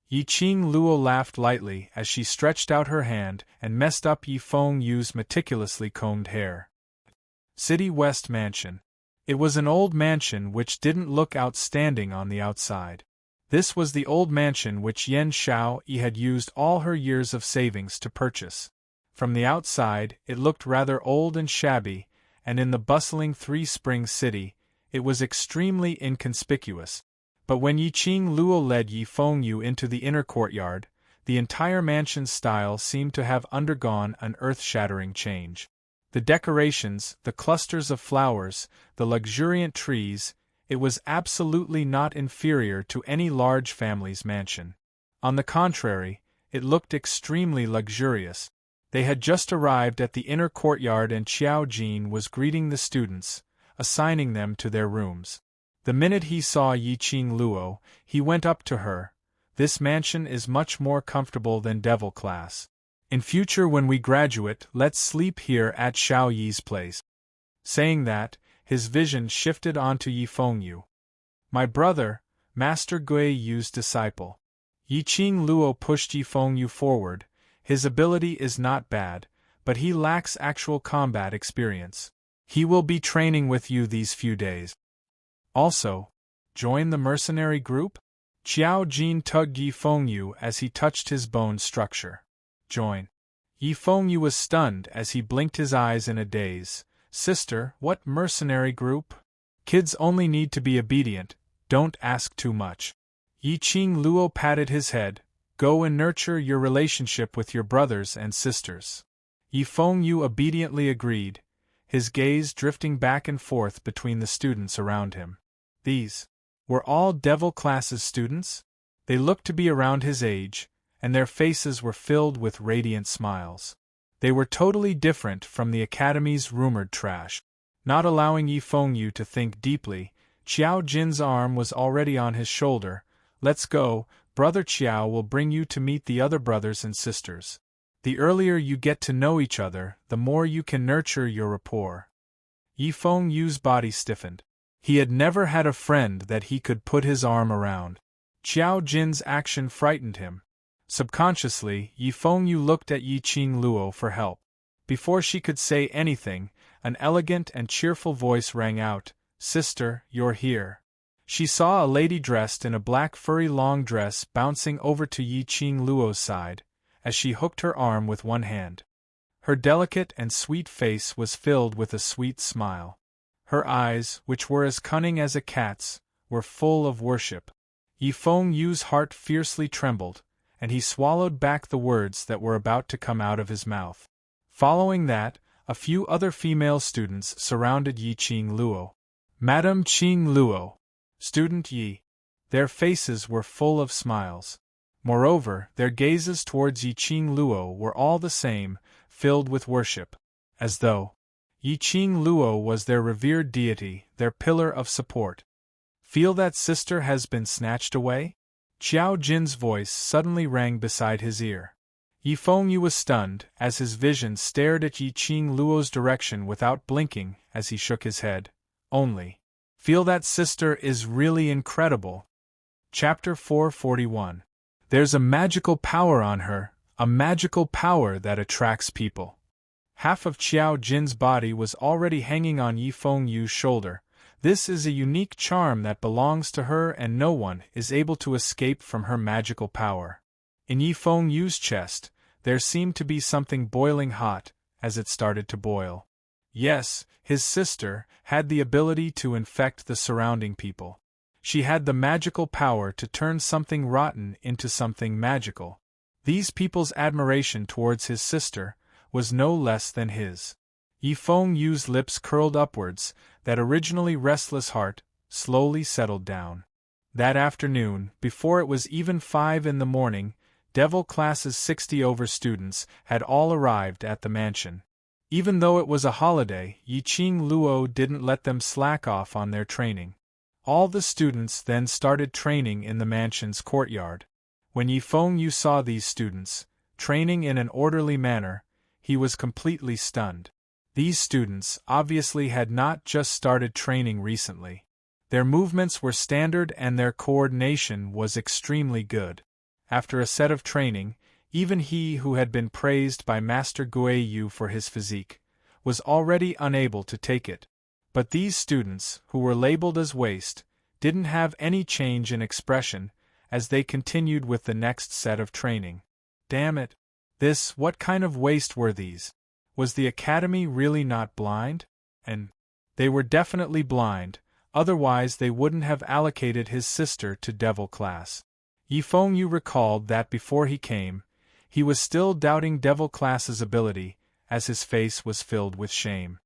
Yi Qingluo laughed lightly as she stretched out her hand and messed up Yi Fengyu's meticulously combed hair. City West Mansion. It was an old mansion which didn't look outstanding on the outside. This was the old mansion which Yan Xiaoyi had used all her years of savings to purchase. From the outside, it looked rather old and shabby, and in the bustling Three Springs city, it was extremely inconspicuous. But when Yi Qingluo led Yi Fengyu into the inner courtyard, the entire mansion's style seemed to have undergone an earth-shattering change. The decorations, the clusters of flowers, the luxuriant trees, it was absolutely not inferior to any large family's mansion. On the contrary, it looked extremely luxurious. They had just arrived at the inner courtyard and Qiao Jin was greeting the students, assigning them to their rooms. The minute he saw Yi Qingluo, he went up to her. This mansion is much more comfortable than Devil Class. In future when we graduate, let's sleep here at Xiao Yi's place. Saying that, his vision shifted onto Yi Fengyu. My brother, Master Gui Yu's disciple. Yi Qingluo pushed Yi Fengyu forward. His ability is not bad, but he lacks actual combat experience. He will be training with you these few days. Also, join the mercenary group? Qiao Jin tugged Yi Fengyu as he touched his bone structure. Join. Yi Fengyu was stunned as he blinked his eyes in a daze. Sister, what mercenary group? Kids only need to be obedient, don't ask too much. Yi Qingluo patted his head. Go and nurture your relationship with your brothers and sisters. Yi Fengyu obediently agreed, his gaze drifting back and forth between the students around him. These were all Devil Classes students? They looked to be around his age, and their faces were filled with radiant smiles. They were totally different from the Academy's rumored trash. Not allowing Yi Fengyu to think deeply, Qiao Jin's arm was already on his shoulder. Let's go, Brother Qiao will bring you to meet the other brothers and sisters. The earlier you get to know each other, the more you can nurture your rapport. Yi Fengyu's body stiffened. He had never had a friend that he could put his arm around. Qiao Jin's action frightened him. Subconsciously, Yi Fengyu looked at Yi Qingluo for help. Before she could say anything, an elegant and cheerful voice rang out, Sister, you're here. She saw a lady dressed in a black furry long dress bouncing over to Yi Qingluo's side, as she hooked her arm with one hand. Her delicate and sweet face was filled with a sweet smile. Her eyes, which were as cunning as a cat's, were full of worship. Yi Fengyu's heart fiercely trembled, and he swallowed back the words that were about to come out of his mouth. Following that, a few other female students surrounded Yi Qingluo. Madame Qing Luo. Student Yi. Their faces were full of smiles. Moreover, their gazes towards Yi Qing Luo were all the same, filled with worship. As though Yi Qing Luo was their revered deity, their pillar of support. Feel that sister has been snatched away? Qiao Jin's voice suddenly rang beside his ear. Yi Fengyu was stunned, as his vision stared at Yi Qing Luo's direction without blinking as he shook his head. Only. Feel that sister is really incredible. Chapter 441. There's a magical power on her, a magical power that attracts people. Half of Qiao Jin's body was already hanging on Yi Fengyu's shoulder. This is a unique charm that belongs to her and no one is able to escape from her magical power. In Yi Fengyu's chest, there seemed to be something boiling hot, as it started to boil. Yes, his sister had the ability to infect the surrounding people. She had the magical power to turn something rotten into something magical. These people's admiration towards his sister was no less than his. Yi Fengyu's lips curled upwards, that originally restless heart slowly settled down. That afternoon, before it was even 5 in the morning, Devil Class's 60 students had all arrived at the mansion. Even though it was a holiday, Yi Qing Luo didn't let them slack off on their training. All the students then started training in the mansion's courtyard. When Yi Fengyu saw these students, training in an orderly manner, he was completely stunned. These students obviously had not just started training recently. Their movements were standard and their coordination was extremely good. After a set of training, even he who had been praised by Master Guiyu for his physique was already unable to take it. But these students, who were labeled as waste, didn't have any change in expression as they continued with the next set of training. Damn it! What kind of waste were these? Was the academy really not blind? And they were definitely blind, otherwise they wouldn't have allocated his sister to Devil Class. Yi Fengyu recalled that before he came, he was still doubting Devil Class's ability, as his face was filled with shame.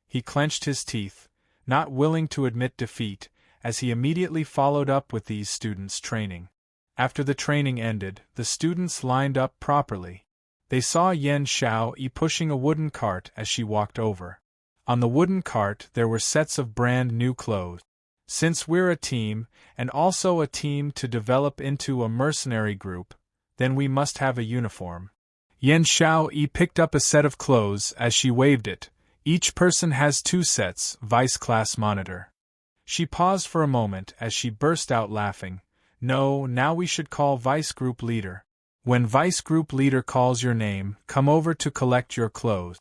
He clenched his teeth, not willing to admit defeat, as he immediately followed up with these students' training. After the training ended, the students lined up properly. They saw Yan Xiaoyi pushing a wooden cart as she walked over. On the wooden cart there were sets of brand new clothes. Since we're a team, and also a team to develop into a mercenary group, then we must have a uniform. Yan Xiaoyi picked up a set of clothes as she waved it. Each person has 2 sets, Vice Class Monitor. She paused for a moment as she burst out laughing. No, now we should call Vice Group Leader. When Vice Group Leader calls your name, come over to collect your clothes.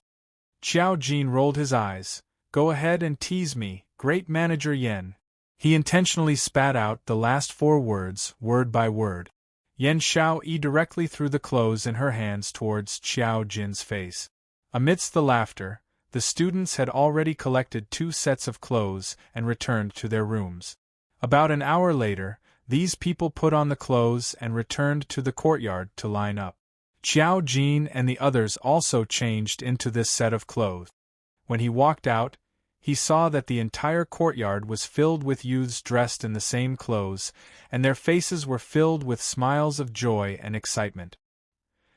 Qiao Jin rolled his eyes. Go ahead and tease me, Great Manager Yan. He intentionally spat out the last 4 words, word by word. Yan Xiaoyi directly threw the clothes in her hands towards Qiao Jin's face. Amidst the laughter, the students had already collected 2 sets of clothes and returned to their rooms. About an hour later, these people put on the clothes and returned to the courtyard to line up. Qiao Jin and the others also changed into this set of clothes. When he walked out, he saw that the entire courtyard was filled with youths dressed in the same clothes, and their faces were filled with smiles of joy and excitement.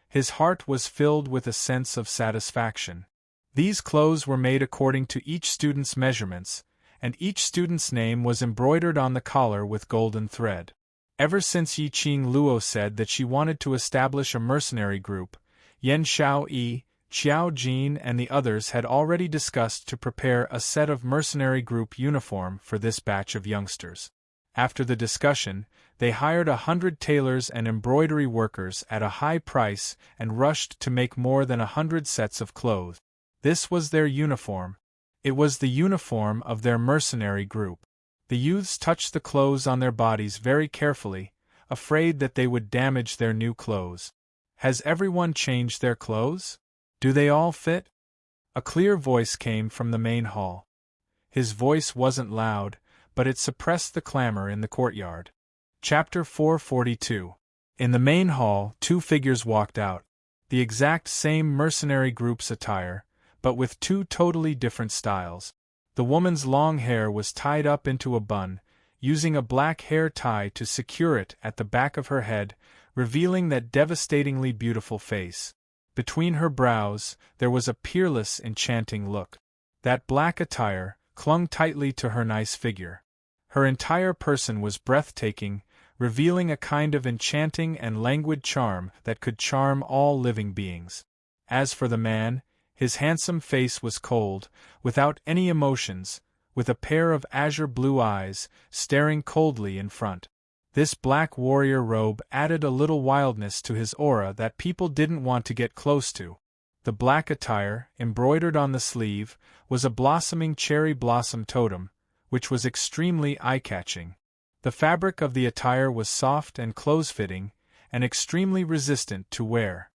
His heart was filled with a sense of satisfaction. These clothes were made according to each student's measurements, and each student's name was embroidered on the collar with golden thread. Ever since Yi Qing Luo said that she wanted to establish a mercenary group, Yan Xiaoyi, Qiao Jin and the others had already discussed to prepare a set of mercenary group uniform for this batch of youngsters. After the discussion, they hired 100 tailors and embroidery workers at a high price and rushed to make more than 100 sets of clothes. This was their uniform. It was the uniform of their mercenary group. The youths touched the clothes on their bodies very carefully, afraid that they would damage their new clothes. Has everyone changed their clothes? Do they all fit? A clear voice came from the main hall. His voice wasn't loud, but it suppressed the clamor in the courtyard. Chapter 442. In the main hall, 2 figures walked out. The exact same mercenary group's attire, but with 2 totally different styles. The woman's long hair was tied up into a bun, using a black hair tie to secure it at the back of her head, revealing that devastatingly beautiful face. Between her brows, there was a peerless, enchanting look. That black attire clung tightly to her nice figure. Her entire person was breathtaking, revealing a kind of enchanting and languid charm that could charm all living beings. As for the man, his handsome face was cold, without any emotions, with a pair of azure blue eyes, staring coldly in front. This black warrior robe added a little wildness to his aura that people didn't want to get close to. The black attire, embroidered on the sleeve, was a blossoming cherry blossom totem, which was extremely eye-catching. The fabric of the attire was soft and close-fitting, and extremely resistant to wear.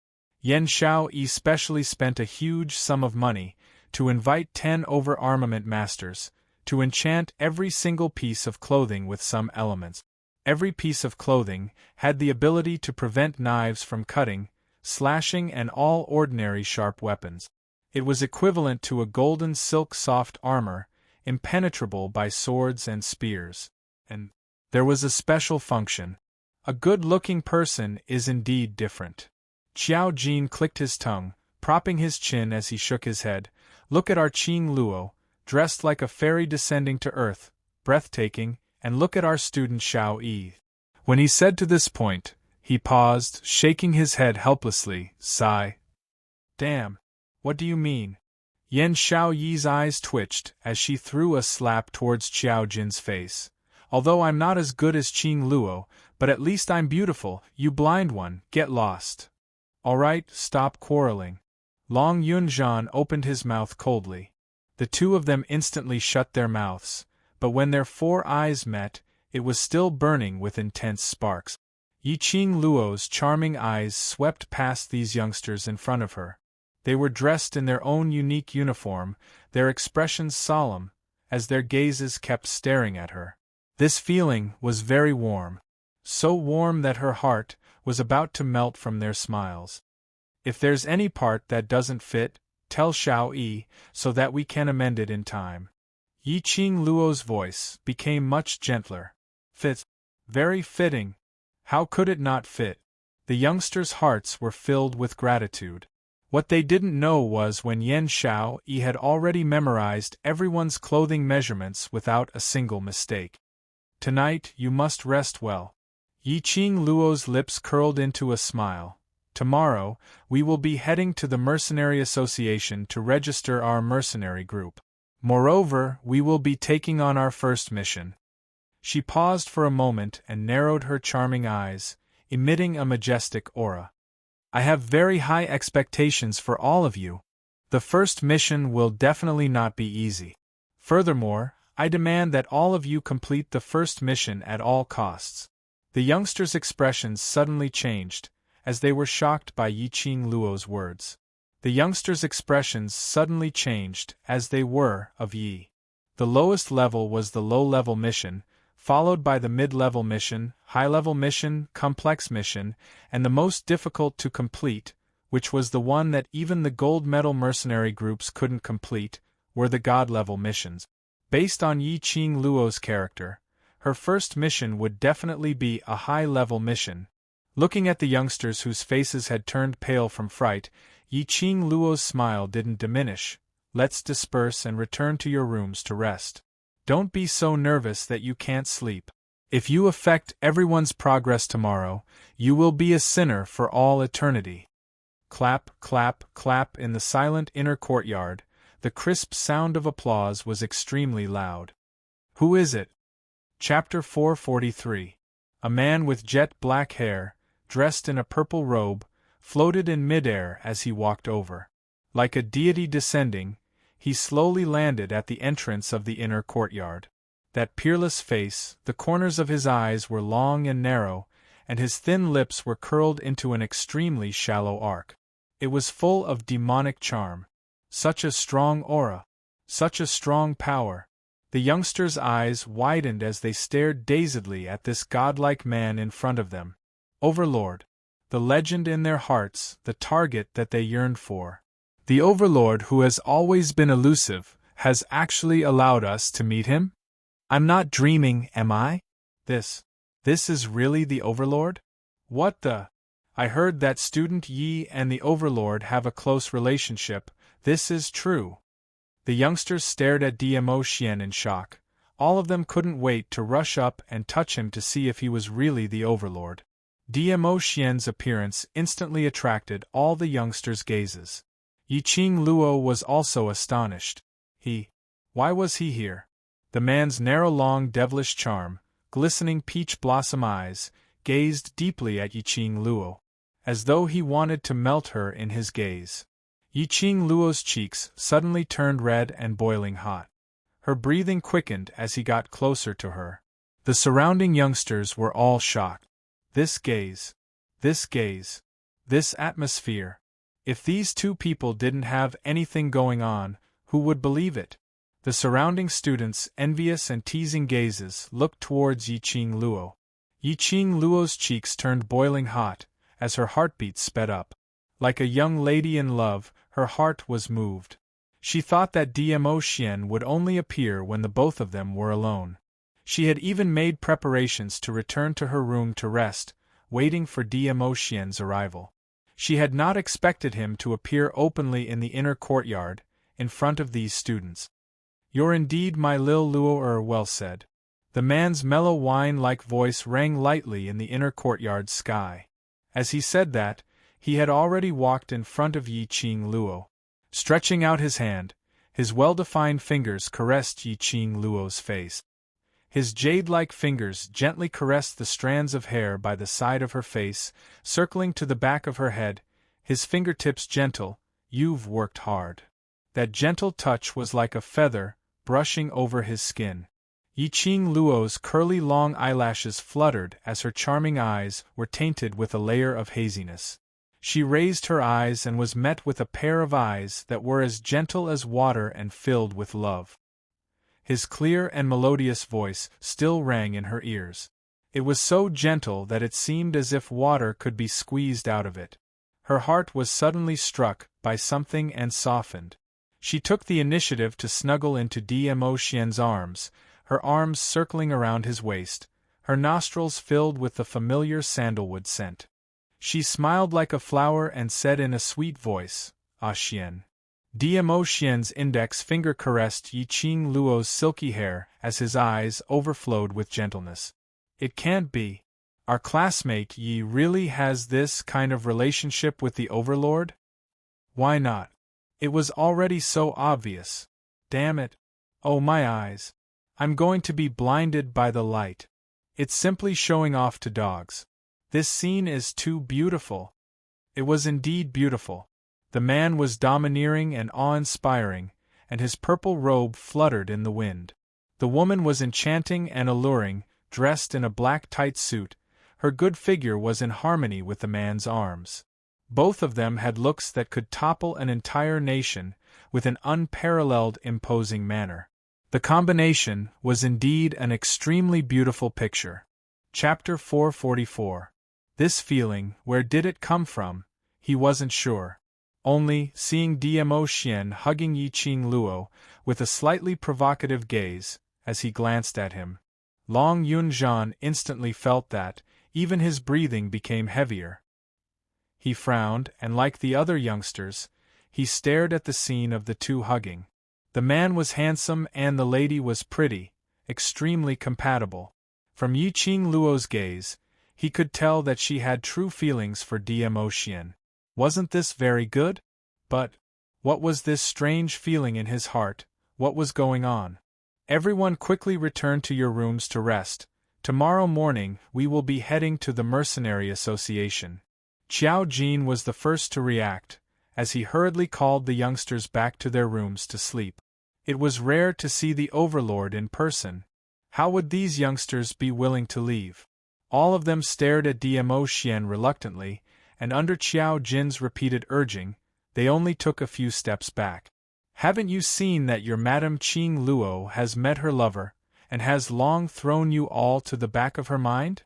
Yan Xiaoyi specially spent a huge sum of money to invite 10 over-armament masters to enchant every single piece of clothing with some elements. Every piece of clothing had the ability to prevent knives from cutting, slashing, and all ordinary sharp weapons. It was equivalent to a golden silk soft armor, impenetrable by swords and spears. And there was a special function. A good-looking person is indeed different. Xiao Jin clicked his tongue, propping his chin as he shook his head. Look at our Qing Luo, dressed like a fairy descending to earth, breathtaking, and look at our student Xiao Yi. When he said to this point, he paused, shaking his head helplessly. Sigh. Damn. What do you mean? Yan Xiaoyi's eyes twitched as she threw a slap towards Xiao Jin's face. Although I'm not as good as Qing Luo, but at least I'm beautiful, you blind one, get lost. Alright, stop quarreling. Long Yunzhan opened his mouth coldly. The two of them instantly shut their mouths, but when their 4 eyes met, it was still burning with intense sparks. Yi Qing Luo's charming eyes swept past these youngsters in front of her. They were dressed in their own unique uniform, their expressions solemn, as their gazes kept staring at her. This feeling was very warm. So warm that her heart was about to melt from their smiles. If there's any part that doesn't fit, tell Xiao Yi, so that we can amend it in time. Yi Qing Luo's voice became much gentler. Fit. Very fitting. How could it not fit? The youngsters' hearts were filled with gratitude. What they didn't know was when Yan Xiaoyi had already memorized everyone's clothing measurements without a single mistake. Tonight you must rest well. Yi Qing Luo's lips curled into a smile. Tomorrow, we will be heading to the Mercenary Association to register our mercenary group. Moreover, we will be taking on our first mission. She paused for a moment and narrowed her charming eyes, emitting a majestic aura. I have very high expectations for all of you. The first mission will definitely not be easy. Furthermore, I demand that all of you complete the first mission at all costs. The youngsters' expressions suddenly changed, as they were shocked by Yi Qing Luo's words. The youngsters' expressions suddenly changed, as they were of Yi. The lowest level was the low-level mission, followed by the mid-level mission, high-level mission, complex mission, and the most difficult to complete, which was the one that even the gold medal mercenary groups couldn't complete, were the god-level missions. Based on Yi Qing Luo's character, her first mission would definitely be a high-level mission. Looking at the youngsters whose faces had turned pale from fright, Yi Qing Luo's smile didn't diminish. Let's disperse and return to your rooms to rest. Don't be so nervous that you can't sleep. If you affect everyone's progress tomorrow, you will be a sinner for all eternity. Clap, clap, clap in the silent inner courtyard. The crisp sound of applause was extremely loud. Who is it? Chapter 443. A man with jet black hair, dressed in a purple robe, floated in midair as he walked over. Like a deity descending, he slowly landed at the entrance of the inner courtyard. That peerless face, the corners of his eyes were long and narrow, and his thin lips were curled into an extremely shallow arc. It was full of demonic charm. Such a strong aura. Such a strong power. The youngsters' eyes widened as they stared dazedly at this godlike man in front of them. Overlord. The legend in their hearts, the target that they yearned for. The Overlord who has always been elusive, has actually allowed us to meet him? I'm not dreaming, am I? This is really the Overlord? What the? I heard that student Yi and the Overlord have a close relationship. This is true. The youngsters stared at Dmo Xian in shock. All of them couldn't wait to rush up and touch him to see if he was really the Overlord. Dmo Xian's appearance instantly attracted all the youngsters' gazes. Yiqing Luo was also astonished. Why was he here? The man's narrow long devilish charm, glistening peach blossom eyes, gazed deeply at Yiqing Luo, as though he wanted to melt her in his gaze. Yiqing Luo's cheeks suddenly turned red and boiling hot. Her breathing quickened as he got closer to her. The surrounding youngsters were all shocked. This gaze, this atmosphere. If these two people didn't have anything going on, who would believe it? The surrounding students' envious and teasing gazes looked towards Yiqing Luo. Yiqing Luo's cheeks turned boiling hot as her heartbeat sped up. Like a young lady in love, her heart was moved. She thought that Dmo Xian would only appear when the both of them were alone. She had even made preparations to return to her room to rest, waiting for Dmo Xian's arrival. She had not expected him to appear openly in the inner courtyard, in front of these students. You're indeed my Lil Luo, well said. The man's mellow wine-like voice rang lightly in the inner courtyard sky. As he said that, he had already walked in front of Yiqing Luo. Stretching out his hand, his well-defined fingers caressed Yiqing Luo's face. His jade-like fingers gently caressed the strands of hair by the side of her face, circling to the back of her head, his fingertips gentle. You've worked hard. That gentle touch was like a feather, brushing over his skin. Yiqing Luo's curly long eyelashes fluttered as her charming eyes were tainted with a layer of haziness. She raised her eyes and was met with a pair of eyes that were as gentle as water and filled with love. His clear and melodious voice still rang in her ears. It was so gentle that it seemed as if water could be squeezed out of it. Her heart was suddenly struck by something and softened. She took the initiative to snuggle into Dmo Xian's arms, her arms circling around his waist, her nostrils filled with the familiar sandalwood scent. She smiled like a flower and said in a sweet voice, "Ah Xian." Dmo Xian's index finger caressed Yiqing Luo's silky hair as his eyes overflowed with gentleness. It can't be. Our classmate Yi really has this kind of relationship with the Overlord? Why not? It was already so obvious. Damn it. Oh my eyes. I'm going to be blinded by the light. It's simply showing off to dogs. This scene is too beautiful. It was indeed beautiful. The man was domineering and awe-inspiring, and his purple robe fluttered in the wind. The woman was enchanting and alluring, dressed in a black tight suit. Her good figure was in harmony with the man's arms. Both of them had looks that could topple an entire nation, with an unparalleled imposing manner. The combination was indeed an extremely beautiful picture. Chapter 444. This feeling, where did it come from? He wasn't sure. Only, seeing Dmo Xian hugging Yiqing Luo, with a slightly provocative gaze, as he glanced at him, Long Yunzhan instantly felt that, even his breathing became heavier. He frowned, and like the other youngsters, he stared at the scene of the two hugging. The man was handsome and the lady was pretty, extremely compatible. From Yiqing Luo's gaze, he could tell that she had true feelings for Dmo Xian. Wasn't this very good? But what was this strange feeling in his heart? What was going on? Everyone quickly return to your rooms to rest. Tomorrow morning we will be heading to the Mercenary Association. Qiao Jin was the first to react, as he hurriedly called the youngsters back to their rooms to sleep. It was rare to see the Overlord in person. How would these youngsters be willing to leave? All of them stared at Dmo Xian reluctantly, and under Qiao Jin's repeated urging, they only took a few steps back. Haven't you seen that your Madame Qing Luo has met her lover, and has long thrown you all to the back of her mind?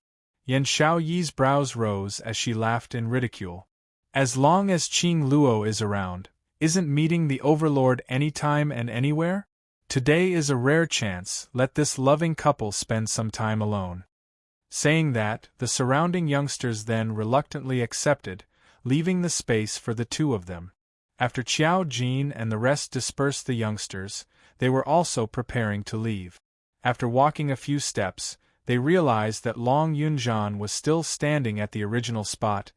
Yan Xiaoyi's brows rose as she laughed in ridicule. As long as Qing Luo is around, isn't meeting the Overlord anytime and anywhere? Today is a rare chance, let this loving couple spend some time alone. Saying that, the surrounding youngsters then reluctantly accepted, leaving the space for the two of them. After Qiao Jin and the rest dispersed the youngsters, they were also preparing to leave. After walking a few steps, they realized that Long Yunjian was still standing at the original spot.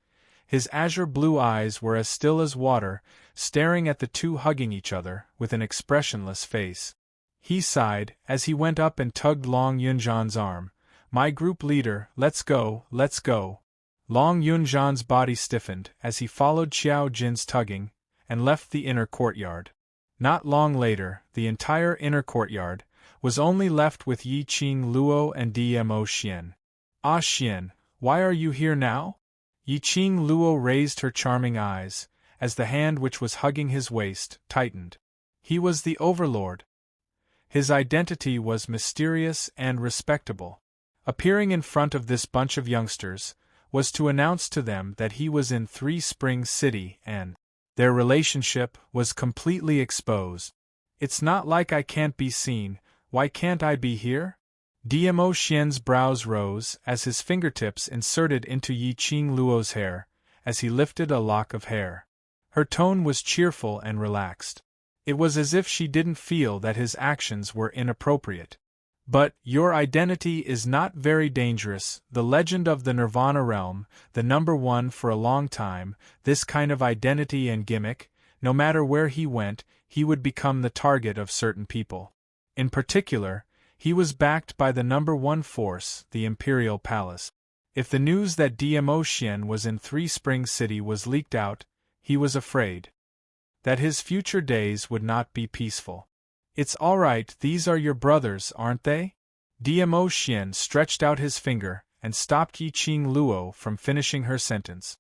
His azure blue eyes were as still as water, staring at the two hugging each other, with an expressionless face. He sighed, as he went up and tugged Long Yunjian's arm. "My group leader, let's go, let's go." Long Yunjian's body stiffened as he followed Qiao Jin's tugging, and left the inner courtyard. Not long later, the entire inner courtyard was only left with Yi Qing Luo and Dmo Xian. "Ah Xian, why are you here now?" Yi Qing Luo raised her charming eyes, as the hand which was hugging his waist tightened. He was the Overlord. His identity was mysterious and respectable. Appearing in front of this bunch of youngsters was to announce to them that he was in Three Springs City and their relationship was completely exposed. "It's not like I can't be seen, why can't I be here?" Dmo Xian's brows rose as his fingertips inserted into Yi Qing Luo's hair, as he lifted a lock of hair. Her tone was cheerful and relaxed. It was as if she didn't feel that his actions were inappropriate. "But, your identity is not very dangerous, the legend of the Nirvana realm, the #1 for a long time, this kind of identity and gimmick, no matter where he went, he would become the target of certain people. In particular, he was backed by the #1 force, the Imperial Palace. If the news that Dmo Xian was in Three Springs City was leaked out, he was afraid that his future days would not be peaceful. It's all right, these are your brothers, aren't they?" Dmo Xian stretched out his finger and stopped Yi Qing Luo from finishing her sentence.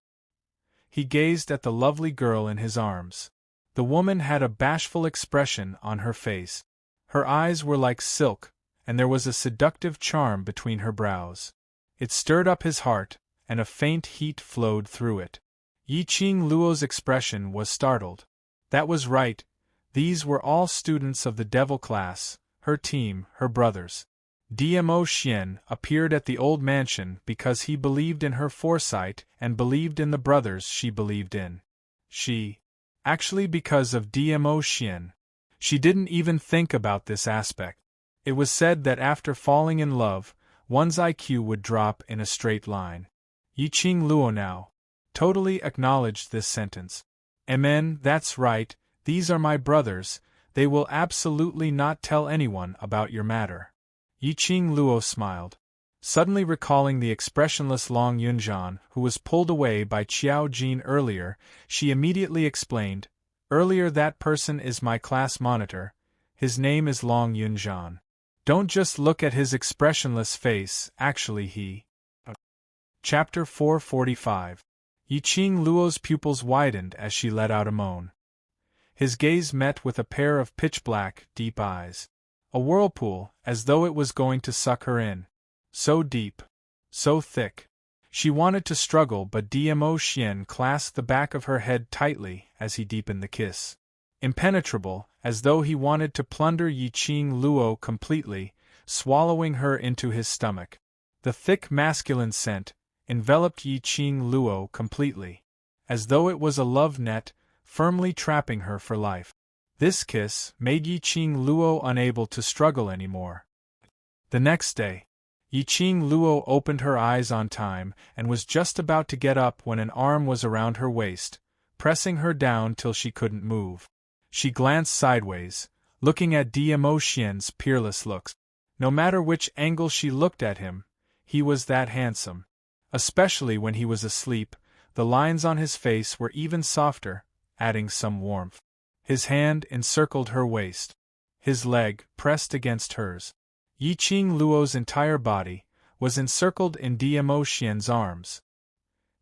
He gazed at the lovely girl in his arms. The woman had a bashful expression on her face. Her eyes were like silk, and there was a seductive charm between her brows. It stirred up his heart, and a faint heat flowed through it. Yi Qing Luo's expression was startled. That was right. These were all students of the Devil class, her team, her brothers. Dmo Xian appeared at the old mansion because he believed in her foresight and believed in the brothers she believed in. Actually because of Dmo Xian. She didn't even think about this aspect. It was said that after falling in love, one's IQ would drop in a straight line. Yi Qing Luo now totally acknowledged this sentence. "Amen, that's right. These are my brothers, they will absolutely not tell anyone about your matter." Yi Qing Luo smiled. Suddenly recalling the expressionless Long Yunjian who was pulled away by Qiao Jin earlier, she immediately explained, "Earlier that person is my class monitor, his name is Long Yunjian. Don't just look at his expressionless face, actually he." Chapter 445. Yi Qing Luo's pupils widened as she let out a moan. His gaze met with a pair of pitch-black, deep eyes. A whirlpool, as though it was going to suck her in. So deep. So thick. She wanted to struggle but Dmo Xian clasped the back of her head tightly as he deepened the kiss. Impenetrable, as though he wanted to plunder Yi Qing Luo completely, swallowing her into his stomach. The thick masculine scent enveloped Yi Qing Luo completely, as though it was a love net, firmly trapping her for life. This kiss made Yi Qing Luo unable to struggle anymore. The next day, Yi Qing Luo opened her eyes on time and was just about to get up when an arm was around her waist, pressing her down till she couldn't move. She glanced sideways, looking at Dmo Xian's peerless looks. No matter which angle she looked at him, he was that handsome. Especially when he was asleep, the lines on his face were even softer, adding some warmth. His hand encircled her waist. His leg pressed against hers. Yi Qing Luo's entire body was encircled in Dmo Xian's arms.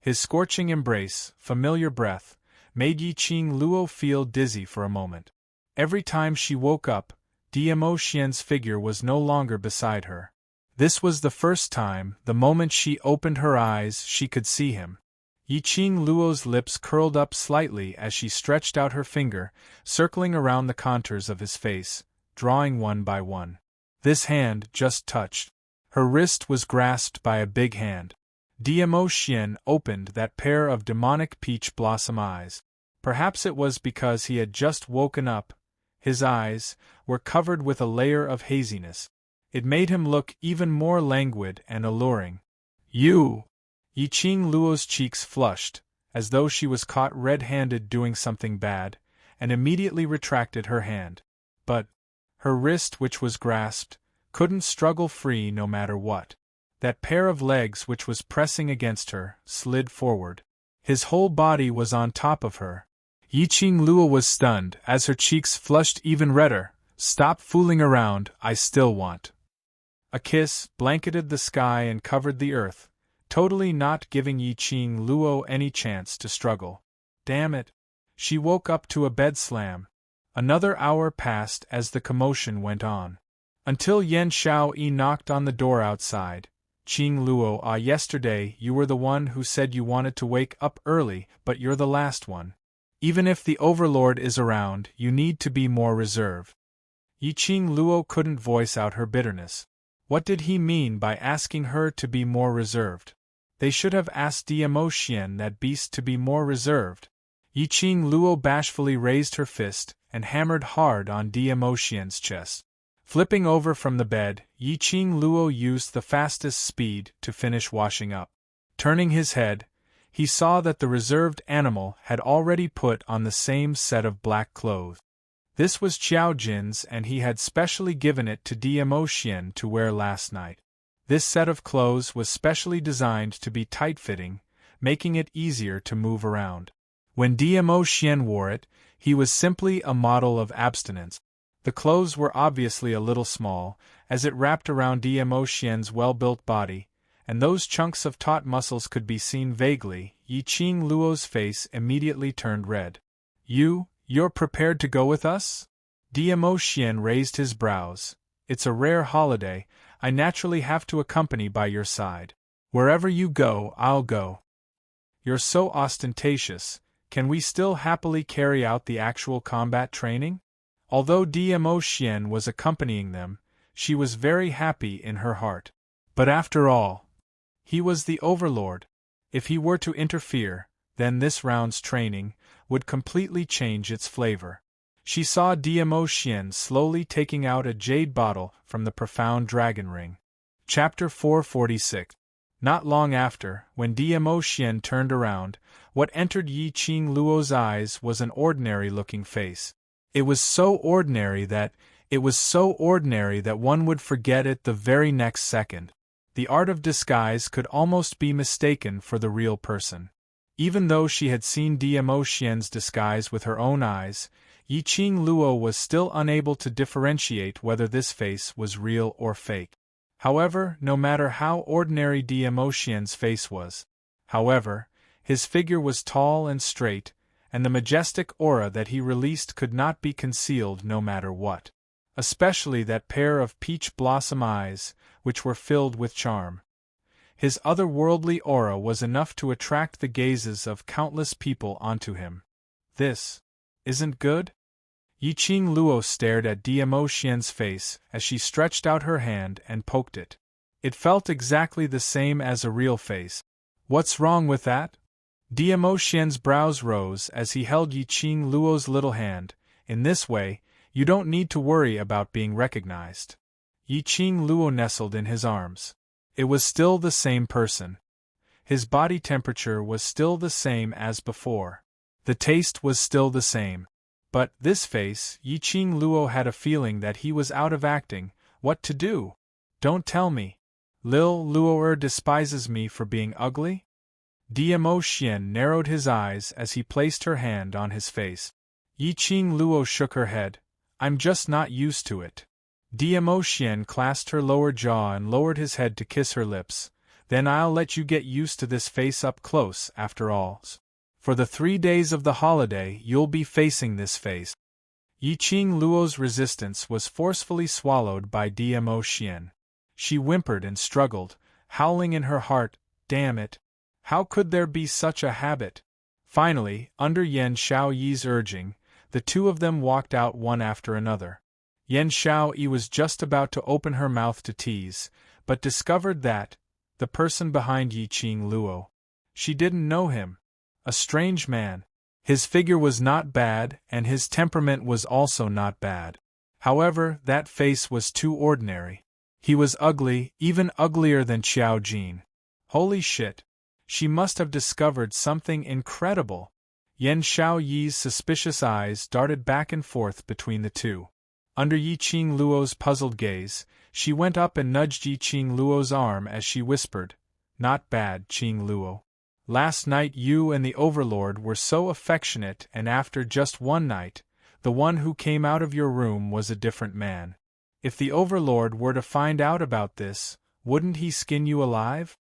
His scorching embrace, familiar breath, made Yi Qing Luo feel dizzy for a moment. Every time she woke up, Dmo Xian's figure was no longer beside her. This was the first time, the moment she opened her eyes, she could see him. Yi Qing Luo's lips curled up slightly as she stretched out her finger, circling around the contours of his face, drawing one by one. This hand just touched. Her wrist was grasped by a big hand. Diamo Xian opened that pair of demonic peach blossom eyes. Perhaps it was because he had just woken up. His eyes were covered with a layer of haziness. It made him look even more languid and alluring. You! Yiqing Luo's cheeks flushed, as though she was caught red-handed doing something bad, and immediately retracted her hand. But her wrist, which was grasped, couldn't struggle free no matter what. That pair of legs which was pressing against her slid forward. His whole body was on top of her. Yiqing Luo was stunned as her cheeks flushed even redder. Stop fooling around, I still want. A kiss blanketed the sky and covered the earth, totally not giving Yiqing Luo any chance to struggle. Damn it! She woke up to a bed slam. Another hour passed as the commotion went on. Until Yan Xiaoyi knocked on the door outside. Qing Luo, yesterday you were the one who said you wanted to wake up early, but you're the last one. Even if the Overlord is around, you need to be more reserved. Yiqing Luo couldn't voice out her bitterness. What did he mean by asking her to be more reserved? They should have asked Diamo Xian, that beast, to be more reserved. Yiqing Luo bashfully raised her fist and hammered hard on Diamo Xian's chest. Flipping over from the bed, Yiqing Luo used the fastest speed to finish washing up. Turning his head, he saw that the reserved animal had already put on the same set of black clothes. This was Qiao Jin's, and he had specially given it to Diamo Xian to wear last night. This set of clothes was specially designed to be tight-fitting, making it easier to move around. When Diamo Xian wore it, he was simply a model of abstinence. The clothes were obviously a little small, as it wrapped around Diamo Xian's well-built body, and those chunks of taut muscles could be seen vaguely. Yiqing Luo's face immediately turned red. You're prepared to go with us? Diamo Xian raised his brows. It's a rare holiday, I naturally have to accompany by your side. Wherever you go, I'll go. You're so ostentatious, can we still happily carry out the actual combat training? Although Diamo Xian was accompanying them, she was very happy in her heart. But after all, he was the Overlord. If he were to interfere, then this round's training would completely change its flavor. She saw Diamo Xian slowly taking out a jade bottle from the profound dragon ring. Chapter 446. Not long after, when Diamo Xian turned around, what entered Yiqing Luo's eyes was an ordinary-looking face. It was so ordinary that one would forget it the very next second. The art of disguise could almost be mistaken for the real person. Even though she had seen Diamo Xian's disguise with her own eyes, Yiqing Luo was still unable to differentiate whether this face was real or fake. However, no matter how ordinary Diamo Xian's face was, his figure was tall and straight, and the majestic aura that he released could not be concealed no matter what. Especially that pair of peach blossom eyes, which were filled with charm. His otherworldly aura was enough to attract the gazes of countless people onto him. This isn't good? Yiqing Luo stared at Diamo Xian's face as she stretched out her hand and poked it. It felt exactly the same as a real face. What's wrong with that? Diamo Xian's brows rose as he held Yiqing Luo's little hand. In this way, you don't need to worry about being recognized. Yiqing Luo nestled in his arms. It was still the same person. His body temperature was still the same as before. The taste was still the same. But this face, Yiqing Luo had a feeling that he was out of acting. What to do? Don't tell me. Lil Luo'er despises me for being ugly? Diamo Xian narrowed his eyes as he placed her hand on his face. Yiqing Luo shook her head. I'm just not used to it. Diamo Xian clasped her lower jaw and lowered his head to kiss her lips. Then I'll let you get used to this face up close, after all. For the 3 days of the holiday you'll be facing this face. Yiqing Luo's resistance was forcefully swallowed by Diamo Xian. She whimpered and struggled, howling in her heart, damn it. How could there be such a habit? Finally, under Yan Xiaoyi's urging, the two of them walked out one after another. Yen Xiaoyi was just about to open her mouth to tease, but discovered that, the person behind Yi Qing Luo. She didn't know him. A strange man. His figure was not bad, and his temperament was also not bad. However, that face was too ordinary. He was ugly, even uglier than Qiao Jin. Holy shit! She must have discovered something incredible. Yen Xiaoyi's suspicious eyes darted back and forth between the two. Under Yi Qing Luo's puzzled gaze, she went up and nudged Yi Qing Luo's arm as she whispered, "Not bad, Qing Luo. Last night you and the Overlord were so affectionate, and after just one night, the one who came out of your room was a different man. If the Overlord were to find out about this, wouldn't he skin you alive?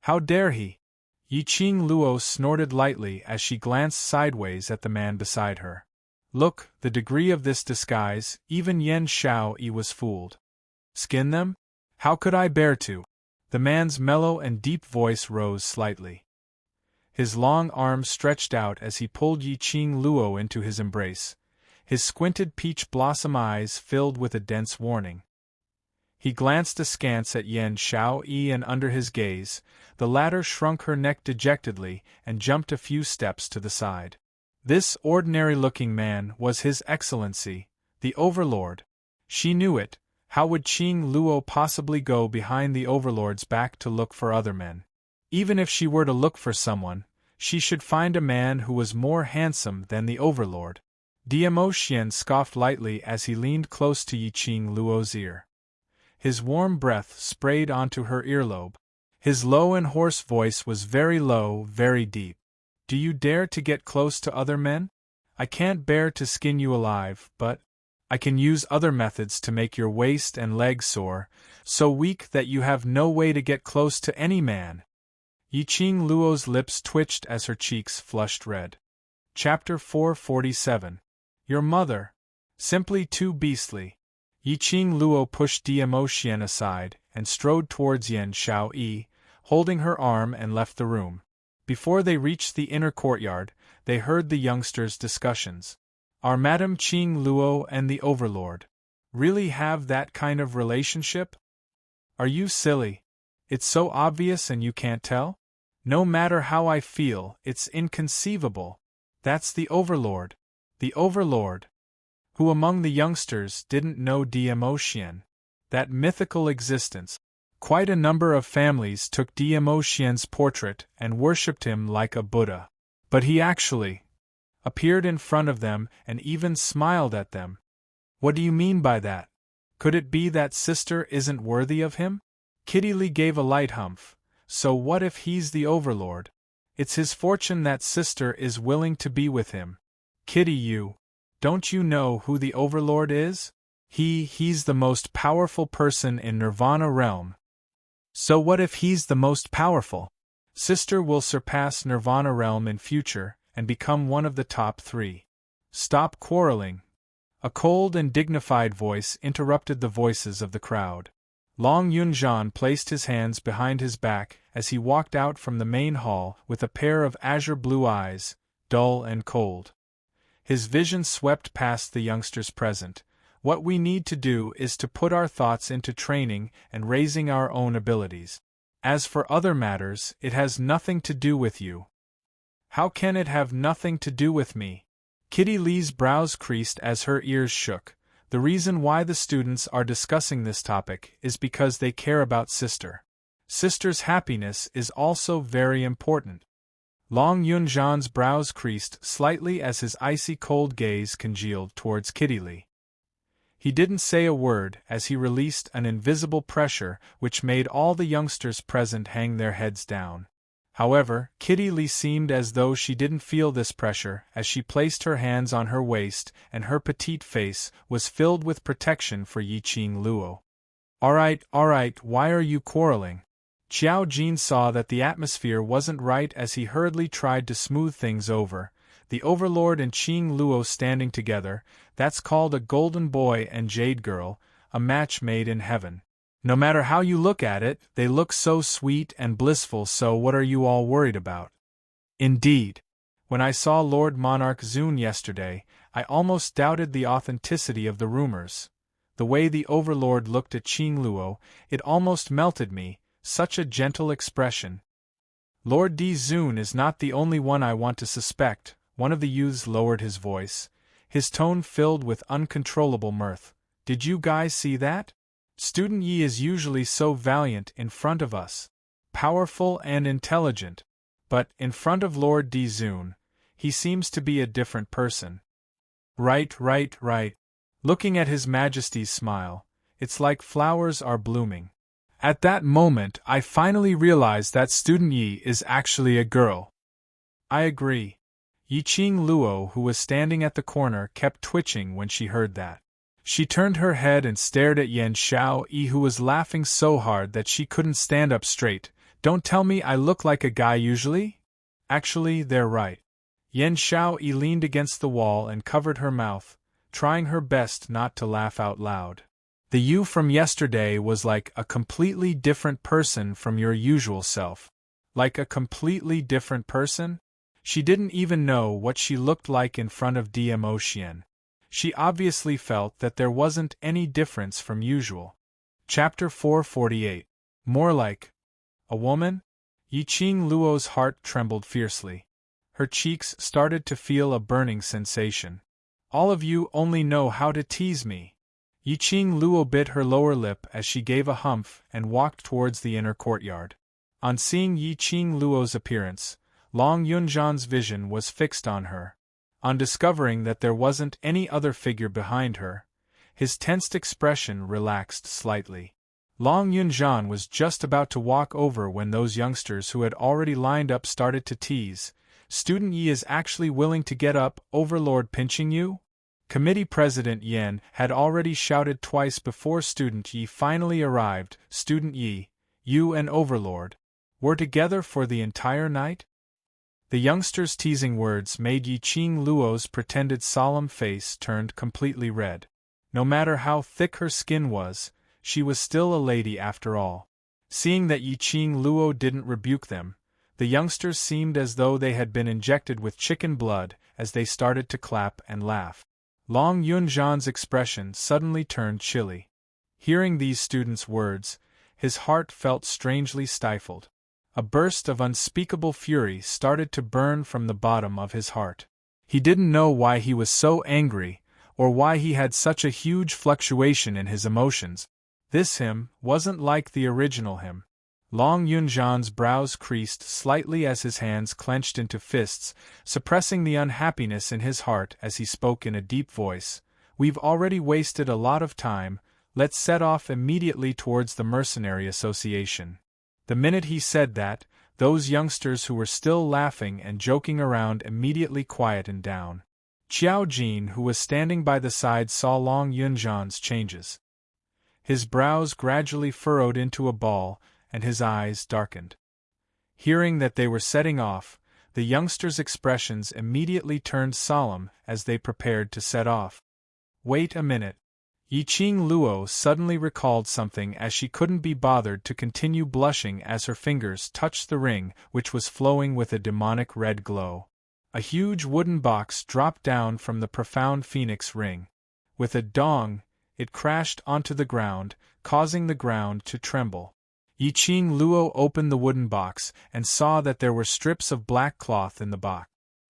How dare he?" Yi Qing Luo snorted lightly as she glanced sideways at the man beside her. Look, the degree of this disguise, even Yen Xiaoyi was fooled. Skin them? How could I bear to? The man's mellow and deep voice rose slightly. His long arms stretched out as he pulled Yi Qing Luo into his embrace, his squinted peach blossom eyes filled with a dense warning. He glanced askance at Yen Xiaoyi, and under his gaze, the latter shrunk her neck dejectedly and jumped a few steps to the side. This ordinary-looking man was His Excellency, the Overlord. She knew it. How would Qing Luo possibly go behind the Overlord's back to look for other men? Even if she were to look for someone, she should find a man who was more handsome than the Overlord. Diamo Xian scoffed lightly as he leaned close to Yi Qing Luo's ear. His warm breath sprayed onto her earlobe. His low and hoarse voice was very low, very deep. "Do you dare to get close to other men? I can't bear to skin you alive, but I can use other methods to make your waist and legs sore, so weak that you have no way to get close to any man." Yi Qing Luo's lips twitched as her cheeks flushed red. Chapter 447. Your mother. Simply too beastly. Yi Qing Luo pushed Diamo Xian aside and strode towards Yen Xiaoyi, holding her arm, and left the room. Before they reached the inner courtyard, they heard the youngsters' discussions. Are Madame Qing Luo and the Overlord really have that kind of relationship? Are you silly? It's so obvious and you can't tell? No matter how I feel, it's inconceivable. That's the Overlord. The Overlord. Who among the youngsters didn't know Diamo Xian? That mythical existence. Quite a number of families took Diamo Xian's portrait and worshipped him like a Buddha. But he actually appeared in front of them and even smiled at them. What do you mean by that? Could it be that sister isn't worthy of him? Kitty Lee gave a light humph. So what if he's the Overlord? It's his fortune that sister is willing to be with him. Kitty, don't you know who the Overlord is? He's the most powerful person in Nirvana realm. So what if he's the most powerful? Sister will surpass Nirvana realm in future and become one of the top 3. Stop quarreling. A cold and dignified voice interrupted the voices of the crowd. Long Yunzhan placed his hands behind his back as he walked out from the main hall with a pair of azure blue eyes, dull and cold. His vision swept past the youngsters present. What we need to do is to put our thoughts into training and raising our own abilities. As for other matters, it has nothing to do with you. How can it have nothing to do with me? Kitty Lee's brows creased as her ears shook. The reason why the students are discussing this topic is because they care about sister. Sister's happiness is also very important. Long Yunzhan's brows creased slightly as his icy cold gaze congealed towards Kitty Lee. He didn't say a word as he released an invisible pressure which made all the youngsters present hang their heads down. However, Kitty Lee seemed as though she didn't feel this pressure as she placed her hands on her waist and her petite face was filled with protection for Yi Qing Luo. All right, why are you quarreling? Qiao Jin saw that the atmosphere wasn't right as he hurriedly tried to smooth things over. The Overlord and Qing Luo standing together, that's called a golden boy and jade girl, a match made in heaven. No matter how you look at it, they look so sweet and blissful, so what are you all worried about? Indeed. When I saw Lord Monarch Zun yesterday, I almost doubted the authenticity of the rumors. The way the Overlord looked at Qing Luo, it almost melted me, such a gentle expression. Lord Di Zun is not the only one I want to suspect, one of the youths lowered his voice, his tone filled with uncontrollable mirth. Did you guys see that? Student Yi is usually so valiant in front of us, powerful and intelligent, but in front of Lord Di Zun, he seems to be a different person. Right. Looking at His Majesty's smile, it's like flowers are blooming. At that moment I finally realized that Student Yi is actually a girl. I agree. Yiqing Luo, who was standing at the corner, kept twitching when she heard that. She turned her head and stared at Yan Xiao Yi, who was laughing so hard that she couldn't stand up straight. Don't tell me I look like a guy usually? Actually, they're right. Yan Xiao Yi leaned against the wall and covered her mouth, trying her best not to laugh out loud. The you from yesterday was like a completely different person from your usual self. Like a completely different person? She didn't even know what she looked like in front of DMO Xian. She obviously felt that there wasn't any difference from usual. Chapter 448. More like a woman? Yiqing Luo's heart trembled fiercely. Her cheeks started to feel a burning sensation. All of you only know how to tease me. Yiqing Luo bit her lower lip as she gave a humph and walked towards the inner courtyard. On seeing Yiqing Luo's appearance, Long Yunzhan's vision was fixed on her. On discovering that there wasn't any other figure behind her, his tensed expression relaxed slightly. Long Yunzhan was just about to walk over when those youngsters who had already lined up started to tease. Student Yi is actually willing to get up, Overlord pinching you? Committee President Yan had already shouted twice before Student Yi finally arrived. Student Yi, you and Overlord were together for the entire night? The youngster's teasing words made Yiqing Luo's pretended solemn face turned completely red. No matter how thick her skin was, she was still a lady after all. Seeing that Yiqing Luo didn't rebuke them, the youngsters seemed as though they had been injected with chicken blood as they started to clap and laugh. Long Yunzhan's expression suddenly turned chilly. Hearing these students' words, his heart felt strangely stifled. A burst of unspeakable fury started to burn from the bottom of his heart. He didn't know why he was so angry, or why he had such a huge fluctuation in his emotions. This him wasn't like the original him. Long Yunzhan's brows creased slightly as his hands clenched into fists, suppressing the unhappiness in his heart as he spoke in a deep voice. We've already wasted a lot of time, let's set off immediately towards the Mercenary Association. The minute he said that, those youngsters who were still laughing and joking around immediately quietened down. Qiao Jin, who was standing by the side, saw Long Yunzhan's changes. His brows gradually furrowed into a ball, and his eyes darkened. Hearing that they were setting off, the youngsters' expressions immediately turned solemn as they prepared to set off. Wait a minute. Yiqing Luo suddenly recalled something as she couldn't be bothered to continue blushing as her fingers touched the ring, which was flowing with a demonic red glow. A huge wooden box dropped down from the profound phoenix ring. With a dong, it crashed onto the ground, causing the ground to tremble. Yiqing Luo opened the wooden box and saw that there were strips of black cloth in the box.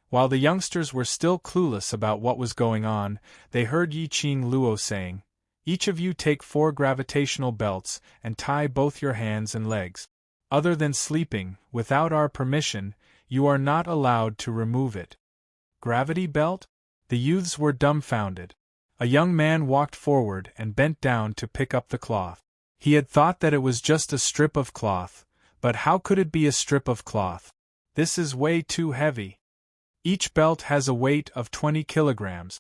While the youngsters were still clueless about what was going on, they heard Yiqing Luo saying, "Each of you take 4 gravitational belts and tie both your hands and legs. Other than sleeping, without our permission, you are not allowed to remove it." Gravity belt? The youths were dumbfounded. A young man walked forward and bent down to pick up the cloth. He had thought that it was just a strip of cloth, but how could it be a strip of cloth? This is way too heavy. Each belt has a weight of 20 kilograms.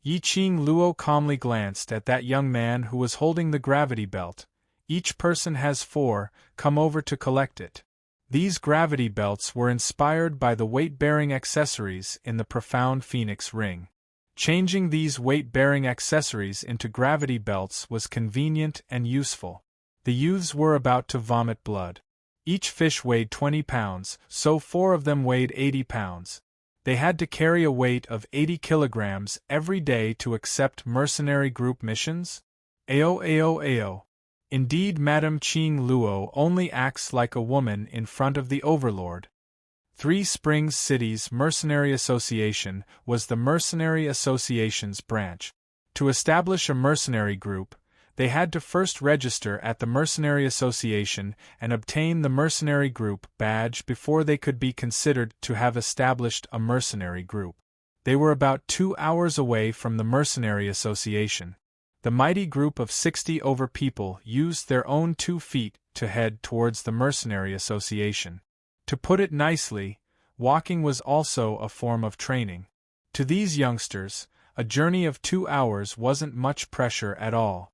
Yiqing Luo calmly glanced at that young man who was holding the gravity belt. Each person has 4, come over to collect it. These gravity belts were inspired by the weight-bearing accessories in the profound phoenix ring. Changing these weight-bearing accessories into gravity belts was convenient and useful. The youths were about to vomit blood. Each fish weighed 20 pounds, so 4 of them weighed 80 pounds. They had to carry a weight of 80 kilograms every day to accept mercenary group missions? Ao ao ao. Indeed, Madame Ching Luo only acts like a woman in front of the Overlord. Three Springs Cities Mercenary Association was the Mercenary Association's branch. To establish a mercenary group, they had to first register at the Mercenary Association and obtain the Mercenary Group badge before they could be considered to have established a mercenary group. They were about 2 hours away from the Mercenary Association. The mighty group of 60 over people used their own 2 feet to head towards the Mercenary Association. To put it nicely, walking was also a form of training. To these youngsters, a journey of 2 hours wasn't much pressure at all.